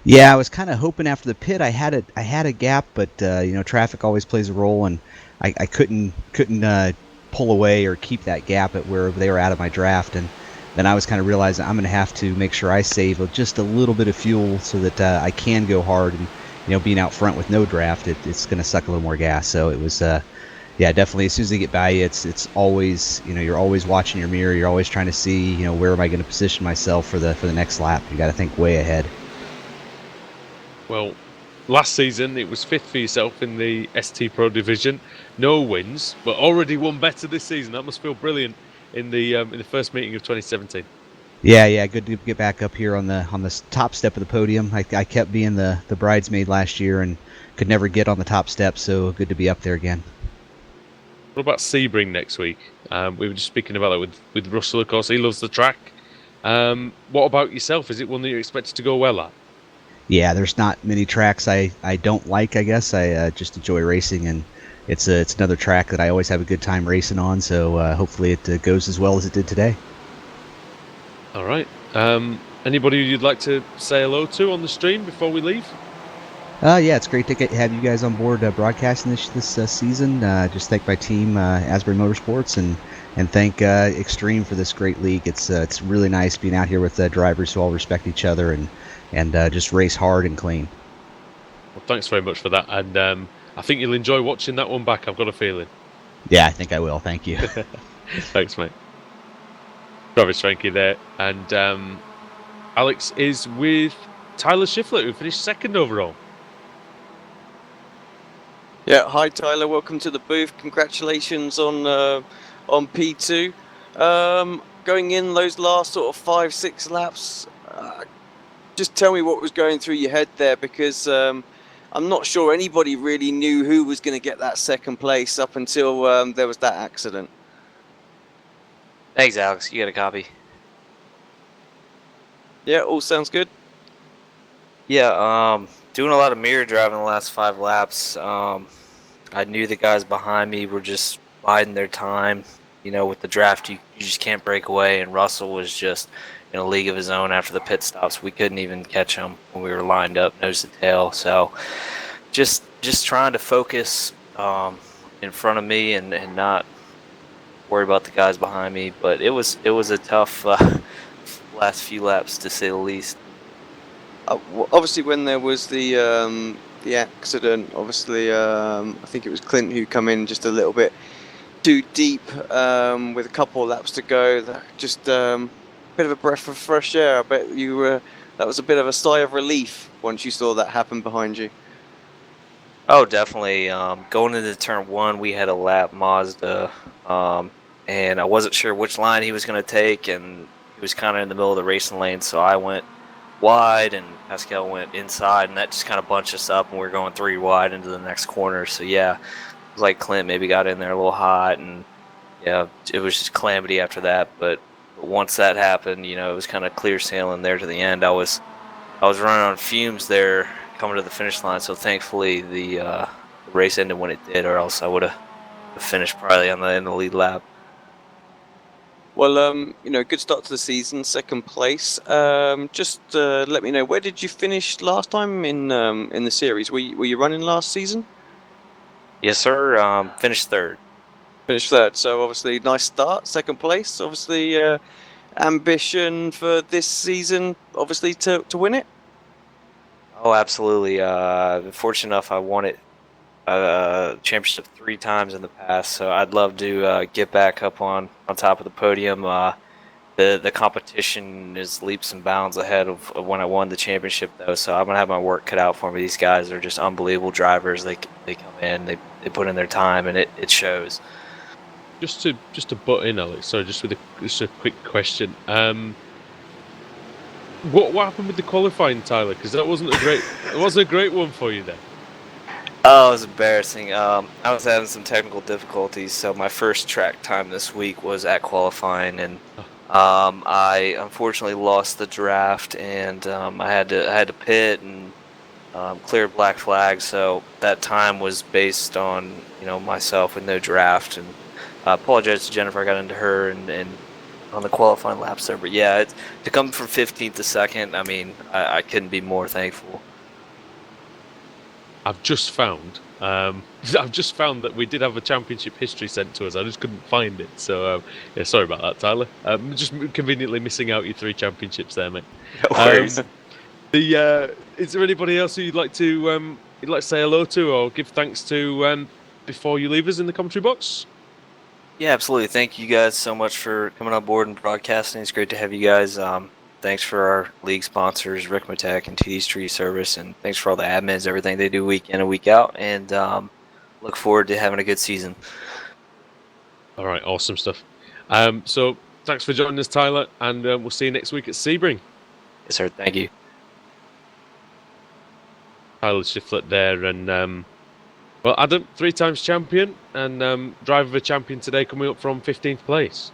Yeah, I was kind of hoping after the pit I had a gap, but traffic always plays a role, and I couldn't pull away or keep that gap at where they were out of my draft. And then I was kind of realizing I'm going to have to make sure I save just a little bit of fuel so that I can go hard. And being out front with no draft, it's going to suck a little more gas. So it was. Yeah, definitely. As soon as they get by you, it's always, you're always watching your mirror. You're always trying to see, where am I going to position myself for the next lap. You got to think way ahead. Well, last season it was fifth for yourself in the ST Pro division, no wins, but already won better this season. That must feel brilliant in the first meeting of 2017. Yeah, good to get back up here on the top step of the podium. I kept being the bridesmaid last year and could never get on the top step, so good to be up there again. What about Sebring next week? We were just speaking about that with Russell, of course. He loves the track. What about yourself? Is it one that you expected to go well at? Yeah, there's not many tracks I don't like, I guess. I just enjoy racing, and it's another track that I always have a good time racing on, so hopefully it goes as well as it did today. All right. Anybody you'd like to say hello to on the stream before we leave? Yeah, it's great to have you guys on board broadcasting this season. Just thank my team, Asbury Motorsports, and thank Extreme for this great league. It's really nice being out here with drivers who all respect each other and just race hard and clean. Well, thanks very much for that, and I think you'll enjoy watching that one back. I've got a feeling. Yeah, I think I will. Thank you. Thanks, mate. Travis Svenke there, and Alex is with Tyler Schiffler, who finished second overall. Yeah, hi Tyler, welcome to the booth. Congratulations on P2. Going in those last sort of 5-6 laps, just tell me what was going through your head there, because I'm not sure anybody really knew who was going to get that second place up until there was that accident. Thanks, Alex. You got a copy? Yeah, all sounds good. Yeah, doing a lot of mirror driving the last 5 laps. I knew the guys behind me were just biding their time. With the draft, you just can't break away, and Russell was just in a league of his own after the pit stops. We couldn't even catch him when we were lined up nose to tail. So just trying to focus in front of me and not worry about the guys behind me. But it was a tough last few laps, to say the least. Obviously, when there was the accident, obviously, I think it was Clint who come in just a little bit too deep with a couple of laps to go. Just a bit of a breath of fresh air. I bet you that was a bit of a sigh of relief once you saw that happen behind you. Oh, definitely. Going into turn 1, we had a lap Mazda, and I wasn't sure which line he was going to take, and he was kind of in the middle of the racing lane, so I went wide and Pascal went inside, and that just kind of bunched us up, and we were going 3 wide into the next corner. So yeah, it was like Clint maybe got in there a little hot, and yeah, it was just calamity after that. But once that happened, it was kind of clear sailing there to the end. I was running on fumes there coming to the finish line, so thankfully the race ended when it did, or else I would have finished probably in the lead lap. Well, good start to the season, second place. Just let me know, where did you finish last time in the series? Were you running last season? Yes, sir. Finished third. Finished third. So obviously, nice start, second place. Obviously, ambition for this season, obviously, to win it? Oh, absolutely. Fortunate enough, I won it championship 3 times in the past, so I'd love to get back up on top of the podium. The competition is leaps and bounds ahead of when I won the championship, though, so I'm gonna have my work cut out for me. These guys are just unbelievable drivers. They come in, they put in their time, and it shows. Just to butt in, Alex. Sorry, just a quick question. What happened with the qualifying, Tyler? Because it wasn't a great one for you then. Oh, it was embarrassing. I was having some technical difficulties, so my first track time this week was at qualifying, and I unfortunately lost the draft, and I had to pit and clear black flag. So that time was based on myself with no draft, and I apologize to Jennifer. I got into her and on the qualifying laps there, but yeah, to come from 15th to 2nd, I mean, I couldn't be more thankful. I've just found that we did have a championship history sent to us. I just couldn't find it. So yeah, sorry about that, Tyler. Just conveniently missing out your 3 championships there, mate. No worries. Is there anybody else who you'd like to say hello to or give thanks to before you leave us in the commentary box? Yeah, absolutely. Thank you guys so much for coming on board and broadcasting. It's great to have you guys. Thanks for our league sponsors, Ricmotech and TD's Tree Service, and thanks for all the admins, everything they do week in and week out, and look forward to having a good season. All right, awesome stuff. So thanks for joining us, Tyler, and we'll see you next week at Sebring. Yes, sir. Thank you. Tyler Shiflett there, and well, Adam, 3 times champion and driver of a champion today, coming up from 15th place.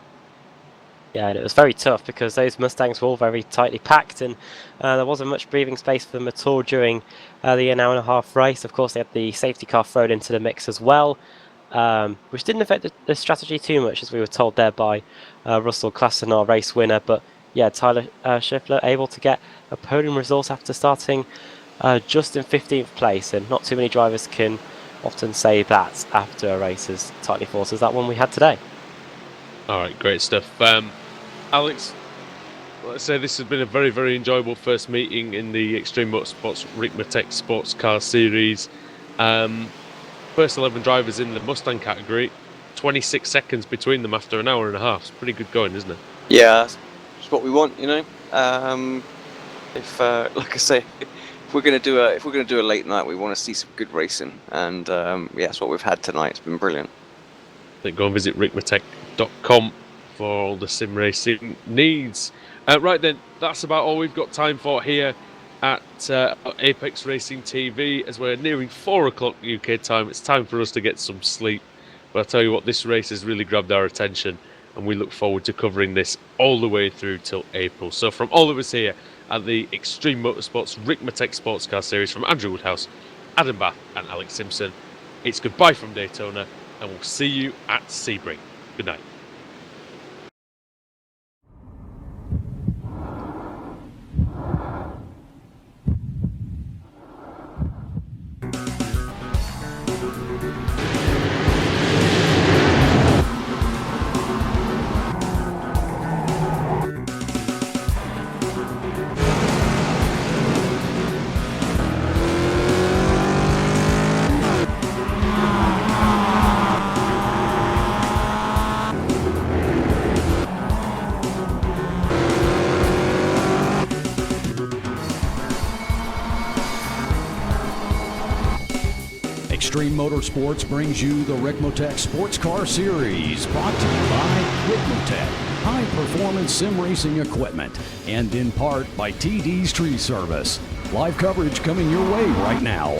Yeah, and it was very tough because those Mustangs were all very tightly packed, and there wasn't much breathing space for them at all during the an hour and a half race. Of course, they had the safety car thrown into the mix as well, which didn't affect the strategy too much, as we were told there by Russell Klassen, our race winner. But yeah, Tyler Schiffler able to get a podium result after starting just in 15th place, and not too many drivers can often say that after a race as tightly fought as that one we had today. All right, great stuff. Alex, let's say this has been a very, very enjoyable first meeting in the Extreme Motorsports Ricmotech Sportscar Series. First 11 drivers in the Mustang category, 26 seconds between them after an hour and a half. It's pretty good going, isn't it? Yeah, that's what we want, If like I say, if we're gonna do a late night, we want to see some good racing, and yeah, that's what we've had tonight. It's been brilliant. I think go and visit ricmotech.com for all the sim racing needs. Right then, that's about all we've got time for here at Apex Racing TV. As we're nearing 4 o'clock UK time, it's time for us to get some sleep. But I'll tell you what, this race has really grabbed our attention, and we look forward to covering this all the way through till April. So from all of us here at the Extreme Motorsports Ricmotech Sportscar Series, from Andrew Woodhouse, Adam Bath and Alex Simpson, it's goodbye from Daytona, and we'll see you at Sebring. Good night. Extreme Motorsports brings you the Ricmotech Sportscar Series, brought to you by Ricmotech, high-performance sim racing equipment, and in part by TD's Tree Service. Live coverage coming your way right now.